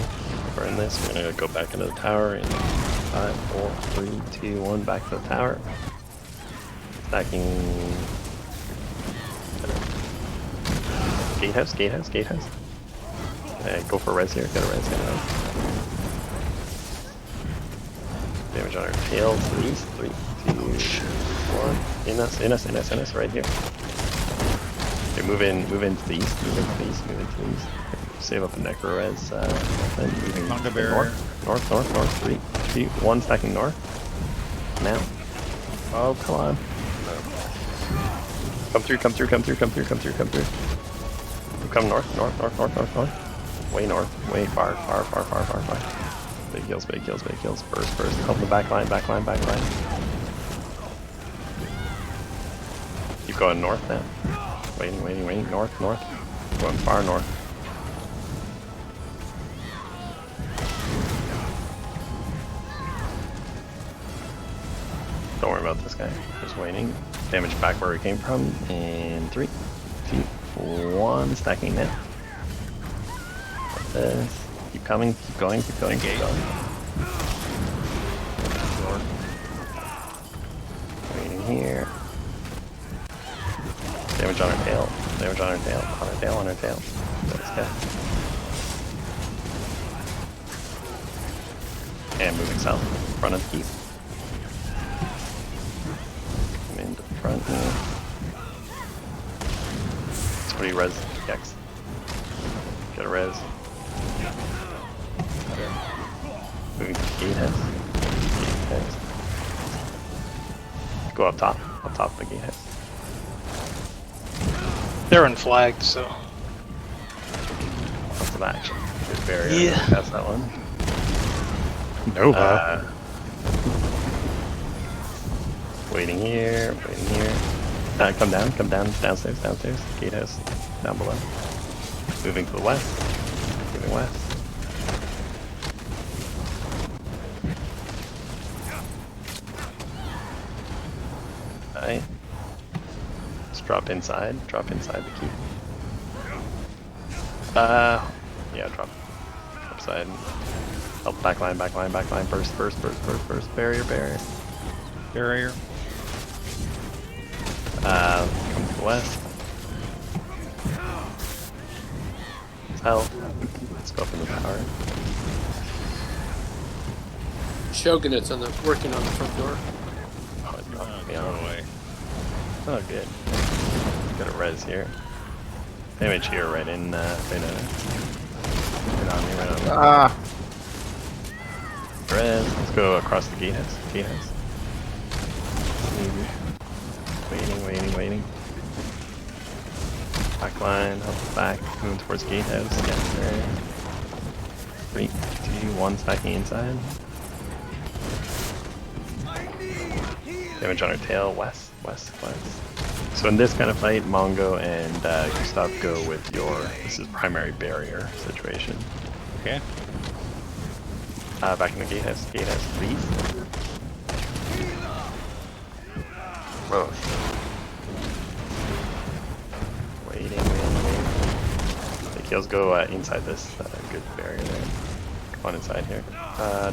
Burn this. We're gonna go back into the tower in 5, 4, 3, 2, 1. Back to the tower. Stacking. Gatehouse. Go for res here. Get a res. Damage on our tail to the east. 3, 2, 1. In us. Right here. Okay, move into the east. Save up a Necro res. Moving north. 3, 2, 1. Stacking north. Now. Oh, come on. Come through. Come north. Way north. Way far. Big heals. Burst. Help the back line. Keep going north now. Waiting. North. Going far north. Okay, just waiting. Damage back where we came from. In 3, 2, 1. Stacking now. Like this. Keep coming, keep going, keep going, keep going. Waiting here. Damage on her tail. Damage on her tail. On her tail, on her tail. This guy. And moving south. Front of the keep. Come into the front here. What do you res? Gex. Get a res. Moving to the gateheads. Go up top of the gateheads. They're unflagged, so. Lots of action. Good barrier. Yeah. Pass that one. Nova. Waiting here, waiting here. Come down, downstairs, gatehouse, down below. Moving to the west, moving west. Alright. Let's drop inside the key. Yeah, drop upside. Oh, backline, burst, barrier. Come to the west. South. Let's go up in the tower. Shogun's working on the front door. Oh, it's not beyond way. Oh, good. Got a res here. Damage here, right on me. Ah. Res. Let's go across the gatehouse. Waiting. Back line, up the back, moving towards gatehouse. Get there. 3, 2, 1, stacking inside. Damage on her tail, west. So in this kind of fight, Mongo and Gustav go with this is primary barrier situation. Okay. Back in the gatehouse, please. Whoa. Waiting. The kills go inside this good barrier there. Come on inside here.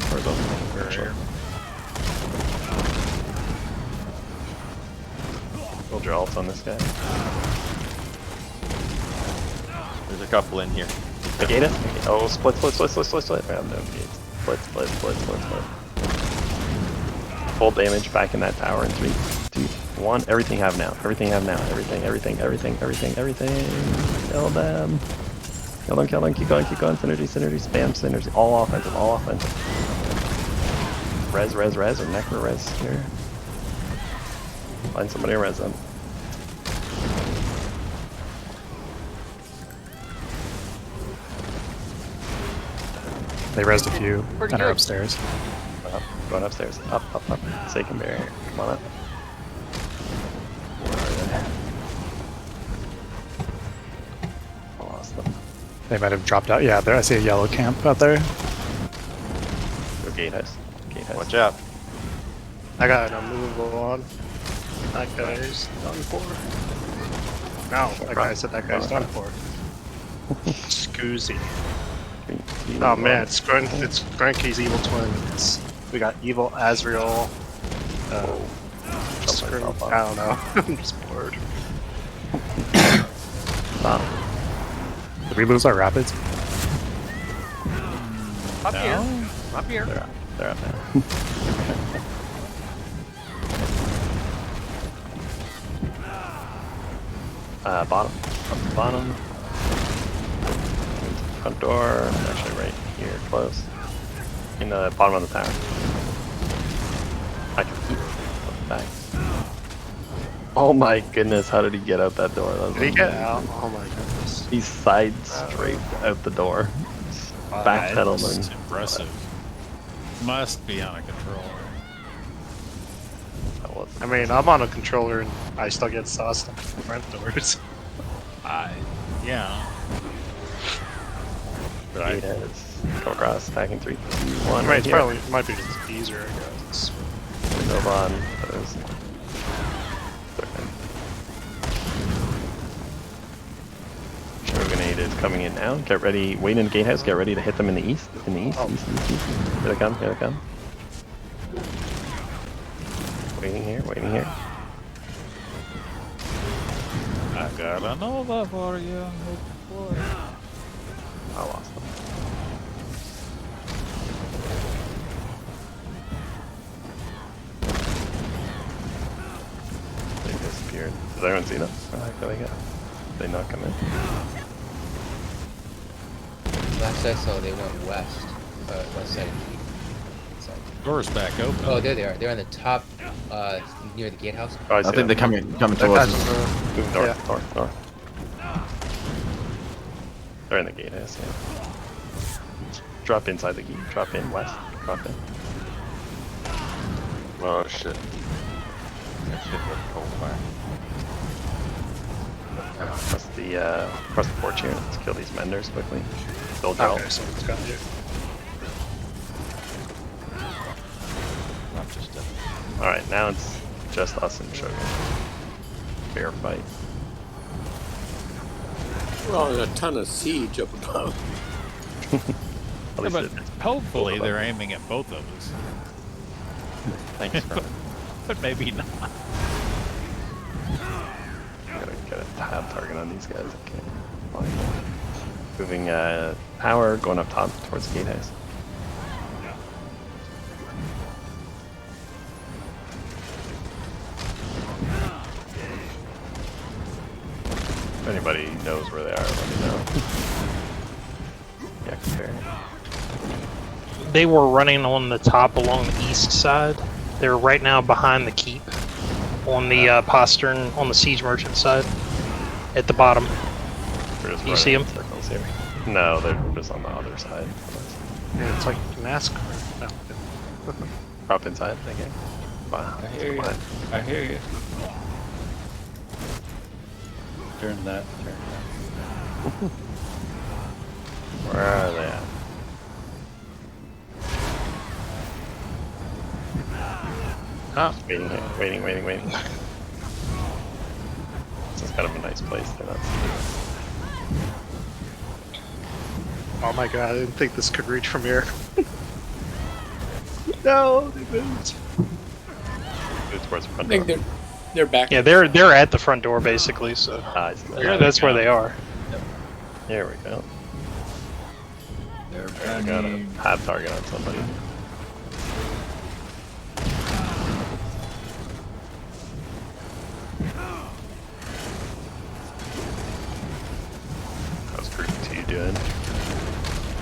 Doors open. Barrier. Hold your ults on this guy. There's a couple in here. The gate it? Oh, split. Yeah, no gates. Split. Full damage back in that tower in 3, 2, 1. Everything have now. Everything. Kill them. Keep going. Synergy, spam synergy. All offensive. Res, or Necro res here. Find somebody to res them. They rezzed a few and are upstairs. Going upstairs. Up. Second barrier. Come on up. Where are they? I lost them. They might have dropped out. Yeah, there. I see a yellow camp out there. Go gatehouse. Watch out. I got a move on. That guy's done for. No, that guy said that guy's done for. Scoozy. Oh man, it's Granky's evil twins. We got evil Azrael. I don't know. I'm just bored. Did we lose our rapids? Up here. They're up now. Bottom. Up the bottom. Front door. Actually right here, close. In the bottom of the tower. I can keep back. Oh my goodness, how did he get out that door? Did he get out? Oh my goodness. He side strafed out the door. Backpedaled. That's impressive. Must be on a controller. I mean, I'm on a controller and I still get sauced on the front doors. Yeah. Right. Come across, attacking 3, 2, 1. Right, it might be just easier, I guess. Nova on those. is coming in now. Get ready. Wait in the gatehouse. Get ready to hit them in the east. In the east. East. Here they come. Here they come. Waiting here. Waiting here. I gotta know that for you. Oh, boy. I lost them. They disappeared. Does everyone see them? Oh, there they go. They not come in. Last I saw, they went west. West side. Door's back open. Oh, there they are. They're on the top, near the gatehouse. Oh, I think they're coming towards us. Move north, north. They're in the gatehouse, yeah. Drop inside the gate. Drop in west. Drop in. Oh shit. That shit was cold fire. Across the porch here. Let's kill these menders quickly. Build your ult. Okay, so it's got you. Not just a... Alright, now it's just us and Sugar. Fair fight. Well, there's a ton of siege up above. At least but it's hopefully they're aiming at both of us. Thanks, bro. But maybe not. Gotta get a tab target on these guys. Okay. Fine. Moving power, going up top towards the gatehouse. If anybody knows where they are, let me know. Yeah, compare. They were running on the top along the east side. They're right now behind the keep on the postern on the siege merchant side at the bottom. You see them? Circles here. No, they're just on the other side. Yeah, it's like NASCAR. No. Drop inside again. Wow. I hear you. I hear you. Turn that. Where are they at? Ah. Waiting here. Waiting. This is kind of a nice place. They're not Oh my god, I didn't think this could reach from here. No, they moved. Move towards the I front think door. they're back. Yeah, they're at the front door basically. So I see that. yeah, that's where they are. Here we go. They're I got a tab target on somebody. How's Group 2 doing?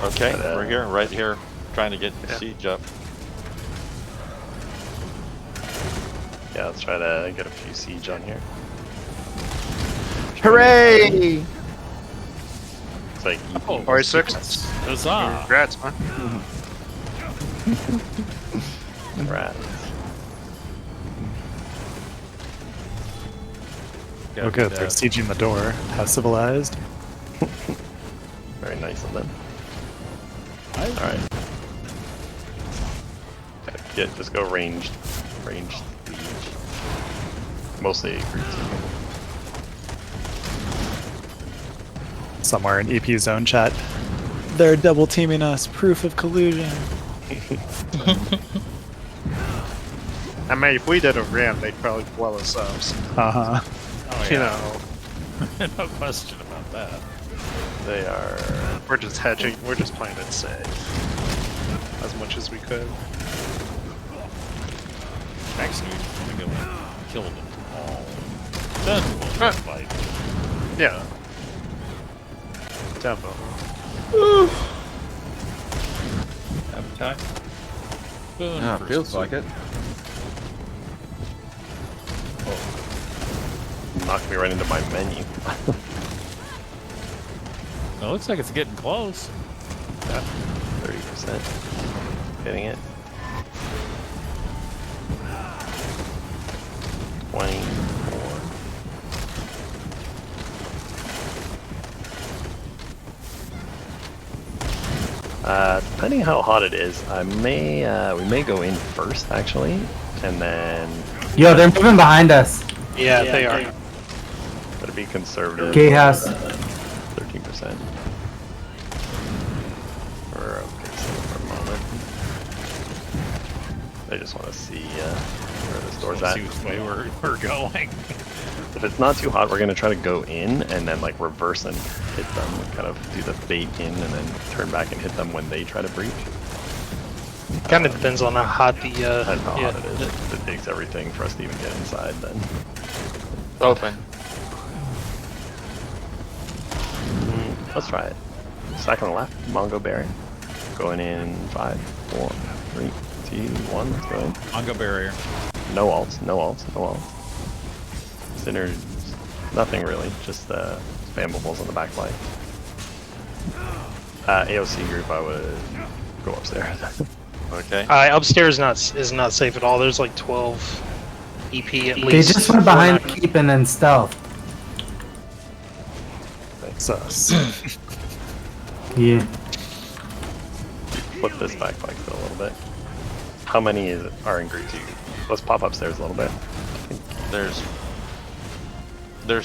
Okay, But, we're here, right here, trying to get the siege up. Yeah, let's try to get a few siege on here. Hooray! It's like Oh, R6. Huzzah! Congrats, man. rats. Oh good, they're sieging the door. How civilized. Very nice of them. Alright. Just go ranged siege. Mostly Group 2. Somewhere in EP zone chat. They're double teaming us. Proof of collusion. I mean, if we did a ram, they'd probably blow us up. So, Uh-huh. Oh, you yeah. know, No question about that. They are... we're just hedging. We're just playing it safe as much as we could. Actually, we just want to go and kill them all. Then we'll fight. Yeah. Definitely. Appetite? Boon Ah, for feels soup. like it. Knocked me right into my menu. It looks like it's getting close. 30%. Hitting it. 24. Depending how hot it is, we may go in first actually, and then Yo, they're moving behind us. Yeah, they are. better be conservative. Gatehouse. 13%. for a moment. They just want to see where this door's at. See which way we're going. If it's not too hot, we're gonna try to go in and then like reverse and hit them, kind of do the bait in and then turn back and hit them when they try to breach. Kind of depends on how hot the Depends how hot it is. If it takes everything for us to even get inside, then Open. let's try it. Stack on the left, Mongo Barrier. Going in 5, 4, 3, 2, 1. Let's go in. Mongo Barrier. No alts, no alts, no alts. Sinner, nothing really, just spammables on the back line. AOC group, I would go upstairs. Okay. Upstairs is not safe at all. There's like 12 EP at least. They just went behind the keep and then stealth. Sus. Yeah. Flip this back like a little bit. How many are in group 2? Let's pop upstairs a little bit. There's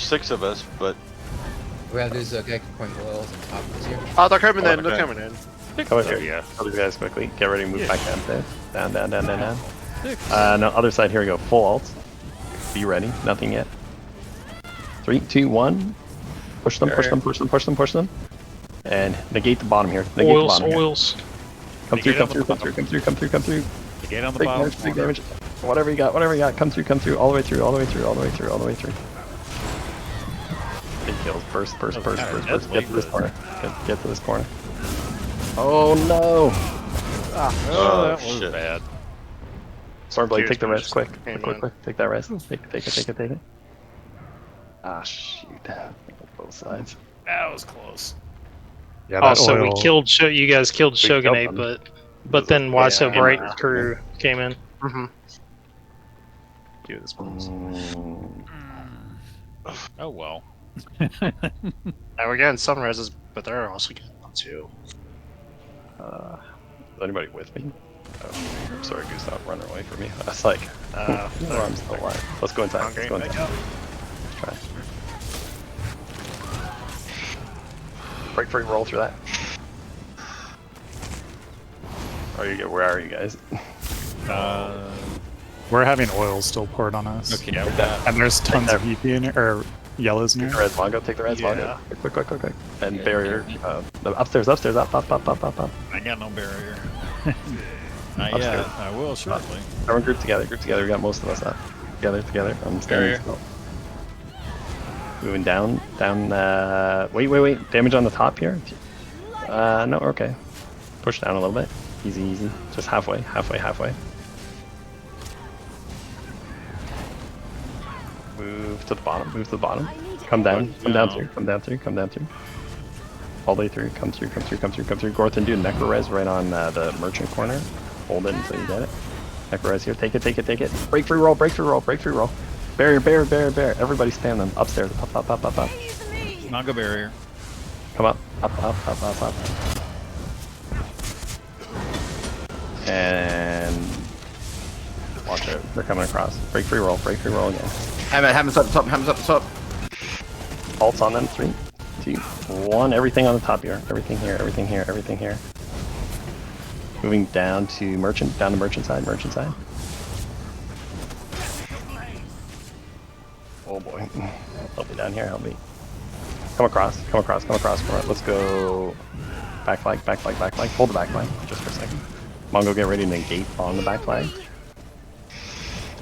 6 of us, but We have these guy point oils on top of us here. Oh, they're coming in. They're coming in. Come over here. Kill these guys quickly. Get ready to move back downstairs. Down, down, down, down, down. No, other side. Here we go. Full alts. Be ready. Nothing yet. 3, 2, 1. Push them, push them, push them, push them, push them. And negate the bottom here. Negate the bottom oils. Here. Come through, come through, come through, come through, come through, come through. Negate on the Big bottom. damage, big damage. Whatever you got, whatever you got. Come through, all the way through, all the way through, all the way through, all the way through. Big kills. Burst, burst, burst, burst, burst. Get to this corner. Get to this corner. Oh no! Oh, that was bad. Stormblade, take the res, quick. Quick. Take that res. Take it. Ah, shoot. Both sides. That was close. Yeah, Oh, so we killed. You guys killed Shogunate, but then Why So Bright crew came in. Mm-hmm. Do this one. Oh well. Now we're getting some reses, but they're also getting one too. Is anybody with me? Oh, I'm sorry, Goose, not running away from me. I was like, I'm still alive. Let's go inside. Let's go inside. Let's try. Break free, roll through that. Where are you guys? We're having oil still poured on us. Okay, And there's tons of EP in here, or yellows in Take the here. res Mongo, take the res Mongo. Quick. And barrier, upstairs. Up. I got no barrier. Not yet. I will shortly. Everyone group together. We got most of us up. Together. I'm standing still. Moving down. Wait. Damage on the top here? No, okay. Push down a little bit. Easy. Just halfway. Move to the bottom. Come down through. All the way through. Come through. Gorthan, do Necro res right on the merchant corner. Hold it until you get it. Necro res here. Take it. Break free roll. Barrier. Everybody spam them. Upstairs. Up. Mongo Barrier. Come up. And watch it. They're coming across. Break free roll again. Hammers up the top. Pulse on them. 3, 2, 1. Everything on the top here. Everything here. Moving down to merchant side. Oh boy. Help me down here, help me. Come across. Let's go. Back flag. Hold the back flag just for a second. Mongo, get ready to negate on the back flag.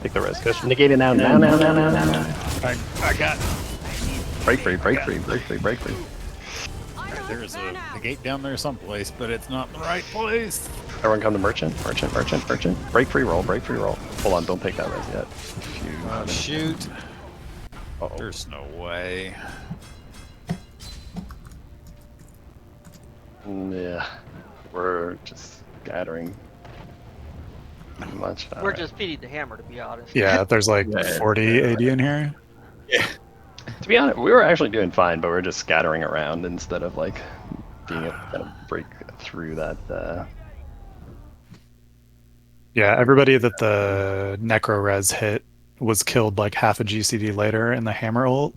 Take the risk. Negate it now. I got. Break free. Alright, there's a gate down there someplace, but it's not the right place. Everyone come to merchant. Break free roll. Hold on, don't take that res yet. Oh, shoot. Uh-oh. There's no way. Yeah, we're just scattering. Much. We're just feeding the hammer, to be honest. Yeah, there's like 40 AD in here. Yeah. To be honest, we were actually doing fine, but we're just scattering around instead of like being able to kind of break through that. Yeah, everybody that the Necro res hit was killed like half a GCD later in the hammer ult.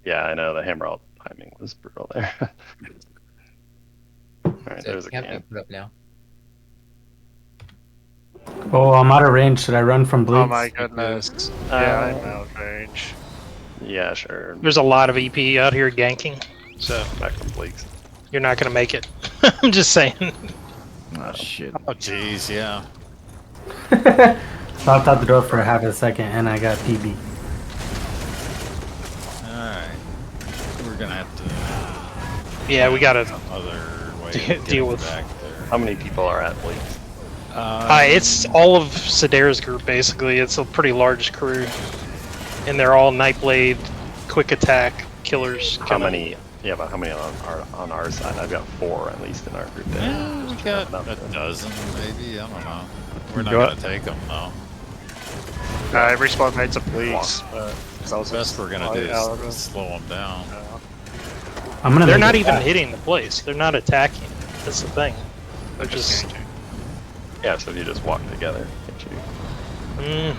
Yeah, I know the hammer ult timing was brutal there. Alright, there's a camp. Put up now. Oh, I'm out of range. Should I run from Bleaks? Oh my goodness. Yeah, I'm out of range. Yeah, sure. There's a lot of EP out here ganking, so Back from Bleaks. you're not gonna make it. I'm just saying. Oh shit. Oh jeez, yeah. Popped out the door for half a second and I got PB. Alright. We're gonna have to Yeah, we gotta other way of deal with. back there. How many people are at Bleaks? It's all of Sedair's group basically. It's a pretty large crew, and they're all Nightblade, quick attack killers. How many? Yeah, but how many on our side? I've got 4 at least in our group. Yeah, we got a dozen, maybe. I don't know. We're not Go gonna take them though. I respawn nights of Bleaks, but The best we're gonna do is slow them down. I'm gonna. They're make not it even back. hitting the place. They're not attacking. That's the thing. They're just. Yeah, so if you just walk together, can't you?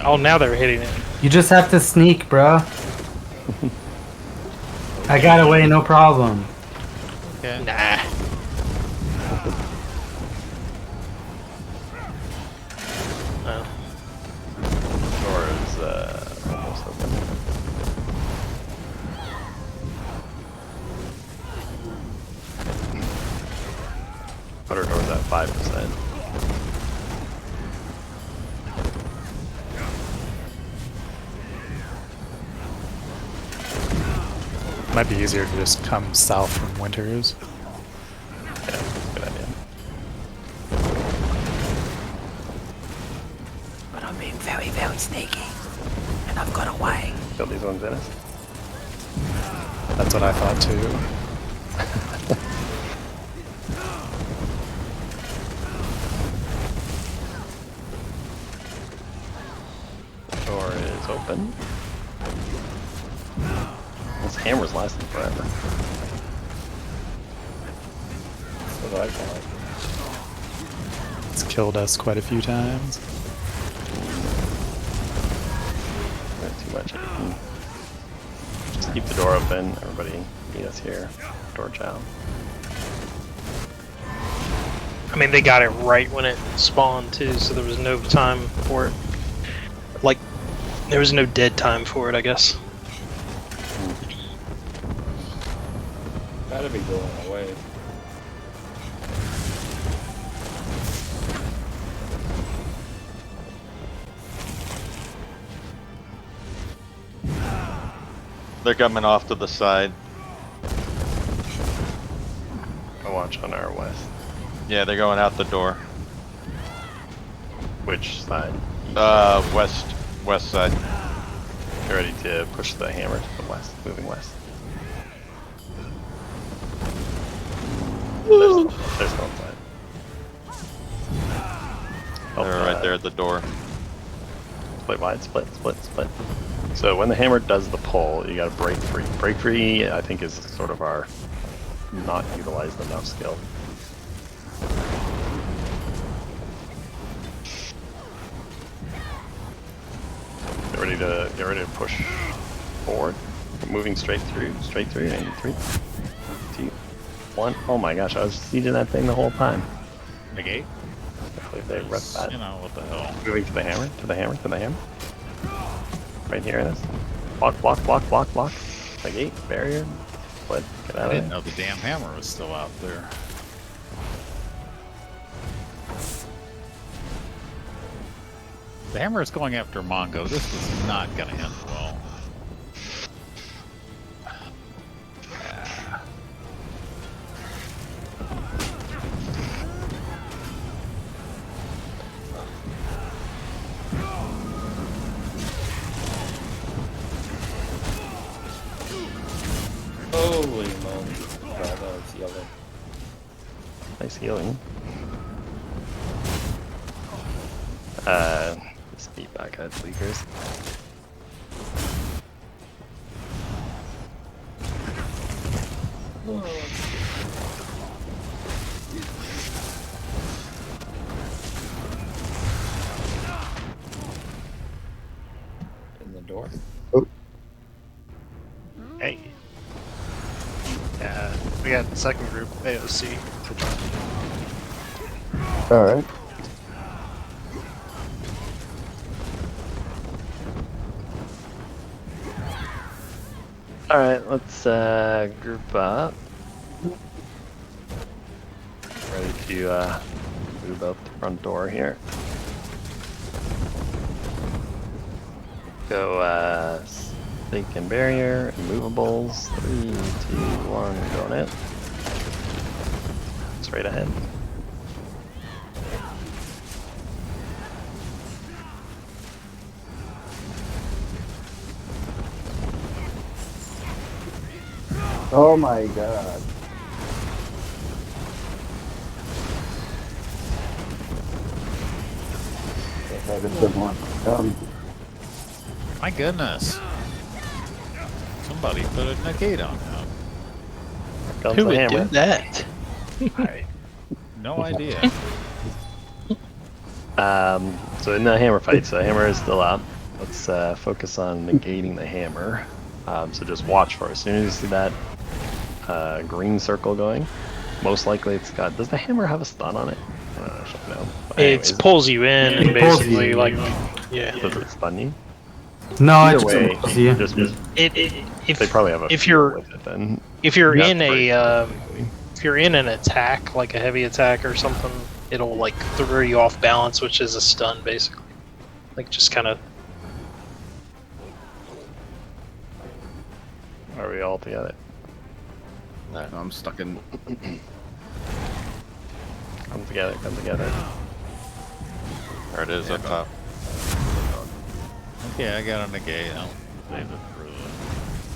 Oh, now they're hitting it. You just have to sneak, bro. I got away, no problem. Okay. Nah. No. Door is almost open. Put our doors at 5%. Might be easier to just come south from Winters. Yeah, good idea. But I'm being very, very sneaky. And I've got away. Kill these ones in us. That's what I thought too. Door is open. This hammer's lasting forever. That's what I thought. It's killed us quite a few times. Not too much. Just keep the door open. Everybody meet us here. Door chow. I mean, they got it right when it spawned too, so there was no time for it. Like, there was no dead time for it, I guess. Gotta be going away. They're coming off to the side. I watch on our west. Yeah, they're going out the door. Which side? West side. Get ready to push the hammer to the west, moving west. There's no side. They're right there at the door. Split wide, split. So when the hammer does the pull, you gotta break free. Break free, I think, is sort of our not utilized enough skill. Get ready to push forward. Moving straight through. And 3, 2, 1. Oh my gosh, I was sieging that thing the whole time. Negate? Hopefully they rep that. You know, what the hell. Moving to the hammer. Right here it is. Block. Negate, barrier. Split. Get out I of didn't there. know the damn hammer was still out there. The hammer is going after Mongo. This is not going to end well. Holy moly. Bravo, it's yellow. Nice healing. Just beat back at Sleepers. In the door. Hey. Yeah. We got the second group, AOC. Alright. Alright, let's group up. Ready to move out the front door here. Go stake and barrier, immovables. 3, 2, 1, going in. Straight ahead. Oh my god. My goodness. Somebody put a negate on him. Who would do that? No idea. So in the hammer fight, so the hammer is still up. Let's focus on negating the hammer. So just watch for it. As soon as you see that green circle going, most likely it's got. Does the hammer have a stun on it? I don't actually know. It pulls you in and basically like, yeah. Does it stun you? No, Either it just way, pulls you. just If they probably have a if you're with it, then if you're you in have to a if you're in an attack like a heavy attack or something, it'll like throw you off balance, which is a stun basically. Like just kind of. Are we all together? No, I'm stuck in. Come together, come together. There it is up top. Okay, I got a negate. I'll save it for the...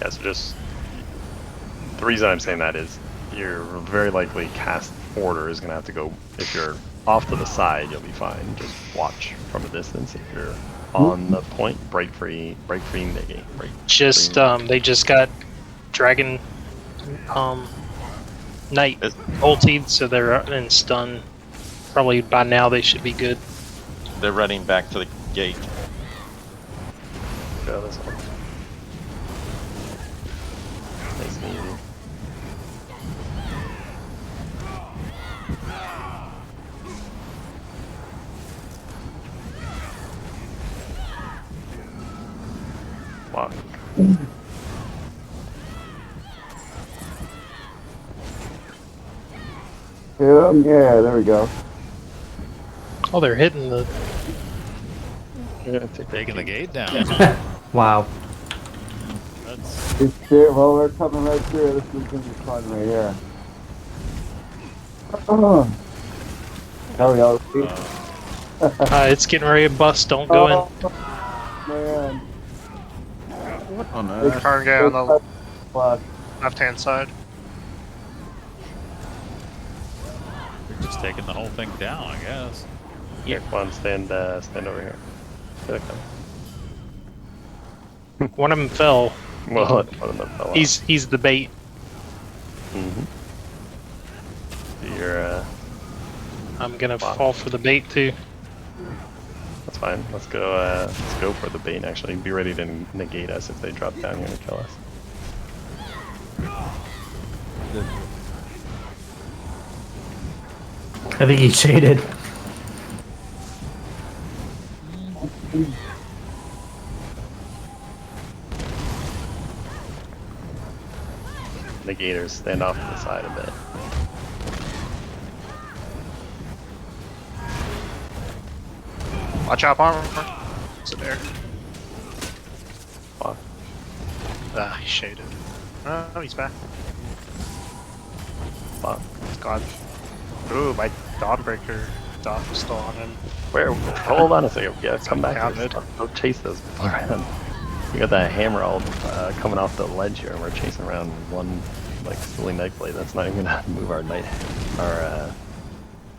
Yeah, so just the reason I'm saying that is your very likely cast order is gonna have to go. If you're off to the side, you'll be fine. Just watch from a distance. If you're on the point, break free, negate. Just they just got Dragon Knight ultied, so they're in stun. Probably by now they should be good. They're running back to the gate. Go this way. Nice and easy. Walk. Yeah, there we go. Oh, they're hitting the. Taking the gate down. Wow. That's... Well, we're coming right through. This is gonna be fun right here. There we go. It's getting ready to bust. Don't go in. Man. What on earth? Current guy on the left-hand side. We're just taking the whole thing down, I guess. Here, come on, stand over here. Here they come. One of them fell. Well, one of them fell off. He's the bait. Mm-hmm. You're I'm gonna fall for the bait too. That's fine. Let's go for the bait. Actually, be ready to negate us if they drop down here to kill us. I think he shaded. Negators, stand off to the side a bit. Watch out, armor. Sit there. Fuck. Ah, he shaded. Oh, he's back. Fuck. He's gone. Ooh, my Dawnbreaker dot was still on him. Where? Hold on a second. Yeah, come back. Counted. Go chase those around. We got that hammer all coming off the ledge here, and we're chasing around one like silly knife blade. That's not even gonna move our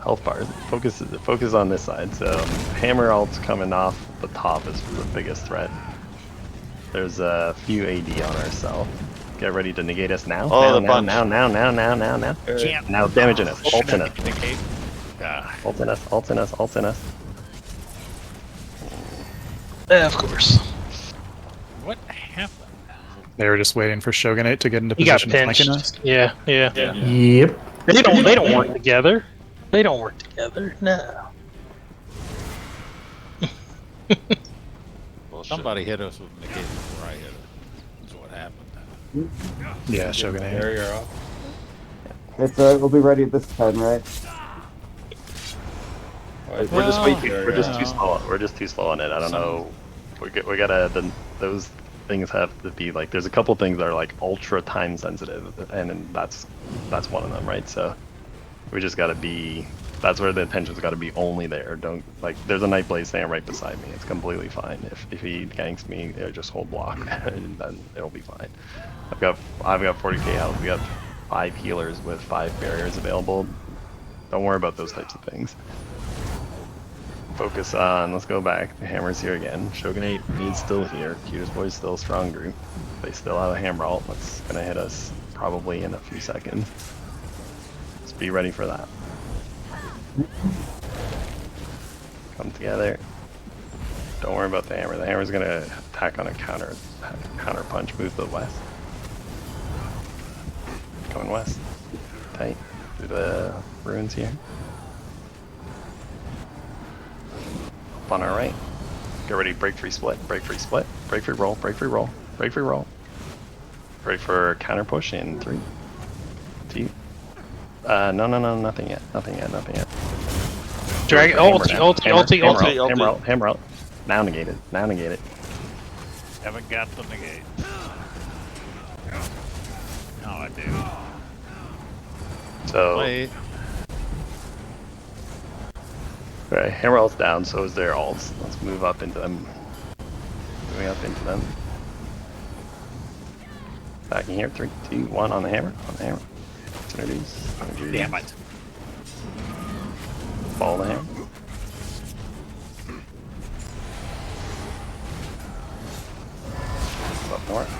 health bar. Focus on this side. So hammer ult's coming off the top is the biggest threat. There's a few AD on ourselves. Get ready to negate us now. Oh, the now, bunch. now. Now damaging us. Ulting us. Ulting us. Yeah, of course. What happened? They were just waiting for Shogunate to get into He got position flanking pinched. us. Yeah. Yep. They don't work together. They don't work together. No. Somebody hit us with negate before I hit it. That's what happened. Yeah, Shogunate. Barrier off. It's we'll be ready at this time, right? We're just waiting. We're just too slow. We're just too slow on it. I don't know. We gotta. Those things have to be like. There's a couple things that are like ultra time sensitive, and that's one of them, right? So we just gotta be. That's where the attention's got to be only there. Don't like. There's a Nightblade standing right beside me. It's completely fine. If he ganks me, just hold block, and then it'll be fine. I've got 40k health. We got 5 healers with 5 barriers available. Don't worry about those types of things. Focus on. Let's go back. The hammer's here again. Shogunate needs still here. Cutest Boy's still a strong group. They still have a hammer ult. That's gonna hit us probably in a few seconds. Just be ready for that. Come together. Don't worry about the hammer. The hammer's gonna attack on a counter punch. Move to the west. Going west. Tight. Through the ruins here. Up on our right. Get ready. Break free split. Break free split. Break free roll. Break free roll. Break free roll. Break for counter push in 3, 2. No, nothing yet. Nothing yet. Drag ulti. Hammer out. Now negate it. Haven't got the negate. No, I do. So. Wait. Alright, hammer ult's down, so is their ults. Let's move up into them. Moving up into them. Backing here. 3, 2, 1 on the hammer. Synergies. Damn it. Follow the hammer. Up north.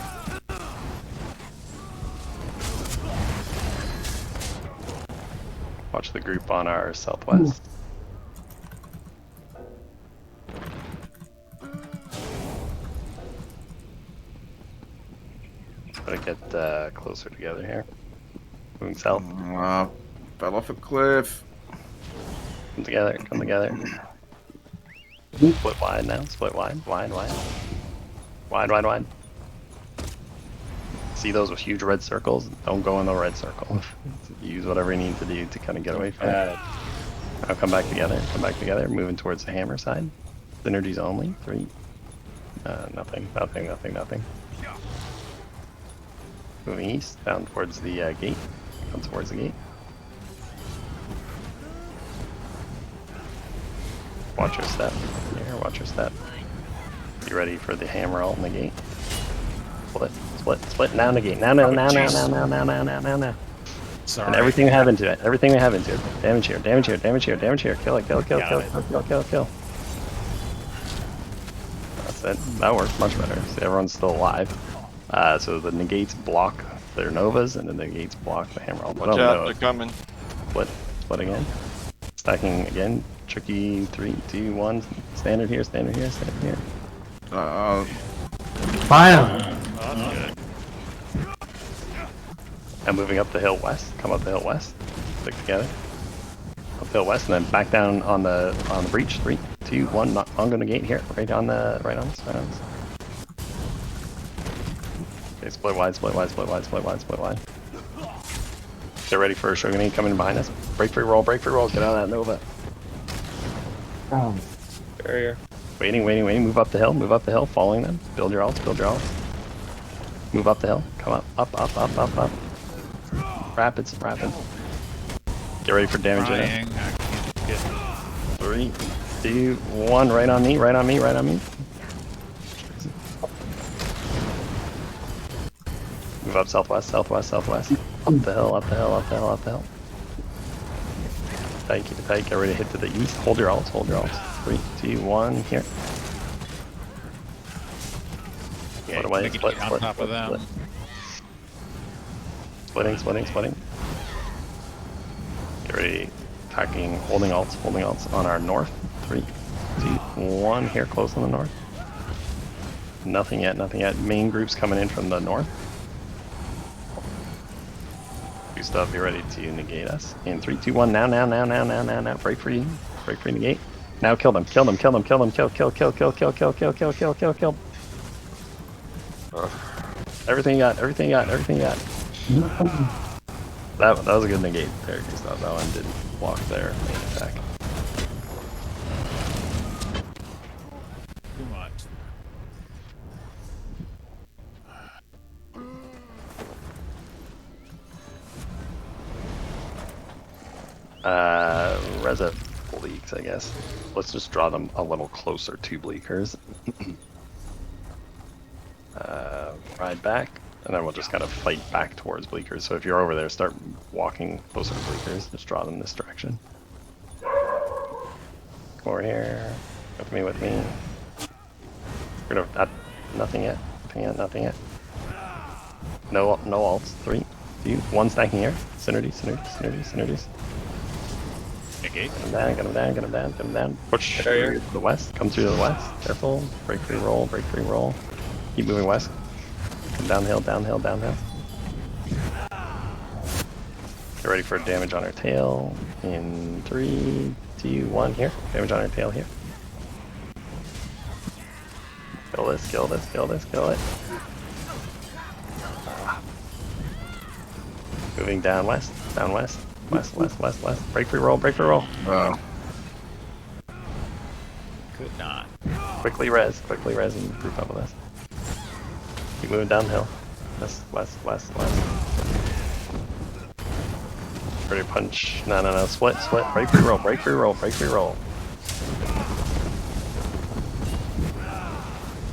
Watch the group on our southwest. Gotta get closer together here. Moving south. Fell off a cliff. Come together. Split wide now. Split wide. Wide. See those with huge red circles? Don't go in the red circle. Use whatever you need to do to kind of get away from it. Now come back together. Moving towards the hammer side. Synergies only. 3. Nothing. Moving east, down towards the gate. Come towards the gate. Watch your step. Here, watch your step. Be ready for the hammer ult in the gate. Split. Now negate. Now. Sorry. And everything we have into it. Damage here. Kill it. That's it. That works much better. See, everyone's still alive. So the negates block their novas, and the negates block the hammer ult. Watch out, they're coming. Split again. Stacking again. Tricky. 3, 2, 1. Standard here. Fire. And moving up the hill west. Come up the hill west. Stick together. Up the hill west, and then back down on the breach. 3, 2, 1. Not on the gate here. Right on this. Okay, split wide. Get ready for Shogunate coming behind us. Break free roll. Get out of that Nova. Barrier. Waiting. Move up the hill. Following them. Build your ults. Move up the hill. Come up. Rapids. Get ready for damage. Trying. 3, 2, 1. Right on me. Move up southwest. Up the hill. Tight. Get ready to hit to the east. Hold your ults. 3, 2, 1. Here. Yeah, Split away. Split on top of them. Splitting. Get ready. Attacking. Holding ults on our north. 3, 2, 1. Here, close on the north. Nothing yet, nothing yet. Main group's coming in from the north. Gustav, be ready to negate us. In 3, 2, 1, now. Break free, negate. Now kill them, kill. Everything you got. That was a good negate there, Gustav. That one didn't walk there. Main attack. Too much. Reza Bleaks, I guess. Let's just draw them a little closer to Bleakers. Ride back, and then we'll just kind of fight back towards Bleakers. So if you're over there, start walking closer to Bleakers. Just draw them this direction. Come over here. With me. We're gonna nothing yet. No alts. 3, 2, 1 stacking here. Synergies. Negate. Get him down. Push to the west. Come through to the west. Careful. Break free roll. Keep moving west. Come downhill. Get ready for damage on our tail. In 3, 2, 1. Here. Damage on our tail here. Kill it. Moving down west. West. Break free roll. Wow. Could not. Quickly res and group up with us. Keep moving downhill. West. Ready to punch. No. Split. Break free roll.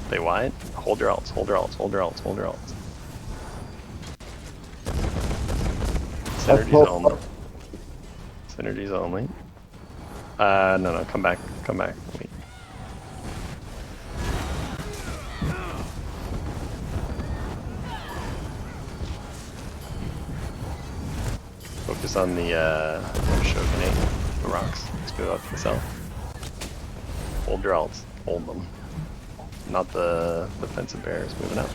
Stay wide. Hold your alts. Synergies only. No. Come back. Wait. Focus on the Shogunate, the rocks. Let's go up to the south. Hold your alts. Hold them. Not the defensive bears moving up.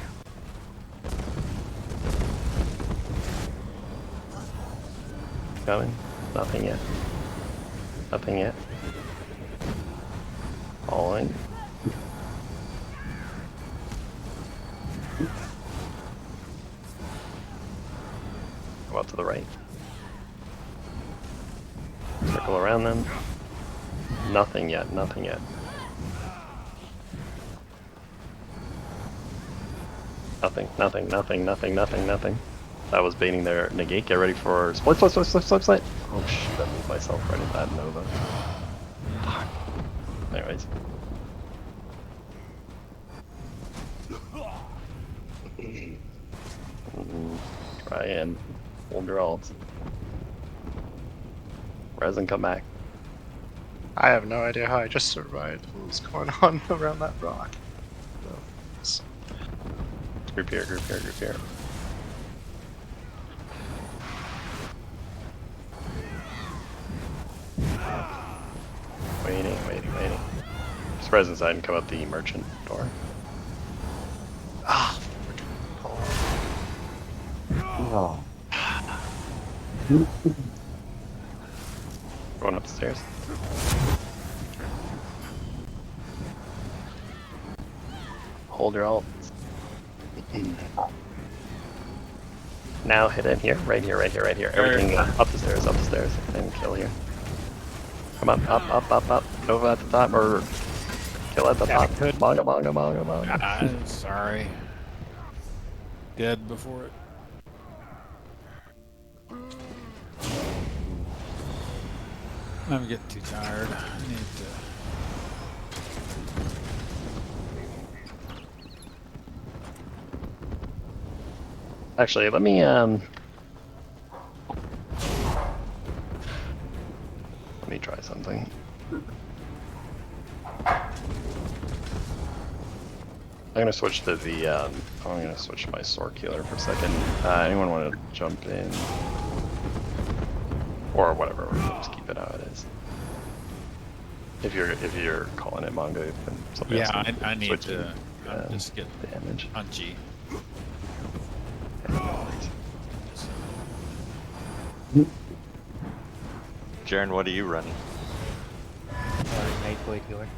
Coming. Nothing yet. All in. Go out to the right. Circle around them. Nothing yet. Nothing. That was baiting their negate. Get ready for split. Oh shit, I moved myself right at that Nova. Anyways. Try and hold your alts. Res and come back. I have no idea how I just survived. What was going on around that rock? Group here. Waiting. Just res inside and come out the merchant door. Oh. Going upstairs. Hold your alt. Now hit it here, right here. Everything up the stairs, and kill here. Come on, up. Nova at the top, or kill at the top. Manga. I'm sorry. Dead before it. I'm getting too tired. I need to. Actually, let me try something. I'm gonna switch to the I'm gonna switch to my sword healer for a second. Anyone want to jump in? Or whatever, we'll just keep it how it is. If you're calling it manga, then something else. Yeah, I need to I'm just getting damage. punchy. Jaren, what are you running? Nightblade Healer.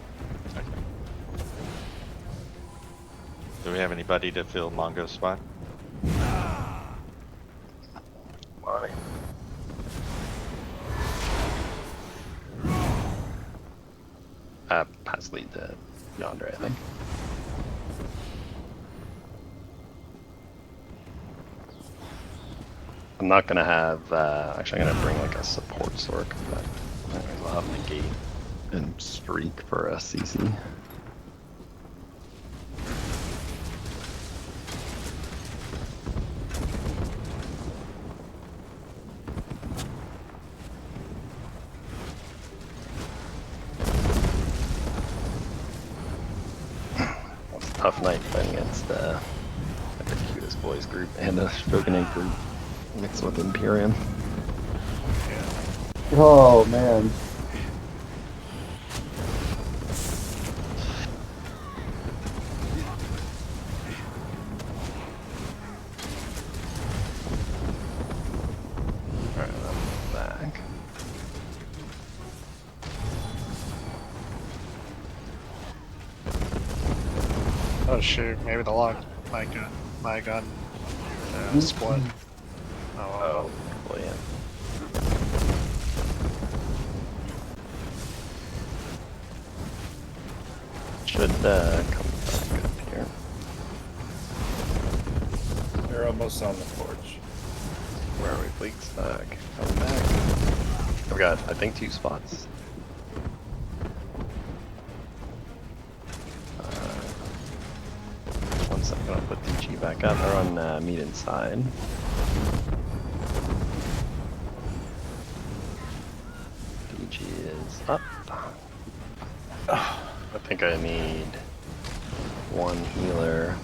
Do we have anybody to fill Mongo's spot? Pass lead to Yonder, I think. I'm not gonna have. Actually, I'm gonna bring like a support Sork, but anyways, I'll have negate and streak for a CC. Tough night playing against the cutest boys group and the Shogunate group mixed with Imperium. Oh man. Alright, I'm back. Oh shoot, maybe the lock. My gun. Split. Oh, well, yeah. Should come back up here. They're almost on the porch. Where are we, please? Coming back. I've got, I think, 2 spots. One second, I'll put DG back up. They're on meat inside. DG is up. I think I need 1 healer.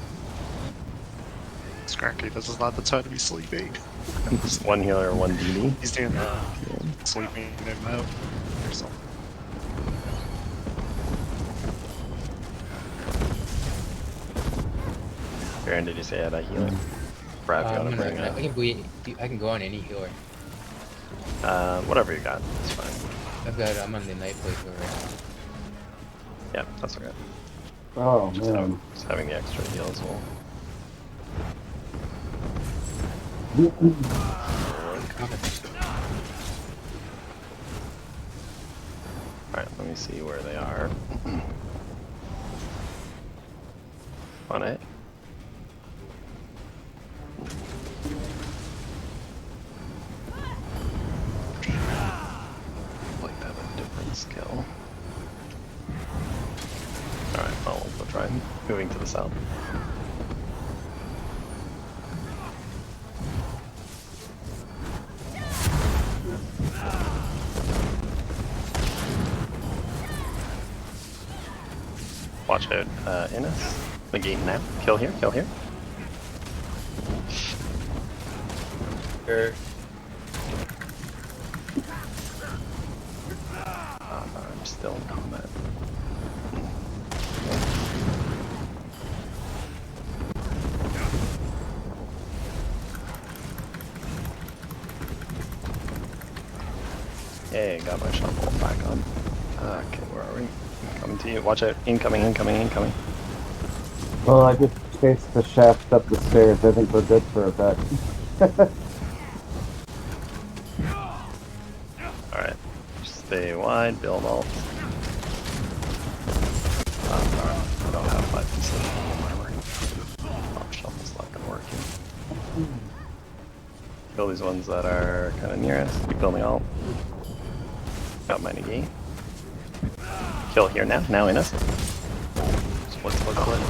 Scranky, this is not the time to be sleeping. 1 healer, 1 DD. He's doing sleeping him out or something. Baron, did you say I had a healer? Brad, you wanna bring it? I can go on any healer. Whatever you got, it's fine. I'm on the Nightblade Healer right now. Yeah, that's okay. Oh man. Just having the extra heals will. Alright, let me see where they are. On it. Like have a different skill. Alright, well, we'll try moving to the south. Watch out, Innes. The gate now. Kill here, kill here. I'm still in combat. Hey, got my shuffle back on. Okay, where are we? Coming to you. Watch out. Incoming, incoming, incoming. Well, I just chased the shaft up the stairs. I think we're good for a bit. Alright. Stay wide, build ult. I don't have 5% armor. Pop shuffle's not gonna work here. Kill these ones that are kind of near us. Keep building ult. Got my negate. Kill here now. Now in us. Split, split, split.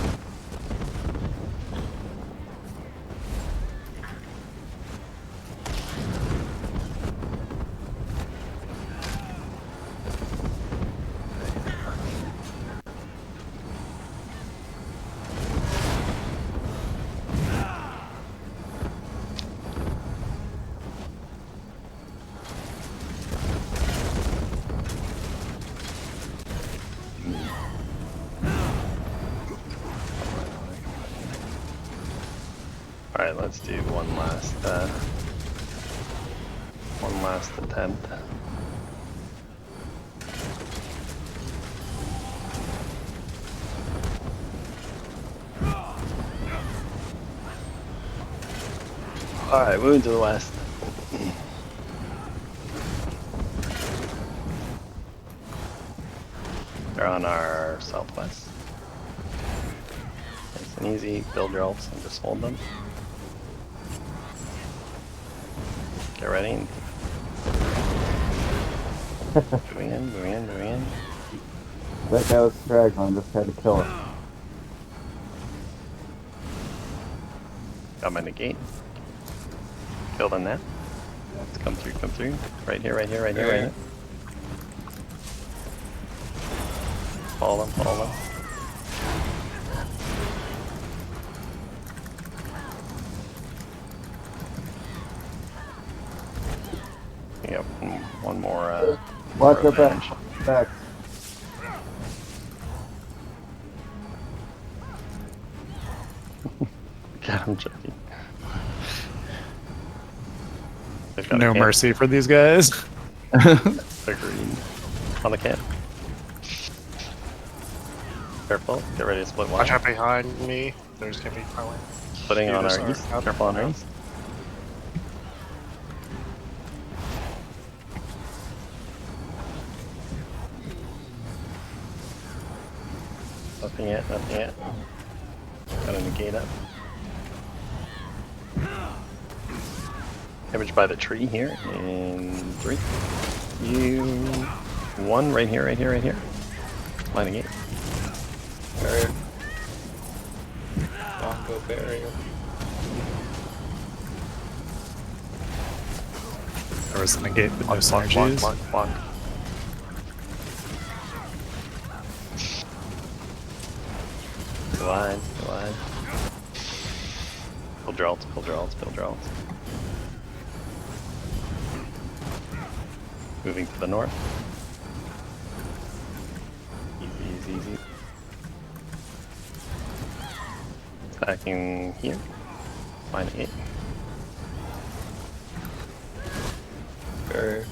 Alright, let's do one last attempt. Alright, moving to the west. They're on our southwest. Nice and easy, build your ults and just hold them. Get ready. Moving in, moving in, moving in. That guy was straggling, just had to kill him. Got my negate. Killed on that. Let's come through, come through. Right here, right here, right here, right here. Follow them, follow them. Yep, one more. Watch your back. Back. God, I'm joking. No mercy for these guys. Agreed. On the camp. Careful, get ready to split one. Watch out behind me. There's gonna be probably. Splitting on our east. Careful on our east. Nothing yet, nothing yet. Gotta negate up. Image by the tree here in 3, 2, 1. Right here, right here, right here. Line of gate. Barrier. Bongo barrier. There was a negate with no synergies. Block. Go line, go line. Build your ults, build your ults, build your ults. Moving to the north. Easy, easy, easy. Attacking here. Line 8. Barrier.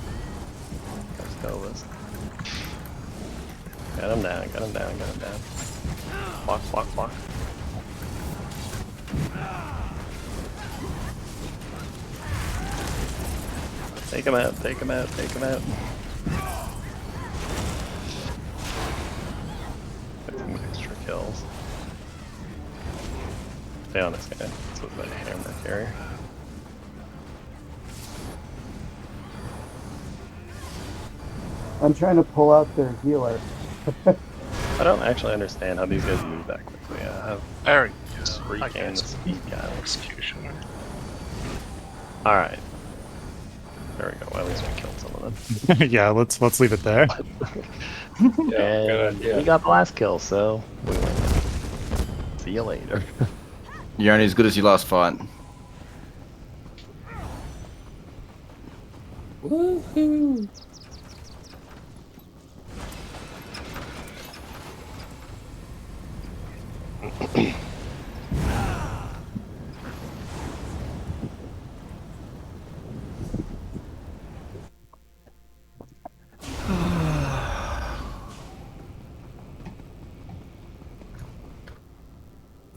Let's go, let's. Get him down, get him down, get him down. Block, block, block. Take him out, take him out, take him out. 15 extra kills. Stay on this guy. That's with the hammer carrier. I'm trying to pull out their healer. I don't actually understand how these guys move that quickly. I have There just regained the speed guy. Executioner. Alright. There we go. Well, at least we killed some of them. Yeah, let's leave it there. And we got the last kill, so we win. See you later. You're only as good as your last fight. Woohoo!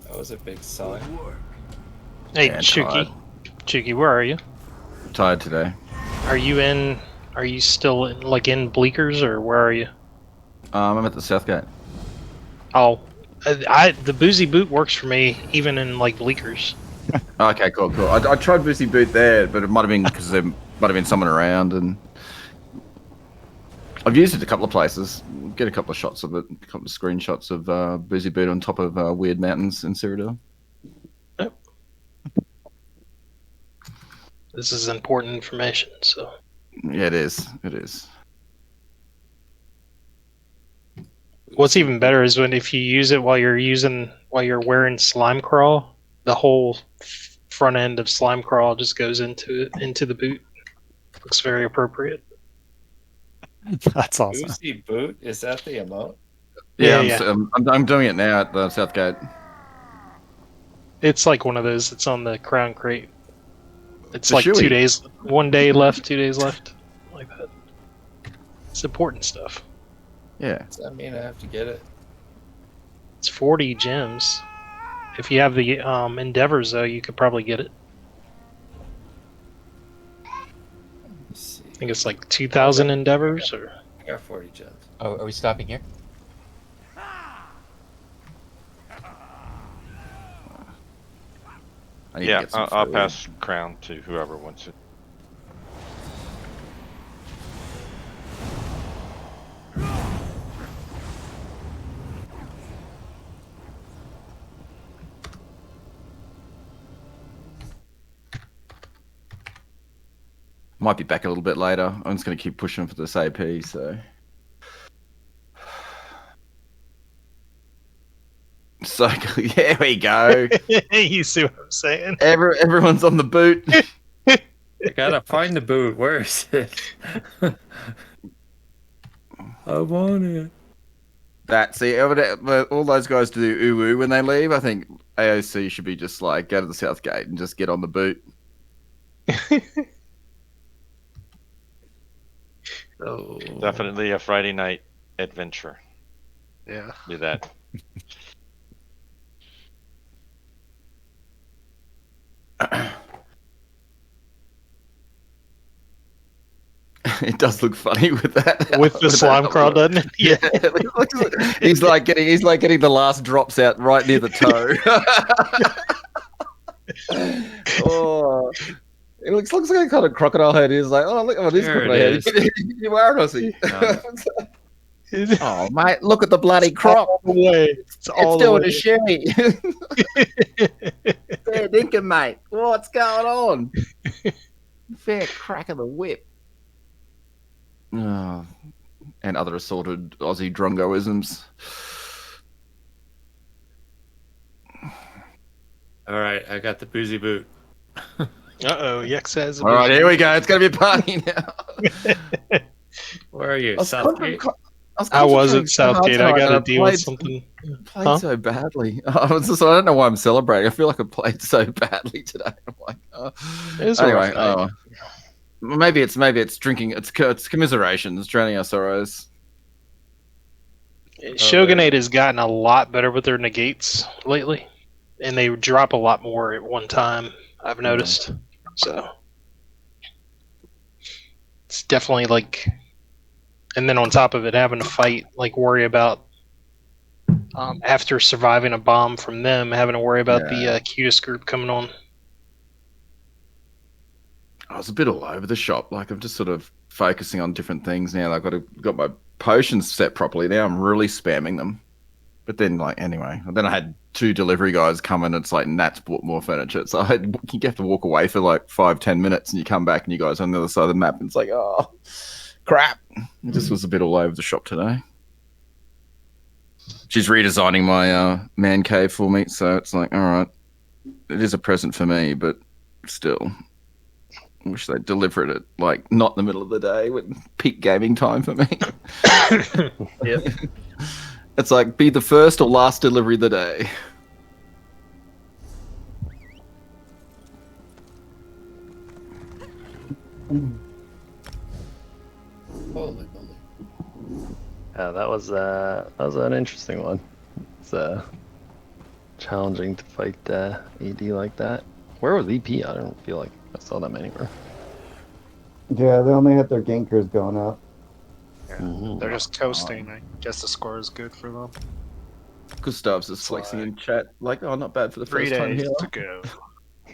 That was a big sign. Hey, Yeah, Chuki. Chuki, where are you? Tired today. Are you still in Bleakers, or where are you? I'm at the South Gate. Oh, the Boozy Boot works for me, even in Bleakers. Okay, cool. I tried Boozy Boot there, but it might have been because there might have been someone around, and I've used it a couple of places. Get a couple of shots of it, a couple of screenshots of Boozy Boot on top of weird mountains in Cyrodiil. Yep. This is important information, so. Yeah, it is. It is. What's even better is if you use it while you're wearing Slime Crawl, the whole front end of Slime Crawl just goes into the boot. Looks very appropriate. That's awesome. Boozy Boot? Is that the emote? Yeah, I'm doing it now at the South Gate. It's like one of those. It's on the crown crate. It's The like shoey. 2 days, 1 day left, 2 days left, like that. It's important stuff. Yeah. Does that mean I have to get it? It's 40 gems. If you have the endeavors, though, you could probably get it. I think it's like 2,000 endeavors, or I got 40 gems. Oh, are we stopping here? I need to Yeah, get some I'll food. pass crown to whoever wants it. Might be back a little bit later. I'm just going to keep pushing for this AP, so. So, here we go. you see what I'm saying? Everyone's on the boot. I gotta find the boot. Where is it? I want it. See, all those guys do ooh when they leave. I think AOC should be just like, go to the south gate and just get on the boot. Oh. Definitely a Friday night adventure. Yeah. Do that. It does look funny with that. With the slime crawl, doesn't it? Yeah. he's like getting the last drops out right near the toe. Oh, it looks like a kind of crocodile head. He's like, oh, look at this There crocodile it head. You are, Rossi. Oh, mate, look at the bloody croc. It's all doing a shimmy. Fair dinkum, mate. What's going on? Fair crack of the whip. Oh, and other assorted Aussie drongoisms. All right, I got the boozy boot. Uh-oh, Yex has a All right, here we go. It's going to be a party now. Where are you? Southgate? I was at Southgate. I got to deal with something. Played so badly. I don't know why I'm celebrating. I feel like I played so badly today. I'm like, anyway, maybe it's drinking. It's commiserations, drowning our sorrows. Shogunate has gotten a lot better with their negates lately, and they drop a lot more at one time. I've noticed. So it's definitely like, and then on top of it, having to fight, like worry about after surviving a bomb from them, having to worry about the cutest group coming on. I was a bit all over the shop. Like, I'm just sort of focusing on different things now. Like, I've got my potions set properly now. I'm really spamming them. But then, anyway, then I had 2 delivery guys come in. It's like, Nat's bought more furniture. So you have to walk away for like 5-10 minutes, and you come back and you guys on the other side of the map, and it's like, oh, crap. It just was a bit all over the shop today. She's redesigning my man cave for me, so it's like, all right, it is a present for me, but still. I wish they'd deliver it at, not in the middle of the day with peak gaming time for me. Yep. It's like, be the first or last delivery of the day. Holy moly. Yeah, that was an interesting one. It's challenging to fight AD like that. Where was EP? I don't feel like I saw them anywhere. Yeah, they only had their gankers going up. Yeah, they're just coasting. I guess the score is good for them. Gustav's just flexing in chat, like, oh, not bad for the 3 first time days here. to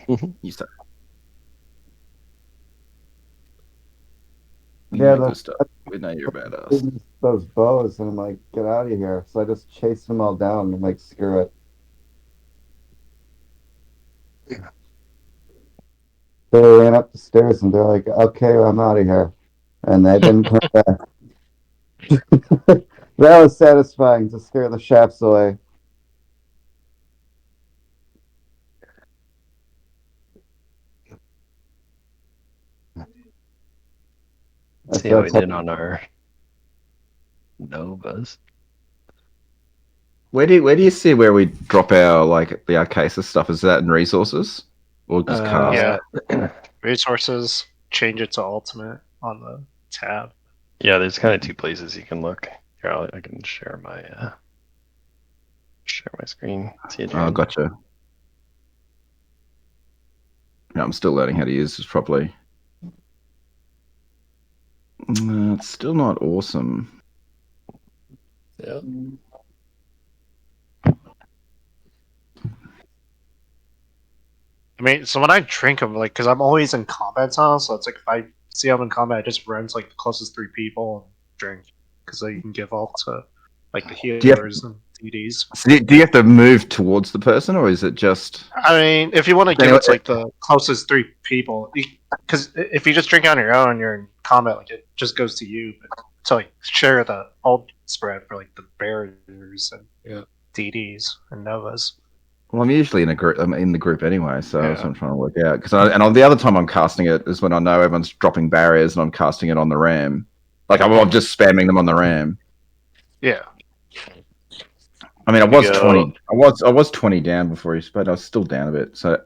go. You start. Yeah, Gustav, we know you're a badass. Those bows, and I'm like, get out of here. So I just chased them all down and I'm like, screw it. They ran up the stairs and they're like, okay, well, I'm out of here. And they didn't come back. That was satisfying to scare the shafts away. See how we did on our Novas. Where do you see where we drop our like our cases stuff? Is that in resources or just cast? Yeah. Resources, change it to ultimate on the tab. Yeah, there's kind of two places you can look. Here, I can share my screen. See it. Oh, gotcha. Yeah, I'm still learning how to use this properly. It's still not awesome. Yeah. I mean, so when I drink them, like, because I'm always in combat now, so it's like if I see I'm in combat, I just run to like the closest 3 people and drink, because then you can give ult to like the healers and DDs. So do you have to move towards the person, or is it just? I mean, if you want to give it to like the closest 3 people, because if you just drink on your own, you're in combat, like it just goes to you. But to like share the ult spread for like the barriers and DDs and Novas. Well, I'm usually in a group. I'm in the group anyway, so that's what I'm trying to work out. Because on the other time I'm casting it is when I know everyone's dropping barriers and I'm casting it on the ram. Like I'm just spamming them on the ram. Yeah. I mean, I was 20. I was 20 down before you spread. I was still down a bit. So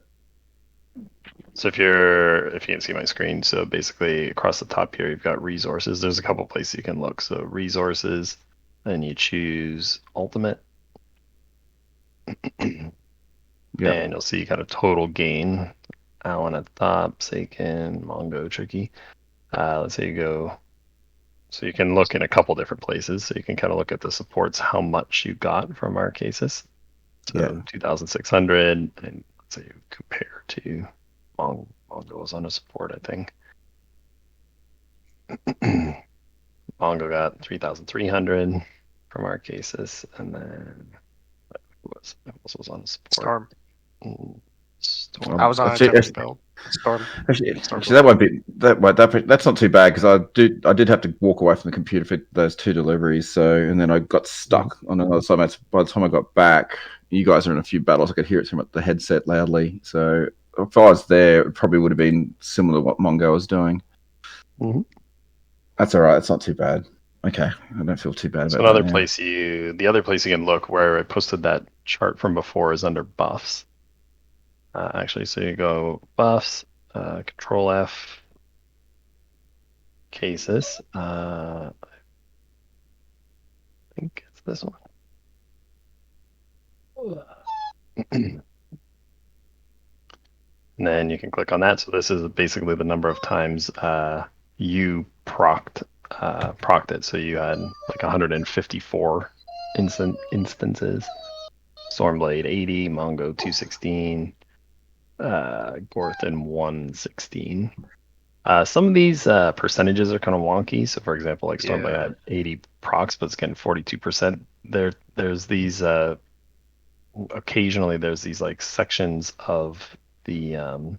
if you can see my screen, so basically across the top here you've got resources. There's a couple places you can look. So resources, then you choose ultimate. And you'll see kind of total gain. Alan at the top, Saken, Mongo, Tricky. Let's say you go. So you can look in a couple different places. So you can kind of look at the supports, how much you got from our cases. So 2,600, and let's say you compare to Mongo was on a support, I think. Mongo got 3,300 from our cases, and then who was on a support? Storm. I was on a Tempest build. Storm. Actually, that won't be that's not too bad because I did have to walk away from the computer for those 2 deliveries. So and then I got stuck on another side. By the time I got back, you guys are in a few battles. I could hear it through the headset loudly. So if I was there, it probably would have been similar to what Mongo was doing. Mm-hmm. That's all right. It's not too bad. Okay, I don't feel too bad about another that. Place the other place you can look where I posted that chart from before is under buffs. Actually, so you go buffs, Control F, cases. I think it's this one. And then you can click on that. So this is basically the number of times you procced it. So you had like 154 instances. Stormblade 80, Mongo 216. Gorthan 116. Some of these percentages are kind of wonky. So, for example, like Stormblade had 80 procs, but it's getting 42%. There's these occasionally there's these like sections of the I don't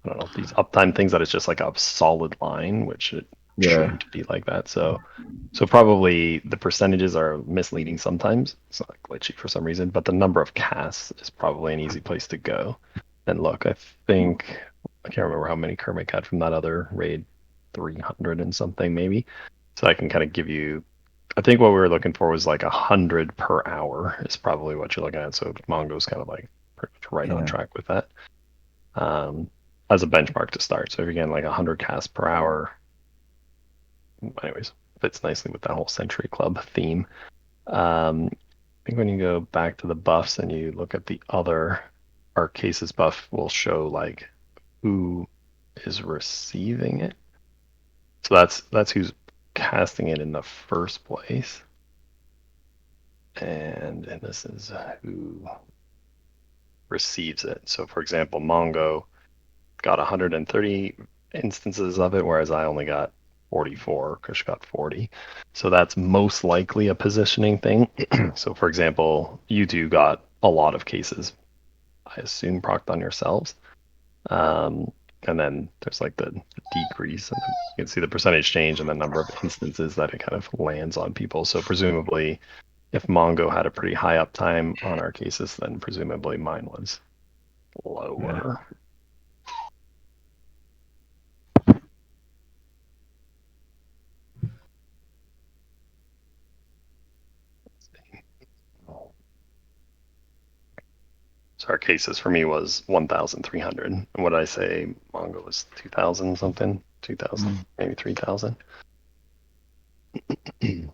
know, these uptime things that it's just like a solid line, which it shouldn't be like that. So probably the percentages are misleading sometimes. It's not glitchy for some reason, but the number of casts is probably an easy place to go and look. I think I can't remember how many Kermit had from that other raid, 300 and something maybe. So I can kind of give you. I think what we were looking for was like 100 per hour is probably what you're looking at. So Mongo's kind of like pretty much right on track with that. As a benchmark to start. So if you're getting like 100 casts per hour, anyways, fits nicely with that whole Century Club theme. I think when you go back to the buffs and you look at the other, our cases buff will show like who is receiving it. So that's who's casting it in the first place. And this is who receives it. So for example, Mongo got 130 instances of it, whereas I only got 44. Kush got 40. So that's most likely a positioning thing. So for example, you two got a lot of cases, I assume, procced on yourselves. And then there's like the decrease, and you can see the percentage change and the number of instances that it kind of lands on people. So presumably, if Mongo had a pretty high uptime on our cases, then presumably mine was lower. So our cases for me was 1,300. And what did I say? Mongo was 2,000 something? 2,000, maybe 3,000. And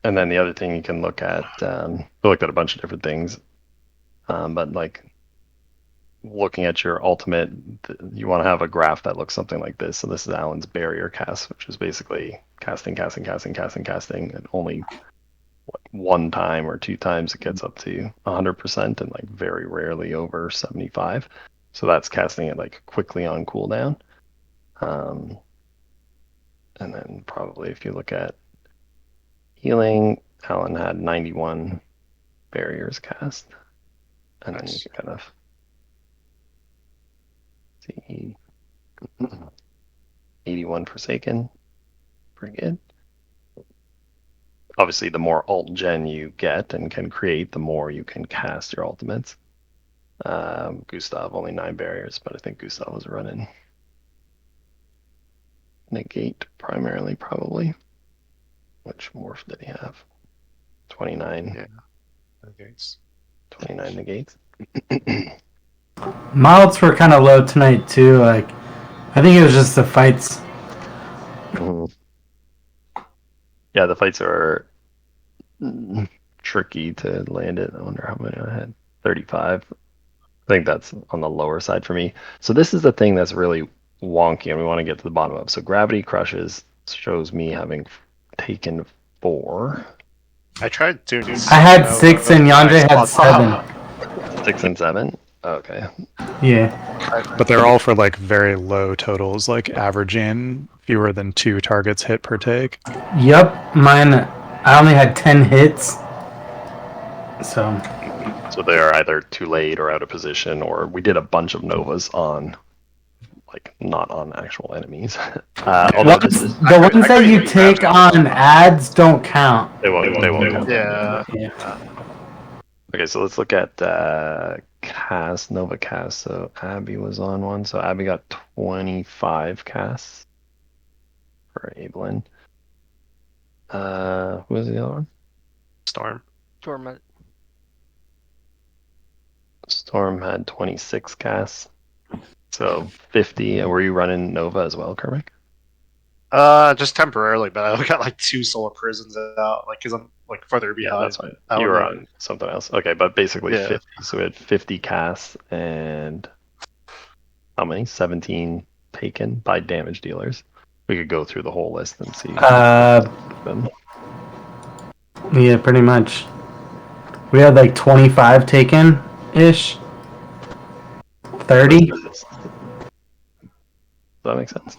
then the other thing you can look at, we looked at a bunch of different things, but like looking at your ultimate, you want to have a graph that looks something like this. So this is Alan's barrier cast, which is basically casting, and only one time or two times it gets up to 100%, and like very rarely over 75. So that's casting it like quickly on cooldown. And then probably if you look at healing, Alan had 91 barriers cast, and then you can kind of see 81 Forsaken, pretty good. Obviously, the more alt gen you get and can create, the more you can cast your ultimates. Gustav only 9 barriers, but I think Gustav was running negate primarily, probably. Which morph did he have? 29. Yeah, negates. 29 negates. Mounts were kind of low tonight too. Like, I think it was just the fights. Yeah, the fights are tricky to land it. I wonder how many I had. 35. I think that's on the lower side for me. So this is the thing that's really wonky, and we want to get to the bottom of. So gravity crushes shows me having taken 4. I tried to. I had 6 and Yandere had 7. 6 and 7. Okay. Yeah. But they're all for like very low totals, like averaging fewer than 2 targets hit per take. Yep, mine. I only had 10 hits. So they are either too late or out of position, or we did a bunch of Novas on, like, not on actual enemies. The ones that you take on ads don't count. They won't count. Yeah. Okay, so let's look at cast, Nova cast. So Abby was on one. So Abby got 25 casts for Abelin. Who was the other one? Storm. Storm had 26 casts. So 50. Were you running Nova as well, Kermit? Just temporarily, but I got like 2 solar prisons out, like, because I'm like further behind. Yeah, that's fine. You were on something else. Okay, but basically 50. So we had 50 casts and how many? 17 taken by damage dealers. We could go through the whole list and see. Yeah, pretty much. We had like 25 taken ish. 30. Does that make sense?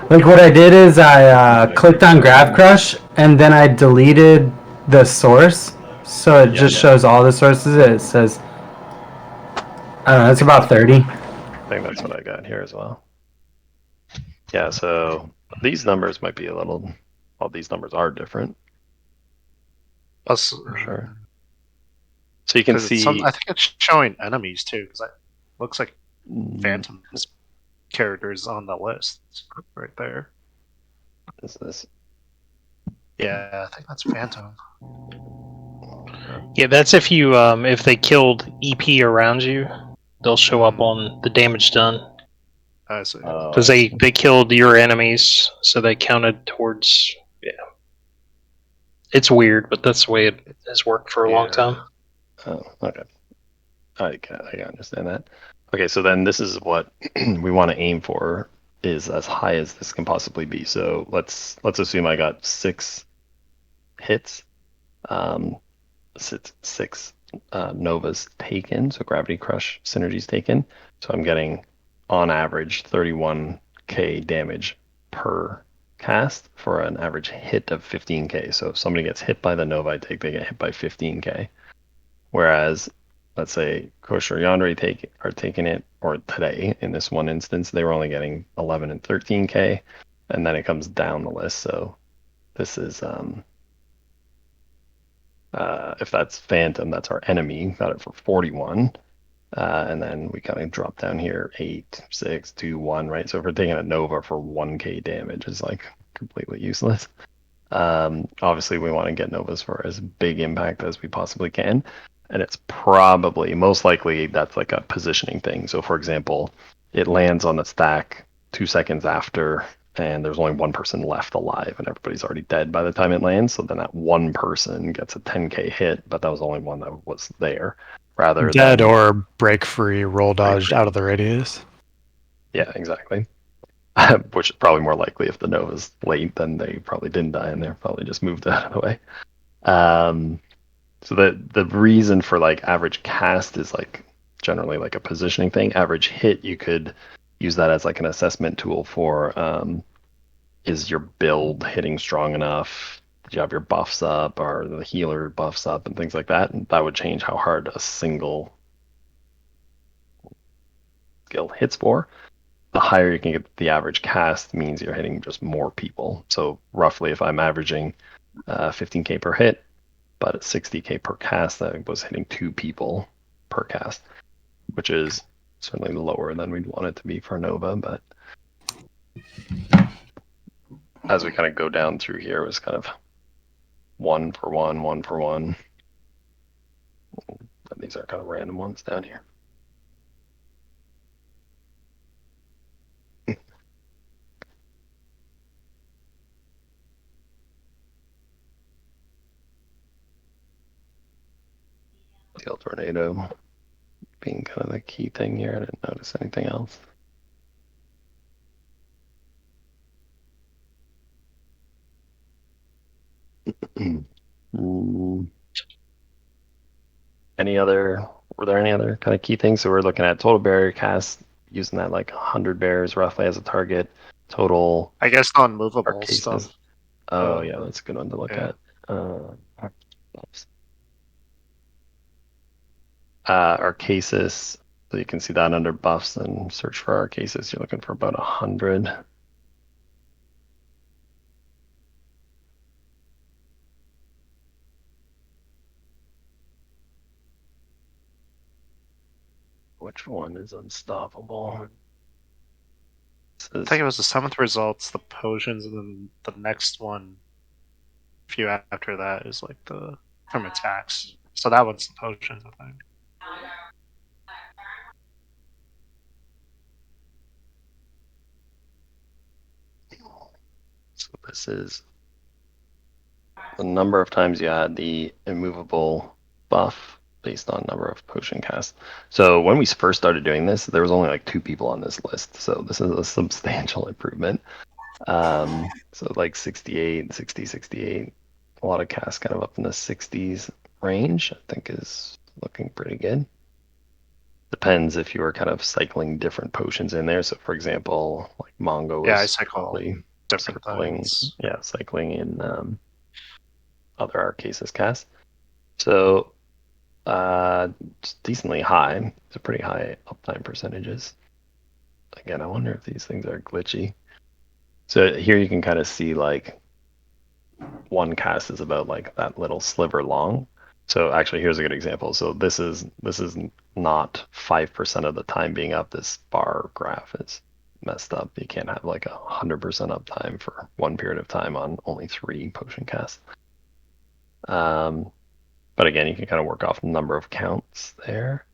Like, what I did is I clicked on Grab Crush and then I deleted the source, so it just shows all the sources. It says, I don't know, it's about 30. I think that's what I got here as well. Yeah, so these numbers might be a little. Well, these numbers are different. For sure. So you can see. I think it's showing enemies too, because it looks like Phantom's characters on the list right there. Is this? Yeah, I think that's Phantom. Yeah, that's if you if they killed EP around you, they'll show up on the damage done. I see. Because they killed your enemies, so they counted towards. Yeah, it's weird, but that's the way it has worked for a long time. Oh, okay. I understand that. Okay, so then this is what we want to aim for, is as high as this can possibly be. So let's assume I got 6 hits, 6 Novas taken, so Gravity Crush synergies taken. So I'm getting, on average, 31k damage per cast for an average hit of 15k. So if somebody gets hit by the Nova I take, they get hit by 15k. Whereas, let's say Kosh or Yandere are taking it, or today in this one instance, they were only getting 11 and 13k, and then it comes down the list. So this is if that's Phantom, that's our enemy, got it for 41, and then we kind of drop down here 8, 6, 2, 1, right? So if we're taking a Nova for 1k damage, is like completely useless. Obviously, we want to get Novas for as big impact as we possibly can. and it's probably, most likely, that's like a positioning thing. So for example, it lands on the stack 2 seconds after, and there's only one person left alive, and everybody's already dead by the time it lands. So then that one person gets a 10k hit, but that was the only one that was there. Rather dead than or break free, roll dodged out of the radius. Yeah, exactly. Which is probably more likely if the Nova's late, then they probably didn't die, and they're probably just moved out of the way. So the reason for like average cast is like generally like a positioning thing. Average hit, you could use that as like an assessment tool for is your build hitting strong enough? Did you have your buffs up, or the healer buffs up, and things like that? And that would change how hard a single skill hits for. The higher you can get the average cast means you're hitting just more people. So roughly, if I'm averaging 15k per hit, but at 60k per cast, I was hitting 2 people per cast, which is certainly lower than we'd want it to be for Nova. But as we kind of go down through here, it was kind of 1 for 1, 1 for 1. These are kind of random ones down here. Steel Tornado being kind of the key thing here. I didn't notice anything else. Were there any other kind of key things? So we're looking at total barrier cast, using that like 100 barriers roughly as a target. Total. I guess non-movable stuff. Oh yeah, that's a good one to look at. Arcasis. So you can see that under buffs and search for Arcasis. You're looking for about 100. Which one is unstoppable? I think it was the 7th results, the potions, and then the next one, a few after that, is like the from attacks. So that one's the potions, I think. So this is the number of times you had the immovable buff based on number of potion casts. So when we first started doing this, there was only like 2 people on this list. So this is a substantial improvement. So like 68, 60, 68. A lot of casts kind of up in the 60s range, I think is looking pretty good. Depends if you were kind of cycling different potions in there. So for example, like Mongo I is cycle probably different things. Yeah, cycling in other Arcasis casts. So it's decently high. It's a pretty high uptime percentages. Again, I wonder if these things are glitchy. So here you can kind of see like one cast is about like that little sliver long. So actually, here's a good example. So this is not 5% of the time being up. This bar graph is messed up. You can't have like 100% uptime for one period of time on only 3 potion casts. But again, you can kind of work off the number of counts there.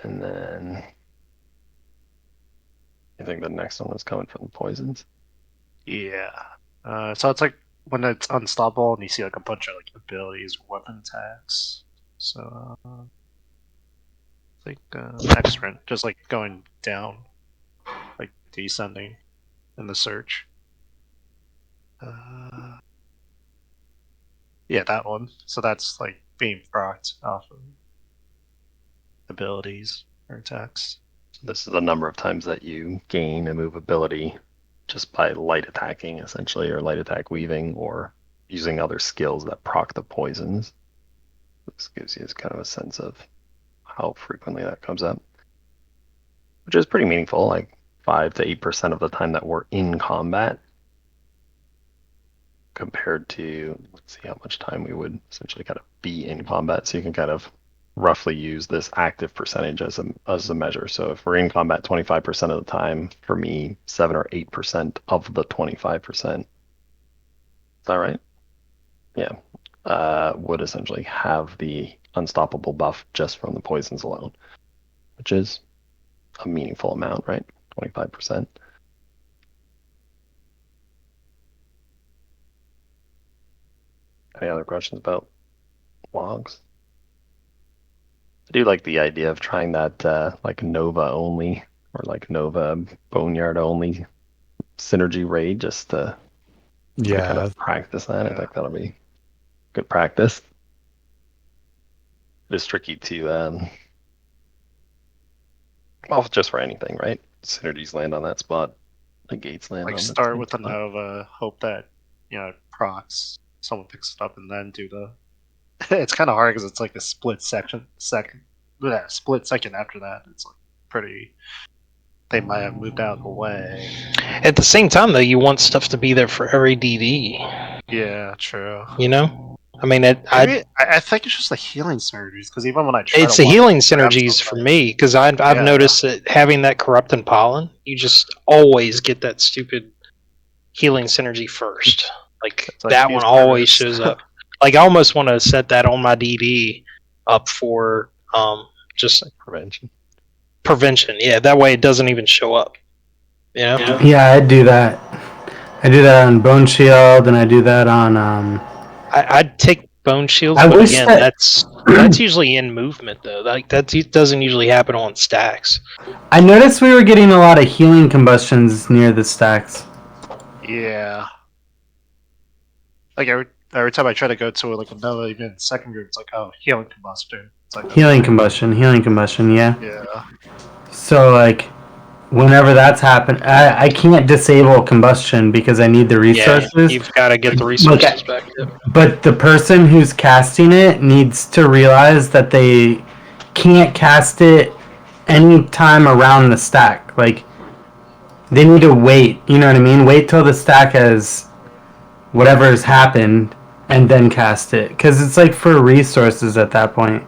And then I think the next one was coming from the poisons. Yeah. So it's like when it's unstoppable and you see like a bunch of like abilities, weapon attacks. So I think next sprint, just like going down, like descending in the search. Yeah, that one. So that's like being procced off of abilities or attacks. So this is the number of times that you gain a movability just by light attacking, essentially, or light attack weaving, or using other skills that proc the poisons. This gives you kind of a sense of how frequently that comes up, which is pretty meaningful, like 5 to 8% of the time that we're in combat, compared to, let's see how much time we would essentially kind of be in combat. So you can kind of roughly use this active percentage as a measure. So if we're in combat 25% of the time, for me, 7 or 8% of the 25%. Is that right? Yeah. would essentially have the unstoppable buff just from the poisons alone, which is a meaningful amount, right? 25%. Any other questions about logs? I do like the idea of trying that like Nova only or like Nova Boneyard only synergy raid just to kind of practice that. I think that'll be good practice. It's tricky to well, just for anything, right? Synergies land on that spot. The gates land like on start with the Nova, hope that it procs, someone picks it up, and then do the. It's kind of hard because it's like a split second after that. It's like pretty. They might have moved out of the way. At the same time, though, you want stuff to be there for every DD. Yeah, true. You know, I mean, I think it's just the healing synergies because even when I try, it's the healing synergies for me because I've noticed that having that corrupt and pollen, you just always get that stupid healing synergy first. Like that one always shows up. Like I almost want to set that on my DD up for just prevention. Yeah, that way it doesn't even show up. Yeah, I do that. I do that on Bone Shield, and I do that on. I'd take Bone Shields, I but wish again, that- that's usually in movement though. Like that doesn't usually happen on stacks. I noticed we were getting a lot of healing combustions near the stacks. Yeah. Like every time I try to go to like a Nova, even in second group, it's like, oh, healing combustion. It's like Healing combustion, yeah. Yeah. So like, whenever that's happened, I can't disable combustion because I need the resources. Yeah, you've got to get the resources back. But the person who's casting it needs to realize that they can't cast it any time around the stack. Like, they need to wait. You know what I mean? Wait till the stack has whatever has happened and then cast it, because it's like for resources at that point.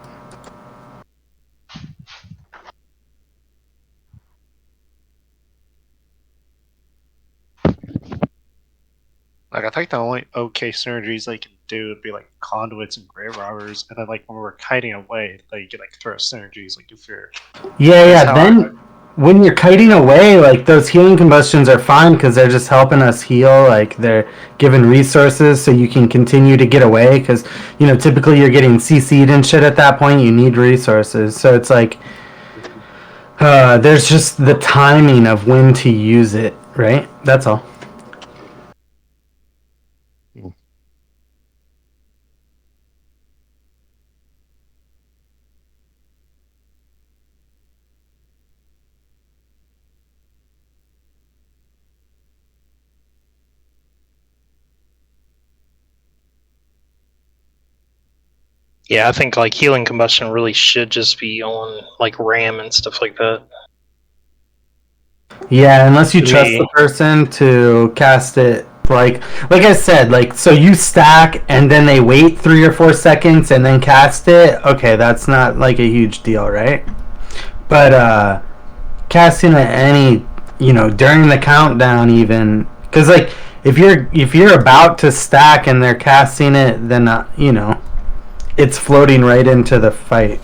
Like I think the only okay synergies they can do would be like conduits and grave robbers, and then like when we're kiting away, they can like throw synergies like if you're. Yeah. Then when you're kiting away, like those healing combustions are fine because they're just helping us heal. Like they're giving resources so you can continue to get away. Because typically you're getting CC'd and shit at that point. You need resources, so it's like there's just the timing of when to use it, right? That's all. Yeah, I think like healing combustion really should just be on like RAM and stuff like that. Yeah, unless you trust the person to cast it. Like I said, like so you stack and then they wait 3 or 4 seconds and then cast it. Okay, that's not like a huge deal, right? But casting at any during the countdown even, because like if you're about to stack and they're casting it, then it's floating right into the fight.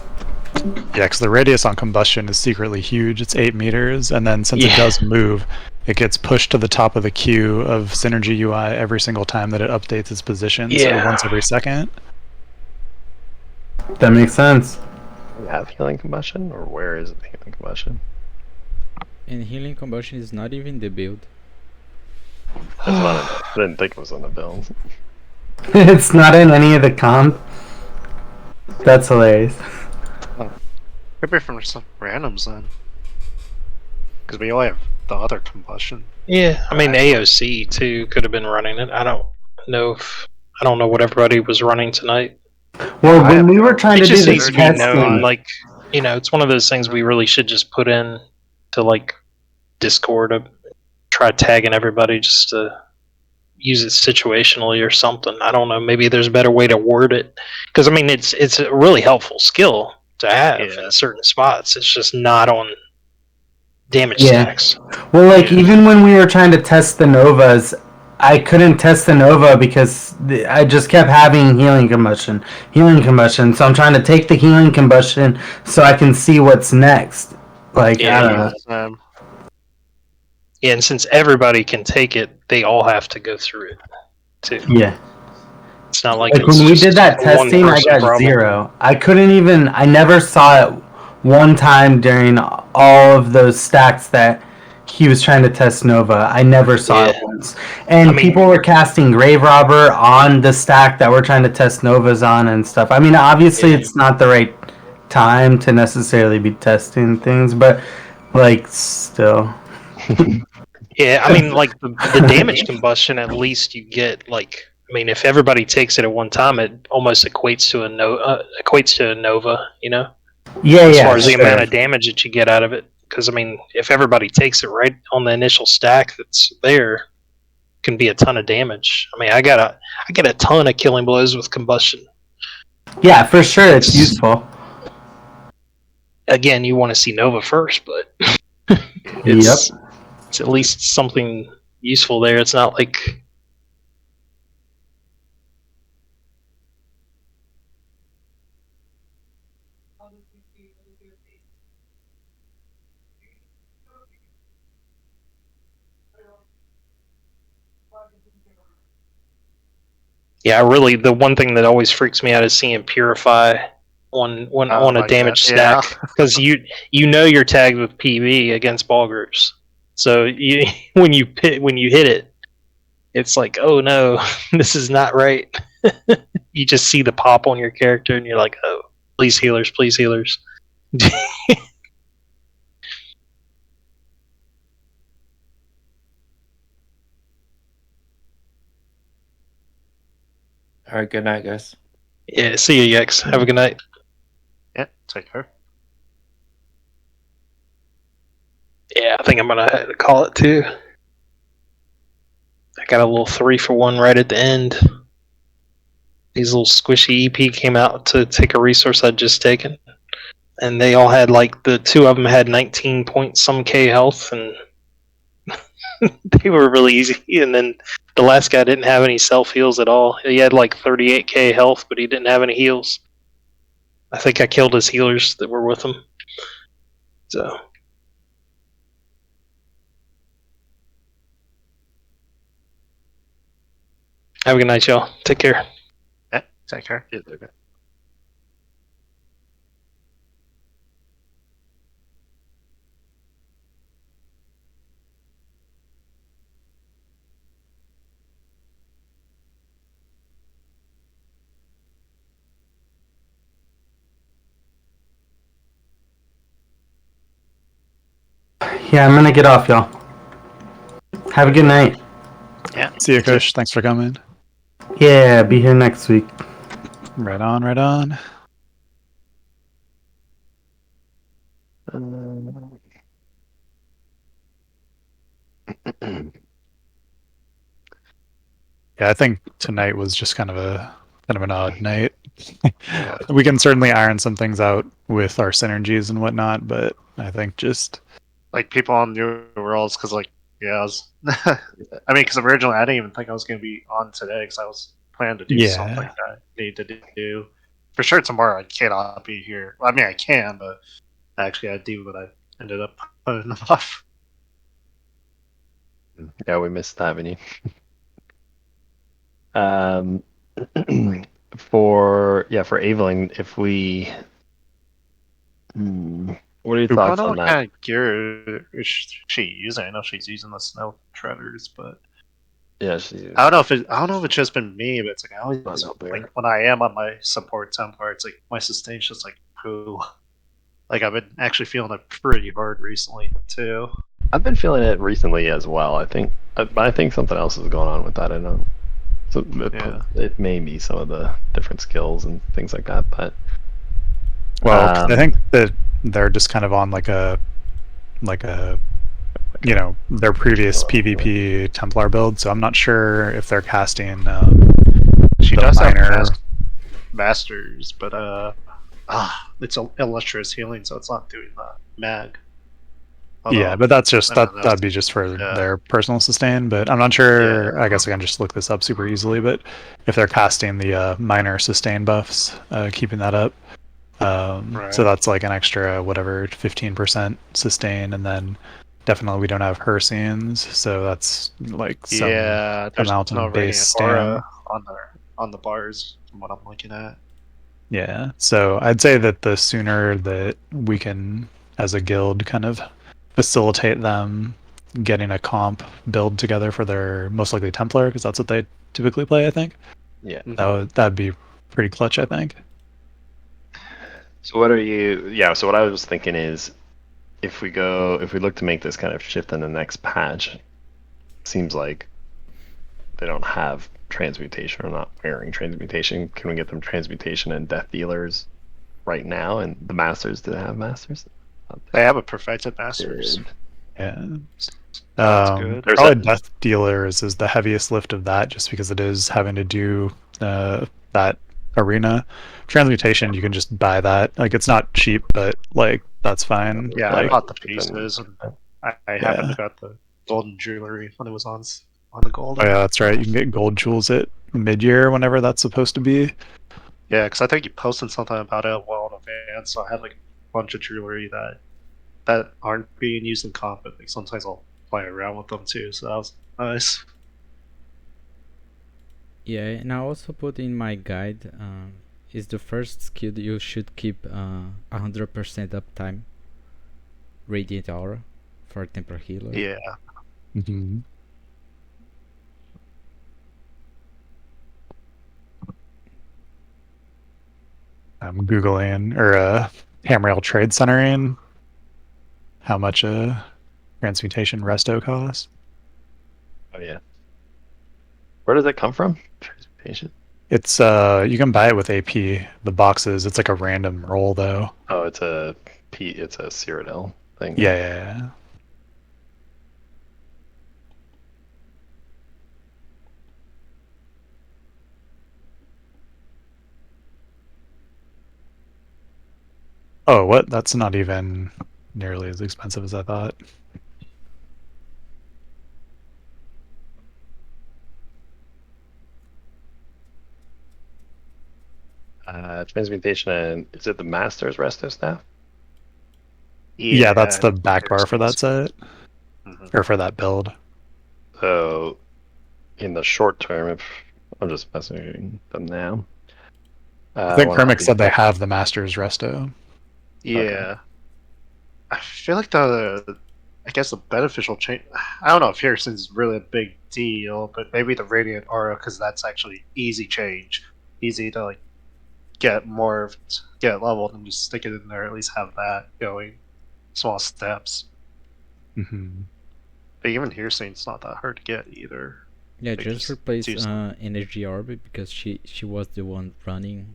Yeah, because the radius on combustion is secretly huge. It's 8 meters, and then since it does move, it gets pushed to the top of the queue of Synergy UI every single time that it updates its position. Yeah. So once every second. That makes sense. Do you have healing combustion, or where is the healing combustion? And healing combustion is not even the build. I didn't think it was on the build. It's not in any of the comp. That's hilarious. Could be from some randoms then, because we only have the other combustion. Yeah, I mean AOC too could have been running it. I don't know what everybody was running tonight. Well, when we were trying to do just the needs to be testing, known, like it's one of those things we really should just put in to like Discord, try tagging everybody just to use it situationally or something. I don't know. Maybe there's a better way to word it, because I mean it's a really helpful skill to have in certain spots. It's just not on damage stacks. Well, like even when we were trying to test the Novas, I couldn't test the Nova because I just kept having healing combustion. So I'm trying to take the healing combustion so I can see what's next. Like, I don't know. Yeah, and since everybody can take it, they all have to go through it, too. Yeah. It's not like when we did that testing, I got problem. 0. I never saw it one time during all of those stacks that he was trying to test Nova. I never saw it once. And people were casting Grave Robber on the stack that we're trying to test Novas on and stuff. I mean, obviously it's not the right time to necessarily be testing things, but, like, still. Yeah, I mean, like, the damage combustion, at least you get, like, I mean, if everybody takes it at one time, it almost equates to a Nova, you know? Yeah, as far as the amount of damage that you get out of it. Because, I mean, if everybody takes it right on the initial stack that's there, can be a ton of damage. I mean, I got a ton of killing blows with combustion. Yeah, for sure, it's useful. Again, you want to see Nova first, but it's at least something useful there. It's not like... Yeah, really, the one thing that always freaks me out is seeing Purify on a damage stack, because you know you're tagged with PV against ball groups. So when you hit it, it's like, oh no, this is not right. You just see the pop on your character, and you're like, oh, please healers, please healers. All right, good night, guys. Yeah, see you, Yex. Have a good night. Yeah, take care. Yeah, I think I'm gonna call it too. I got a little 3-for-1 right at the end. These little squishy EP came out to take a resource I'd just taken, and they all had, like, the 2 of them had 19 point some K health, and they were really easy. And then the last guy didn't have any self heals at all. He had like 38k health, but he didn't have any heals. I think I killed his healers that were with him. So. Have a good night, y'all. Take care. Yeah, take care. Yeah, I'm gonna get off, y'all. Have a good night. Yeah. See you, Kush. Thanks for coming. Yeah, be here next week. Right on, right on. Yeah, I think tonight was just kind of an odd night. We can certainly iron some things out with our synergies and whatnot, but I think just like people on New Worlds, because like I was, I mean, because originally I didn't even think I was going to be on today because I was planning to do something that I need to do. For sure tomorrow I cannot be here. Well, I mean I can, but actually I do, but I ended up putting them off. Yeah, we missed having you. For Evelyn, if we, what are your thoughts I don't know on what that? kind of gear is she using. I know she's using the snow treaders, but yeah, I don't know if it's just been me, but it's like I always like when I am on my support Templar, it's like my sustain's just like poo. Like I've been actually feeling it pretty hard recently too. I've been feeling it recently as well. I think something else is going on with that. I know. So it may be some of the different skills and things like that, but I think that they're just kind of on like a their previous PvP Templar build, so I'm not sure if they're casting she does have masters, but it's illustrious healing, so it's not doing the mag. Yeah, but that's just that'd be just for their personal sustain. But I'm not sure. I guess I can just look this up super easily. But if they're casting the minor sustain buffs, keeping that up, so that's like an extra whatever 15% sustain, and then definitely we don't have Hercians, so that's like some there's amount no of base radiant stam. aura on the bars from what I'm looking at. Yeah, so I'd say that the sooner that we can, as a guild, kind of facilitate them getting a comp build together for their most likely Templar, because that's what they typically play, I think. Yeah. That'd be pretty clutch, I think. So what are you? Yeah. So what I was thinking is, if we look to make this kind of shift in the next patch, seems like they don't have transmutation or not wearing transmutation. Can we get them transmutation and death dealers right now? And the masters, do they have masters? They have a perfected masters. Yeah. That's good. Probably Death Dealers is the heaviest lift of that, just because it is having to do that arena. Transmutation, you can just buy that. Like, it's not cheap, but like that's fine. Yeah, like, I bought the pieces, and I happened to got the golden jewelry when it was on the gold. Oh yeah, that's right. You can get gold jewels at mid-year whenever that's supposed to be. Yeah, because I think you posted something about it well in advance, so I had like a bunch of jewelry that aren't being used in comp, but like sometimes I'll play around with them too, so that was nice. Yeah, and I also put in my guide, is the first skill that you should keep 100% uptime. Radiant Aura for Templar Healer. Yeah. Mm-hmm. I'm Googling, or Hamrail Trade Centering, how much a transmutation resto costs. Oh yeah. Where does that come from? Transmutation. It's you can buy it with AP. The boxes, it's like a random roll though. Oh, it's a Cyrodiil thing. Yeah. Oh, what? That's not even nearly as expensive as I thought. Transmutation, and is it the Master's Resto staff? Yeah, that's the back bar for that set. Or for that build. So, in the short term, if I'm just messaging them now. I think Kermit said they have the Master's Resto. Yeah. Okay. I feel like the beneficial change. I don't know if Harrison's really a big deal, but maybe the Radiant Aura, because that's actually easy change, easy to like get leveled, and just stick it in there. At least have that going, small steps. Mm-hmm. But even Harrison's not that hard to get either. Yeah, just replace Energy Orbit, because she was the one running.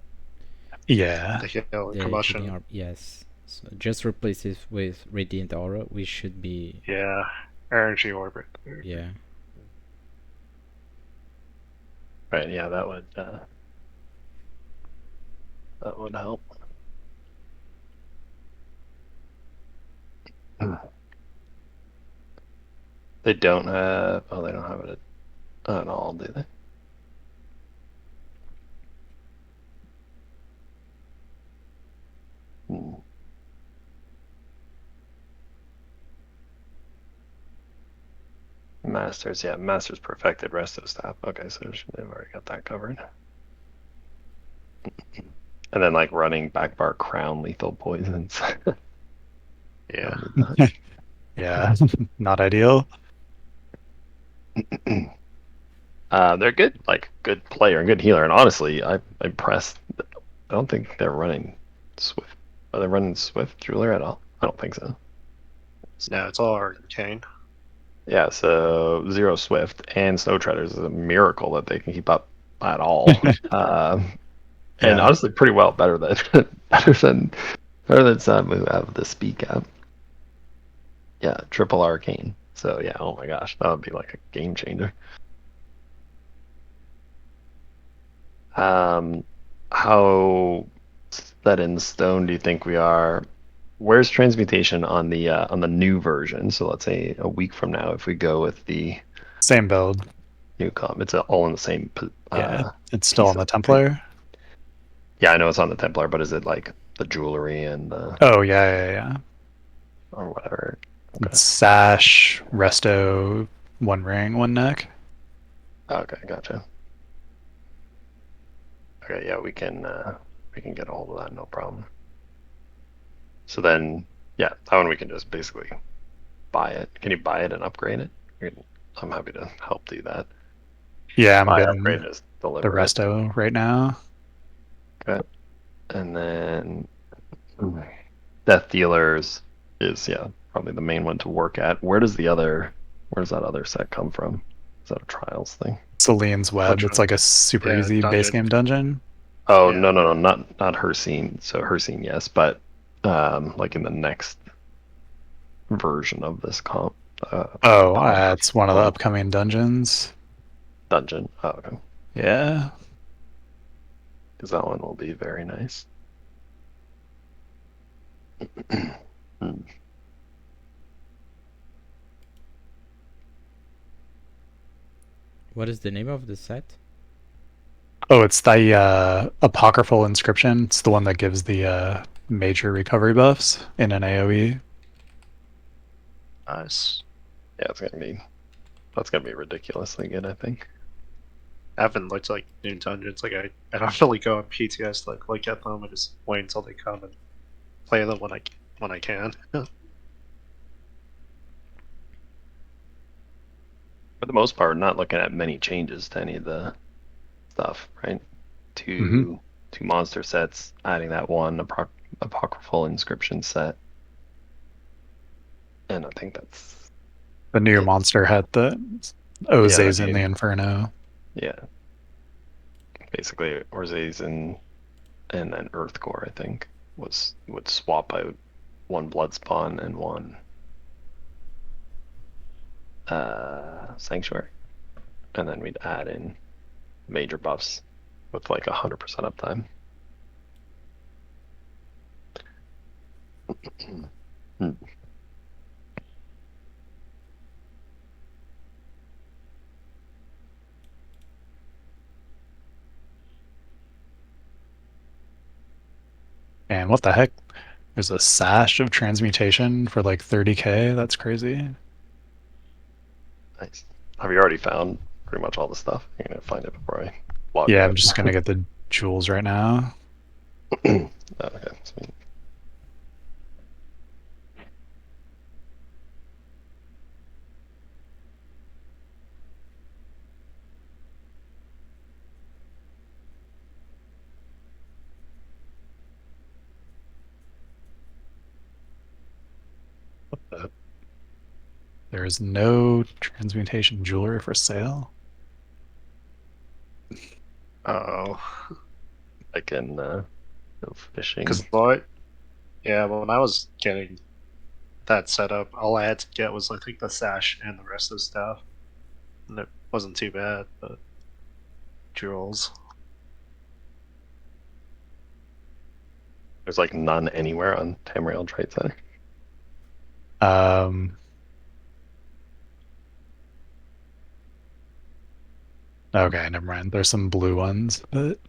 Yeah. The combustion. Orb, yes. So just replace it with Radiant Aura. We should be. Yeah, Energy Orbit. Yeah. Right. Yeah, that would help. They don't have. Oh, they don't have it at all, do they? Masters, yeah, Masters perfected resto staff. Okay, so they've already got that covered. And then like running back bar crown lethal poisons. Yeah. Yeah, not ideal. They're good, like good player and good healer. And honestly, I'm impressed. I don't think they're running Swift. Are they running Swift Jeweler at all? I don't think so. No, it's all Arcane. Yeah, so 0 Swift and Snow Treaders is a miracle that they can keep up at all. And honestly, pretty well, better than some who have the speed cap. Yeah, triple Arcane. So yeah, oh my gosh, that would be like a game changer. How set in stone do you think we are where's transmutation on the new version? So let's say a week from now, if we go with the same build, new comp, it's all in the same. Yeah, it's still on the Templar. Right? Yeah, I know it's on the Templar, but is it like the jewelry and the? Oh yeah. Or whatever. Okay. It's sash, resto, one ring, one neck. Okay, gotcha. Okay, yeah, we can get a hold of that, no problem. So then, yeah, that one we can just basically buy it. Can you buy it and upgrade it? I'm happy to help do that. Yeah, I'm buy, getting upgrade, just deliver the resto right now. Okay, and then Death Dealers is probably the main one to work at. Where does that other set come from? Is that a trials thing? Celine's Web. It's like a super easy base game dungeon. Oh no, not her scene. So her scene, yes, but like in the next version of this comp. It's one of the upcoming dungeons. Dungeon. Oh, okay. Yeah. Because that one will be very nice. What is the name of the set? Oh, it's the Apocryphal Inscription. It's the one that gives the major recovery buffs in an AoE. Nice. Yeah, that's gonna be ridiculously good, I think. I haven't looked like new dungeons. Like I don't really go on PTS to look at them. I just wait until they come and play them when I can. For the most part, not looking at many changes to any of the stuff, right? Two monster sets, adding that one apocryphal inscription set, and I think that's the new monster hat that Oze's in the Inferno. Yeah, basically Orze's and then Earthcore, I think, would swap out one blood spawn and one sanctuary, and then we'd add in major buffs with like 100% uptime. And what the heck? There's a sash of transmutation for like 30k. That's crazy. Nice. Have you already found pretty much all the stuff? You're gonna find it before I log Yeah, out. I'm just gonna get the jewels right now. Okay, sweet. What the? There is no transmutation jewelry for sale. Oh. Like in no fishing. Because yeah, well, when I was getting that set up, all I had to get was I think the sash and the rest of the stuff, and it wasn't too bad. But jewels. There's like none anywhere on Tamriel Trade Center. Okay, never mind. There's some blue ones, but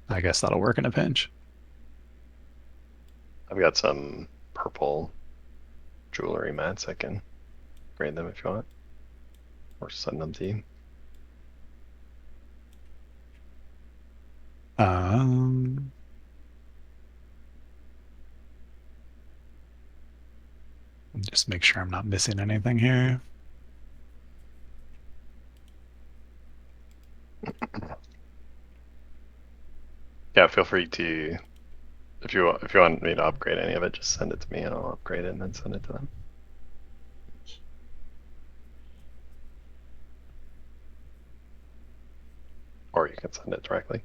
I guess that'll work in a pinch. I've got some purple jewelry mats. I can grade them if you want, or send them to you. Just make sure I'm not missing anything here. Yeah, feel free to, if you want me to upgrade any of it, just send it to me and I'll upgrade it and then send it to them. Or you can send it directly.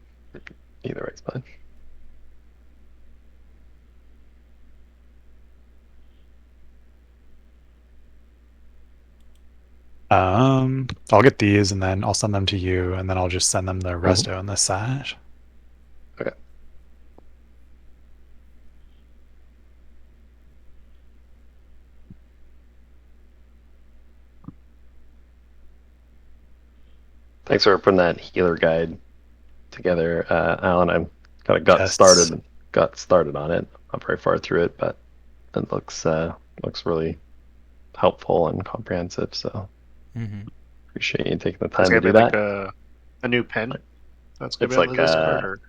Either way is fine. I'll get these and then I'll send them to you, and then I'll just send them the resto and the sash. Okay. Thanks for putting that healer guide together, Alan. I'm kind of got started on it. Not very far through it, but it looks really helpful and comprehensive. So appreciate you taking the time to do that. Like a new pen. That's gonna It's be on like the Discord.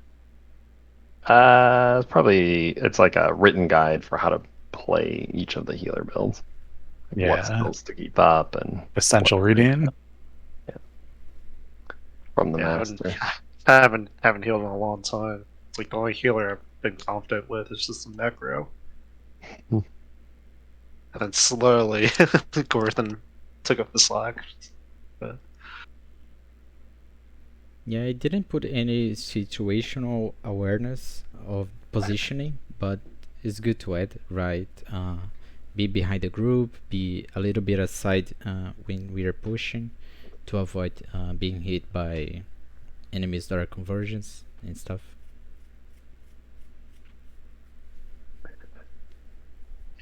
Or... it's like a written guide for how to play each of the healer builds. Like what skills to keep up and essential reading. Yeah. From the master. I haven't healed in a long time. It's like the only healer I've been confident with is just the Necro. And then slowly, Gorthan took up the slack. But... Yeah, I didn't put any situational awareness of positioning, but it's good to add, right? Be behind the group, be a little bit aside when we are pushing to avoid being hit by enemies that are conversions and stuff.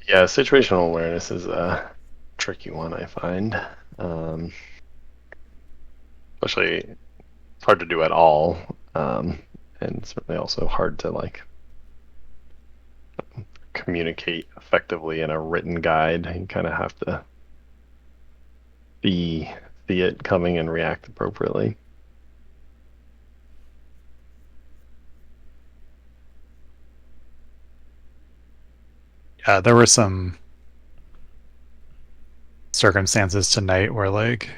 Yeah, situational awareness is a tricky one, I find. Especially, it's hard to do at all, and certainly also hard to like communicate effectively in a written guide. You kind of have to see it coming and react appropriately. Yeah, there were some circumstances tonight where like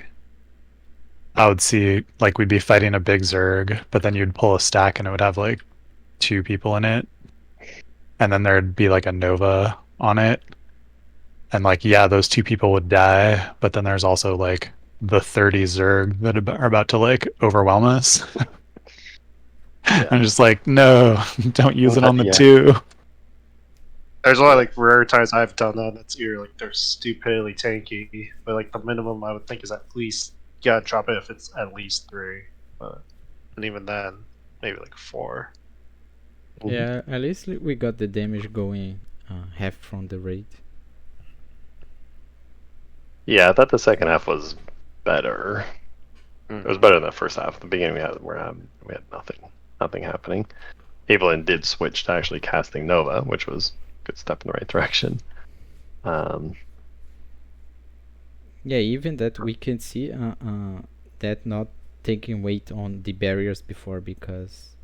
I would see like we'd be fighting a big Zerg, but then you'd pull a stack and it would have like 2 people in it. And then there'd be like a Nova on it. And like, yeah, those 2 people would die, but then there's also like the 30 Zerg that are about to like overwhelm us. Yeah. I'm just like, no, don't use it on the 2. There's only like rare times I've done that. That's either like they're stupidly tanky, but like the minimum I would think is at least drop it if it's at least 3. And even then, maybe like 4. Yeah, at least we got the damage going half from the raid. Yeah, I thought the second half was better. It was better than the first half. At the beginning, we had nothing happening. Evelyn did switch to actually casting Nova, which was a good step in the right direction. Yeah, even that we can see that not taking weight on the barriers before because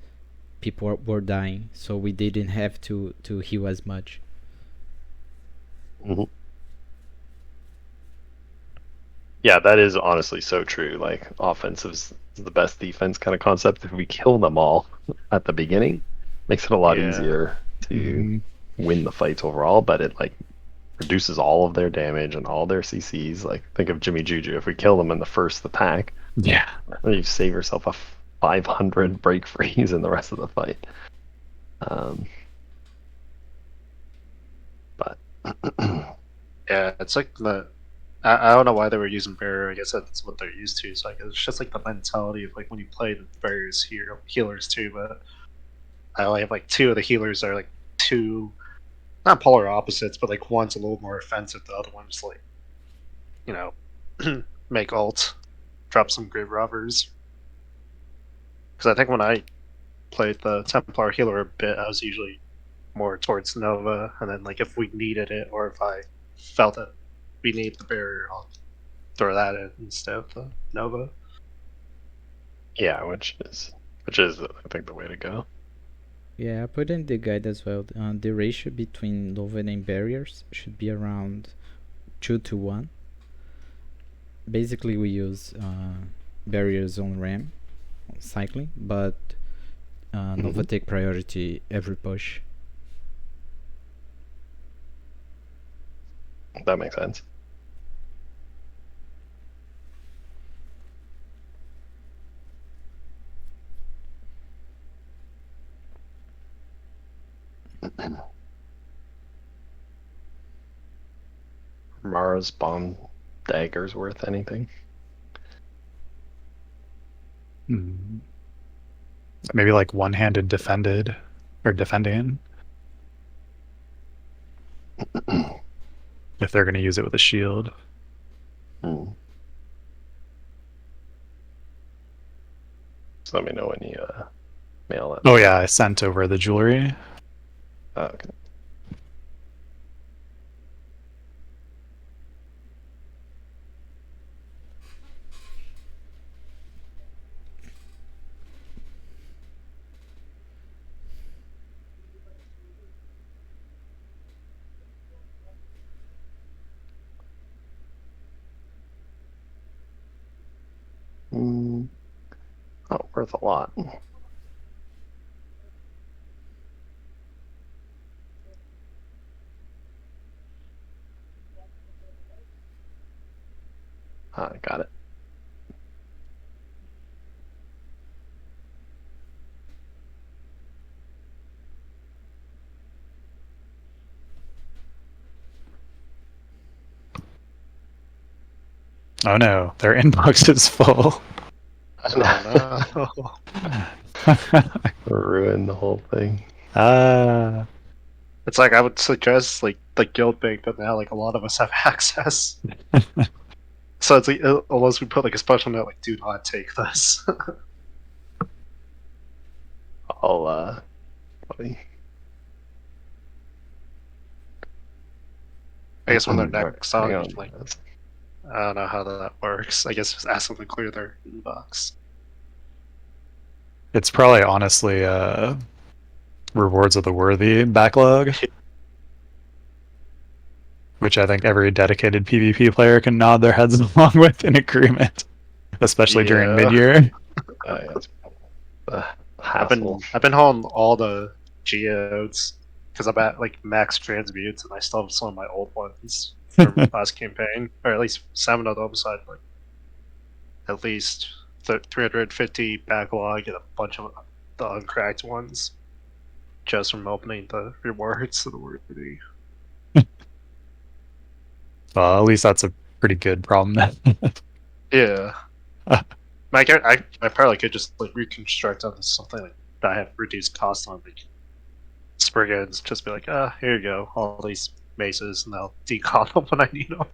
people were dying, so we didn't have to heal as much. Yeah, that is honestly so true. Like, offense is the best defense kind of concept. If we kill them all at the beginning, makes it a lot easier to win the fights overall, but it like reduces all of their damage and all their CCs. Like, think of Jimmy Juju. If we kill them in the first attack, you save yourself a 500 break freeze in the rest of the fight. But yeah, it's like I don't know why they were using barrier. I guess that's what they're used to. So it's just like the mentality of like when you play the various healers too. But I only have like 2 of the healers that are like 2, not polar opposites, but like one's a little more offensive. The other one's like, make ult, drop some grave robbers. Because I think when I played the Templar healer a bit, I was usually more towards Nova, and then like if we needed it or if I felt that we need the barrier, I'll throw that in instead of the Nova. Yeah, which is I think the way to go. Yeah, I put in the guide as well. The ratio between Nova and barriers should be around 2-1. Basically, we use barriers on RAM, on cycling, but Nova take priority every push. That makes sense. Mara's bomb daggers worth anything? Maybe like one-handed defending. If they're going to use it with a shield. Just let me know when you mail it. Oh yeah, I sent over the jewelry. Oh, okay. Oh, worth a lot. I got it. Oh no, their inbox is full. Oh no. Ruin the whole thing. It's like I would suggest like the guild bank, but now like a lot of us have access. So it's like unless we put like a special note like do not take this. I'll buddy. I guess when they're next on, Hang on. like I don't know how that works. I guess just ask them to clear their inbox. It's probably honestly Rewards of the Worthy backlog. Which I think every dedicated PvP player can nod their heads along with in agreement. Especially during mid-year. I've been hauling all the geodes because I'm at like max transmutes and I still have some of my old ones from last campaign, or at least 7 of them. So I had like at least 350 backlog and a bunch of the uncracked ones just from opening the rewards of the worthy. Well, at least that's a pretty good problem then. Yeah. I probably could just like reconstruct onto something like that I have reduced cost on, like Spriggans, just be like, here you go, all these maces, and I'll decon them when I need them.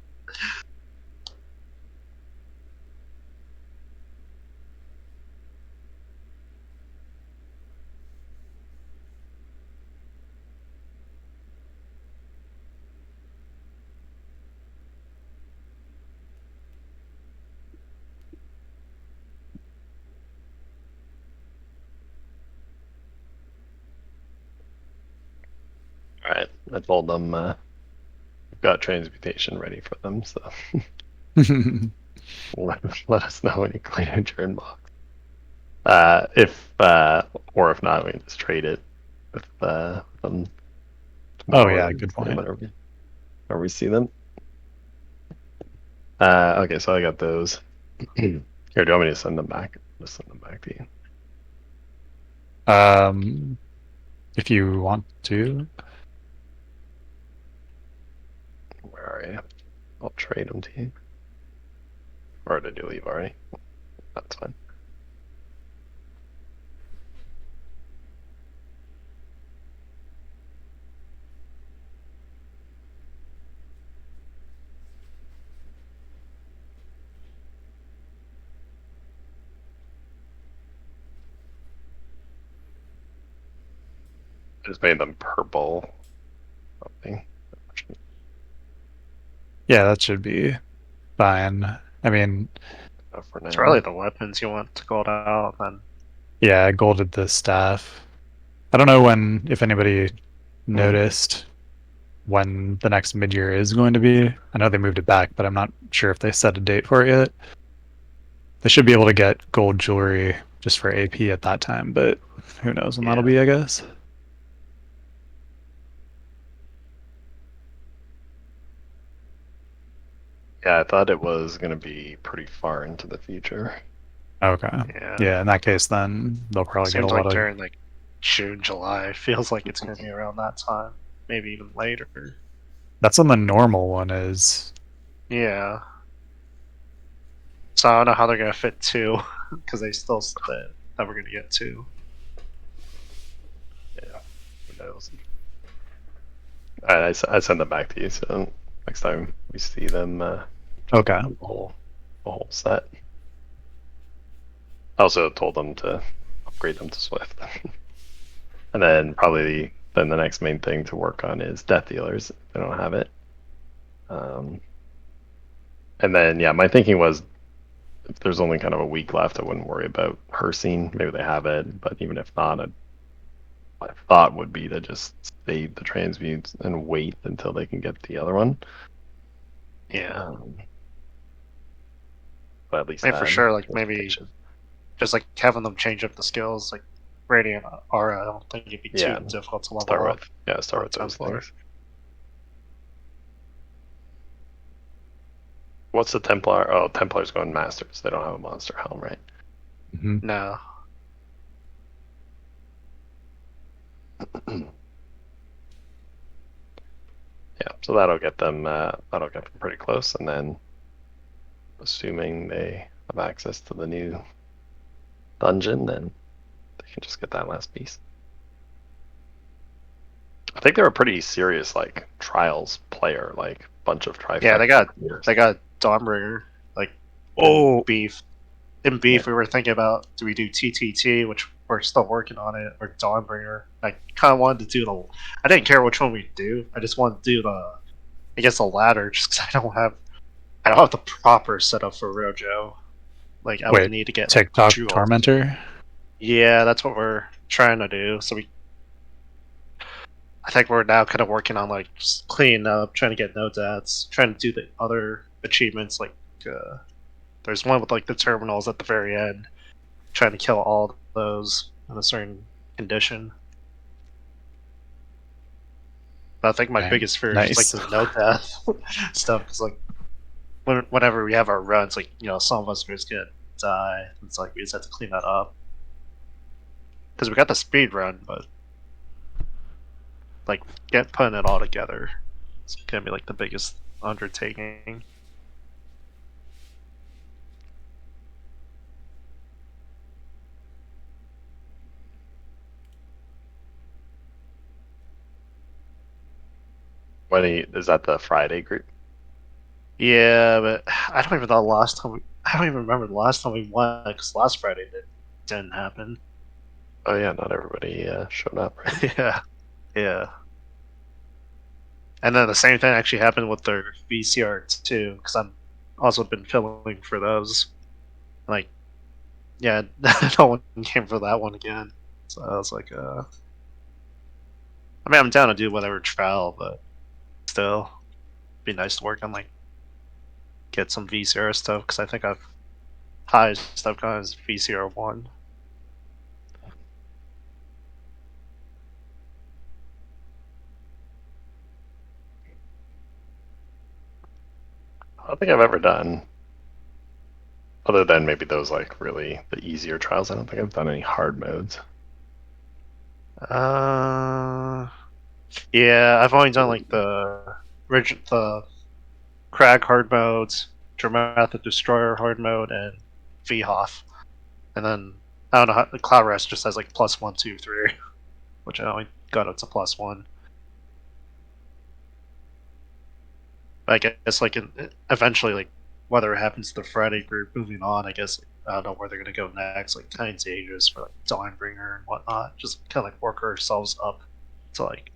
Alright, I told them we've got transmutation ready for them, so let us know when you clean out your inbox. If not, we can just trade it with them. Oh yeah, good point. Whenever we see them. Okay, so I got those. Here, do you want me to send them back? Just send them back to you. If you want to. Where are you? I'll trade them to you. Or did you leave already? That's fine. I just made them purple. Something. Yeah, that should be fine. I mean, for now. It's really the weapons you want to gold out, then. Yeah, I golded the staff. I don't know if anybody noticed when the next mid-year is going to be. I know they moved it back, but I'm not sure if they set a date for it yet. They should be able to get gold jewelry just for AP at that time, but who knows when that'll be, I guess. Yeah, I thought it was going to be pretty far into the future. Okay. Yeah, in that case, then they'll probably Seems get a like lot of... during like June, July. Feels like it's going to be around that time. Maybe even later. That's when the normal one is. Yeah. So I don't know how they're going to fit 2, because they still said that we're going to get 2. Yeah, who knows? Alright, I send them back to you, so next time we see them, okay, the whole set. I also told them to upgrade them to Swift. And then probably the next main thing to work on is Death Dealers. If they don't have it. And then yeah, my thinking was if there's only kind of a week left, I wouldn't worry about Hersing. Maybe they have it, but even if not, my thought would be to just save the transmutes and wait until they can get the other one. Yeah. But at least for sure, like maybe just like having them change up the skills, like Radiant Aura. I don't think it'd be too difficult to level start up. With, start with those things. What's the Templar? Oh, Templar's going Masters. They don't have a Monster Helm, right? No. Yeah, so that'll get them pretty close, and then assuming they have access to the new dungeon, then they can just get that last piece. I think they're a pretty serious like trials player, like bunch of trifecta. Yeah, they got Dawnbringer, like beef. In beef, we were thinking about do we do TTT, which we're still working on it, or Dawnbringer. I kind of wanted to do I didn't care which one we do. I just wanted to do the latter, just because I don't have the proper setup for Rojo. Like I would need to get TikTok Tormentor. Yeah, that's what we're trying to do. So I think we're now kind of working on like just cleaning up, trying to get no deaths, trying to do the other achievements. Like there's one with like the terminals at the very end, trying to kill all those in a certain condition. But I think my biggest fear is like the no death stuff. Because like whenever we have our runs, like some of us are just gonna die. It's like we just have to clean that up. Because we got the speed run, but like putting it all together, it's gonna be like the biggest undertaking. Is that the Friday group? Yeah, but I don't even know I don't even remember the last time we won, because last Friday it didn't happen. Oh yeah, not everybody showed up, right? Yeah. And then the same thing actually happened with their VCR too, because I'm also been filming for those. Like, yeah, no one came for that one again. So I was like, I mean, I'm down to do whatever trial, but still, it'd be nice to work on like get some VCR stuff, because I think highest I've got is VCR 1. I don't think I've ever done, other than maybe those like really the easier trials. I don't think I've done any hard modes. Yeah, I've only done like the Crag hard modes, Dramatic Destroyer hard mode, and VHOF. And then I don't know how the Cloud Rest just has like +1, 2, 3, which I only got up to +1. I guess like eventually, like whether it happens to the Friday group moving on, I guess I don't know where they're gonna go next, like Titan's Aegis for like Dawnbringer and whatnot. Just kind of like work ourselves up to like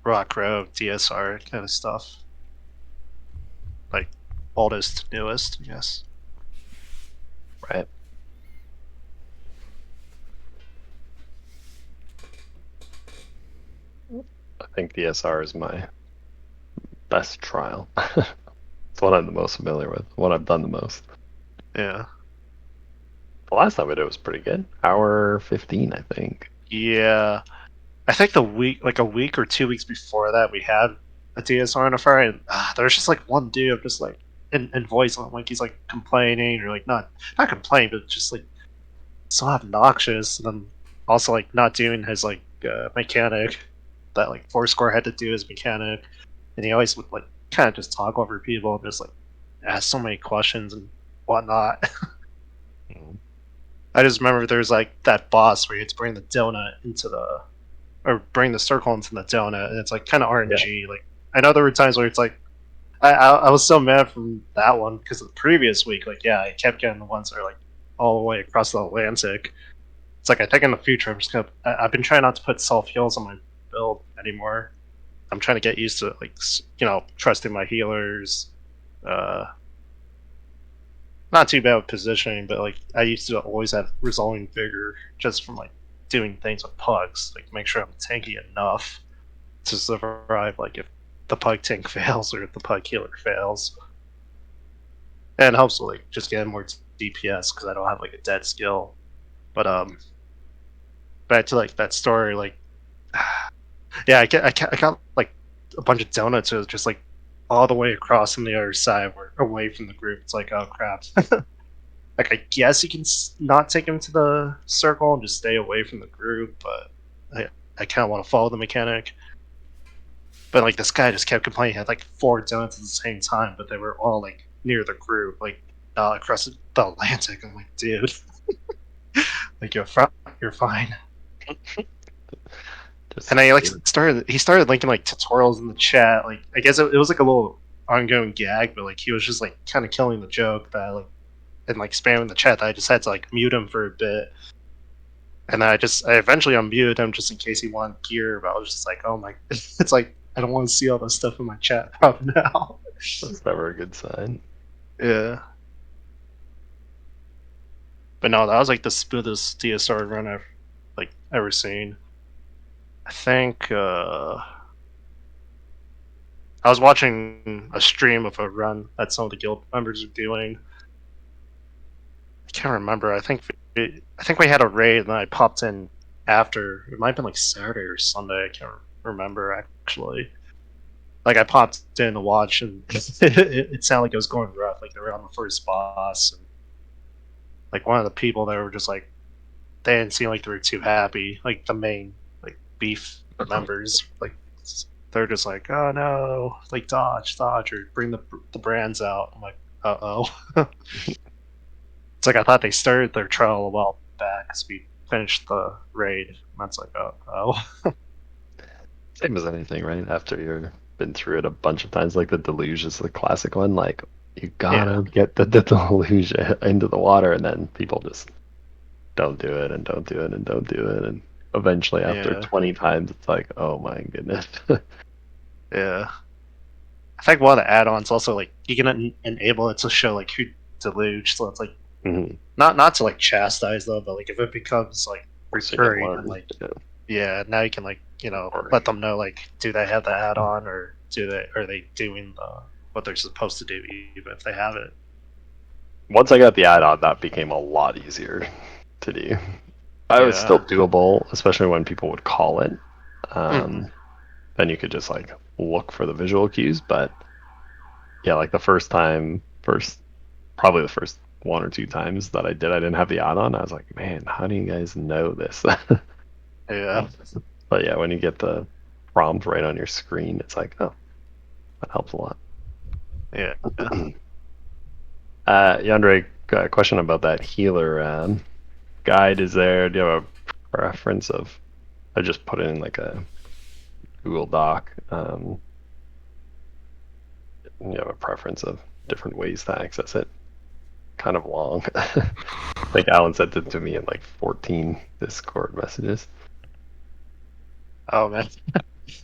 Rock Road, DSR kind of stuff. Like oldest to newest, I guess. Right. I think DSR is my best trial. It's what I'm the most familiar with, what I've done the most. Yeah. The last time we did it was pretty good. Hour 15, I think. Yeah. I think a week or 2 weeks before that, we had a DSR on a Friday, and there's just like one dude just like in voice on, like he's like complaining, or like not complaining, but just like so obnoxious, and then also like not doing his like mechanic that like Foursquare had to do his mechanic, and he always would like kind of just talk over people and just like ask so many questions and whatnot. I just remember there's like that boss where you had to bring the donut or bring the circle into the donut, and it's like kind of RNG. Yeah. Like I know there were times where it's like I was so mad from that one, because the previous week, like I kept getting the ones that are like all the way across the Atlantic. It's like I think in the future I'm just gonna. I've been trying not to put self heals on my build anymore. I'm trying to get used to like trusting my healers. Not too bad with positioning, but like I used to always have resolving vigor just from like doing things with pugs, like make sure I'm tanky enough to survive. Like if the pug tank fails or if the pug healer fails, and it helps with like just getting more DPS because I don't have like a dead skill. But back to like that story, like yeah, I got like a bunch of donuts. So it was just like all the way across from the other side, or away from the group. It's like, oh crap. Like I guess you can not take him to the circle and just stay away from the group, but I kind of want to follow the mechanic. But like this guy just kept complaining. He had like 4 donuts at the same time, but they were all like near the group, like across the Atlantic. I'm like, dude, like you're fine. And I like started linking like tutorials in the chat. Like I guess it was like a little ongoing gag, but like he was just like kind of killing the joke that I like and like spamming the chat. That I just had to like mute him for a bit, and I eventually unmuted him just in case he wanted gear. But I was just like, oh my, it's like I don't want to see all this stuff in my chat now. That's never a good sign. Yeah. But no, that was like the smoothest DSR run I've like ever seen. I think I was watching a stream of a run that some of the guild members are doing. I can't remember. I think we had a raid and then I popped in after. It might have been like Saturday or Sunday. I can't remember actually. Like I popped in to watch and it sounded like it was going rough. Like they were on the first boss. And like one of the people there were just like, they didn't seem like they were too happy. Like the main beef members, like they're just like, oh no, like dodge or bring the brands out. I'm like, uh-oh. It's like I thought they started their trial a while back because we finished the raid. And that's like, oh. Same as anything, right? After you've been through it a bunch of times, like the deluge is the classic one. Like you gotta get the deluge into the water, and then people just don't do it and don't do it and don't do it, and eventually after 20 times it's like, oh my goodness. Yeah, I think one of the add-ons also like you can enable it to show like who deluge, so it's like not to like chastise them, but like if it becomes like recurring, and, like now you can like let them know like do they have the add-on or are they doing what they're supposed to do even if they have it. Once I got the add-on, that became a lot easier to do. It was still doable, especially when people would call it. Then you could just like look for the visual cues, but yeah, like probably the first 1 or 2 times that I didn't have the add-on. I was like, man, how do you guys know this? Yeah. But yeah, when you get the prompt right on your screen, it's like, oh, that helps a lot. Yeah. Yandere, got a question about that healer guide. Is there? Do you have a preference of? I just put it in like a Google Doc. You have a preference of different ways to access it? Kind of long. Like Alan sent it to me in like 14 Discord messages. Oh man,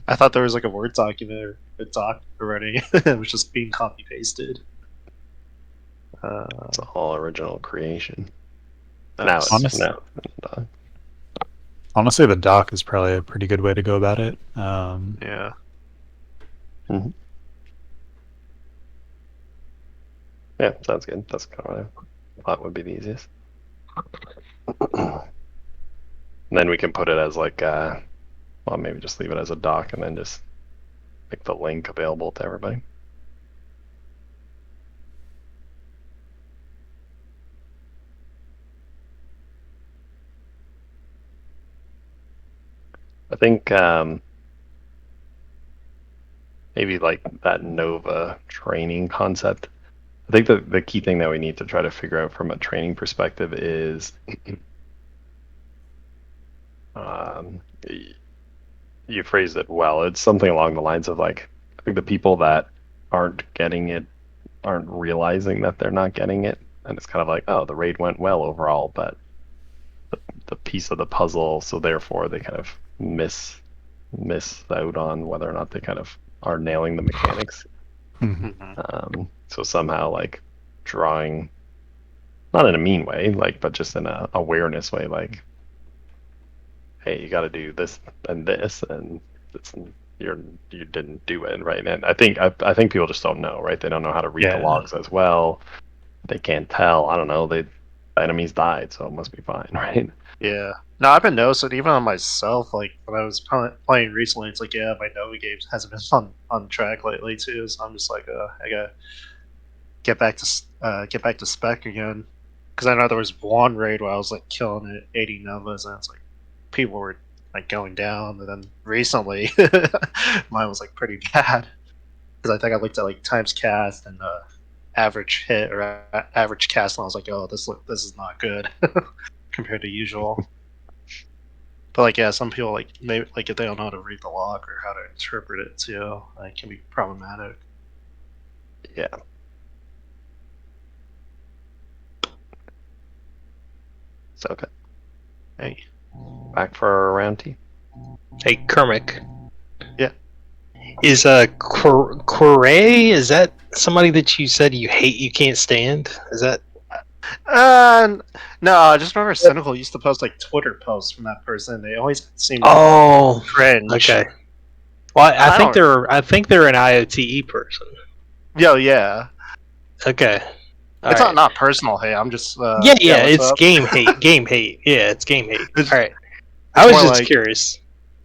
I thought there was like a Word document or a doc already. It was just being copy pasted. It's all original creation. Honestly, the doc is probably a pretty good way to go about it. Yeah. Mm-hmm. Yeah, sounds good. That's kind of what I thought would be the easiest. And then we can put it as like, well, maybe just leave it as a doc and then just make the link available to everybody. I think maybe like that Nova training concept. I think the key thing that we need to try to figure out from a training perspective is you phrased it well. It's something along the lines of like, I think the people that aren't getting it aren't realizing that they're not getting it. and it's kind of like, oh, the raid went well overall, but the piece of the puzzle, so therefore they kind of miss out on whether or not they kind of are nailing the mechanics. So somehow like drawing, not in a mean way, like, but just in a awareness way, like, hey, you got to do this and this, and it's, you didn't do it right. And I think people just don't know, right? They don't know how to read the logs as well. They can't tell. I don't know. The enemies died, so it must be fine, right? Yeah. No, I've been noticing even on myself. Like when I was playing recently, it's like, yeah, my Nova game hasn't been on track lately too. So I'm just like, I gotta get back to spec again. Because I know there was one raid where I was like killing it, 80 Novas, and it's like people were like going down. And then recently, mine was like pretty bad. Because I think I looked at like times cast and average hit or average cast, and I was like, oh, this is not good compared to usual. But like, yeah, some people like maybe like if they don't know how to read the log or how to interpret it too, it can be problematic. Yeah. So okay. Hey, back for a round T. Hey, Kermit. Yeah. Is Corey, is that somebody that you said you hate, you can't stand? Is that? No, I just remember Cynical used to post like Twitter posts from that person. They always seem cringe. Okay. Well, I think they're an IoTE person. Yeah. Okay. It's not personal hate. I'm just it's game hate. Game hate. Yeah, it's game hate. All right. I was just curious.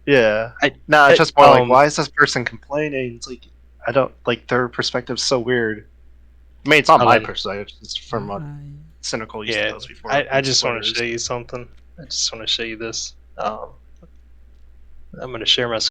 Yeah. It's just more like, why is this person complaining? It's like I don't like their perspective's so weird. I mean, it's not my perspective. It's from what Cynical used to post before. I just want to show you something. I just want to show you this. I'm going to share my screen.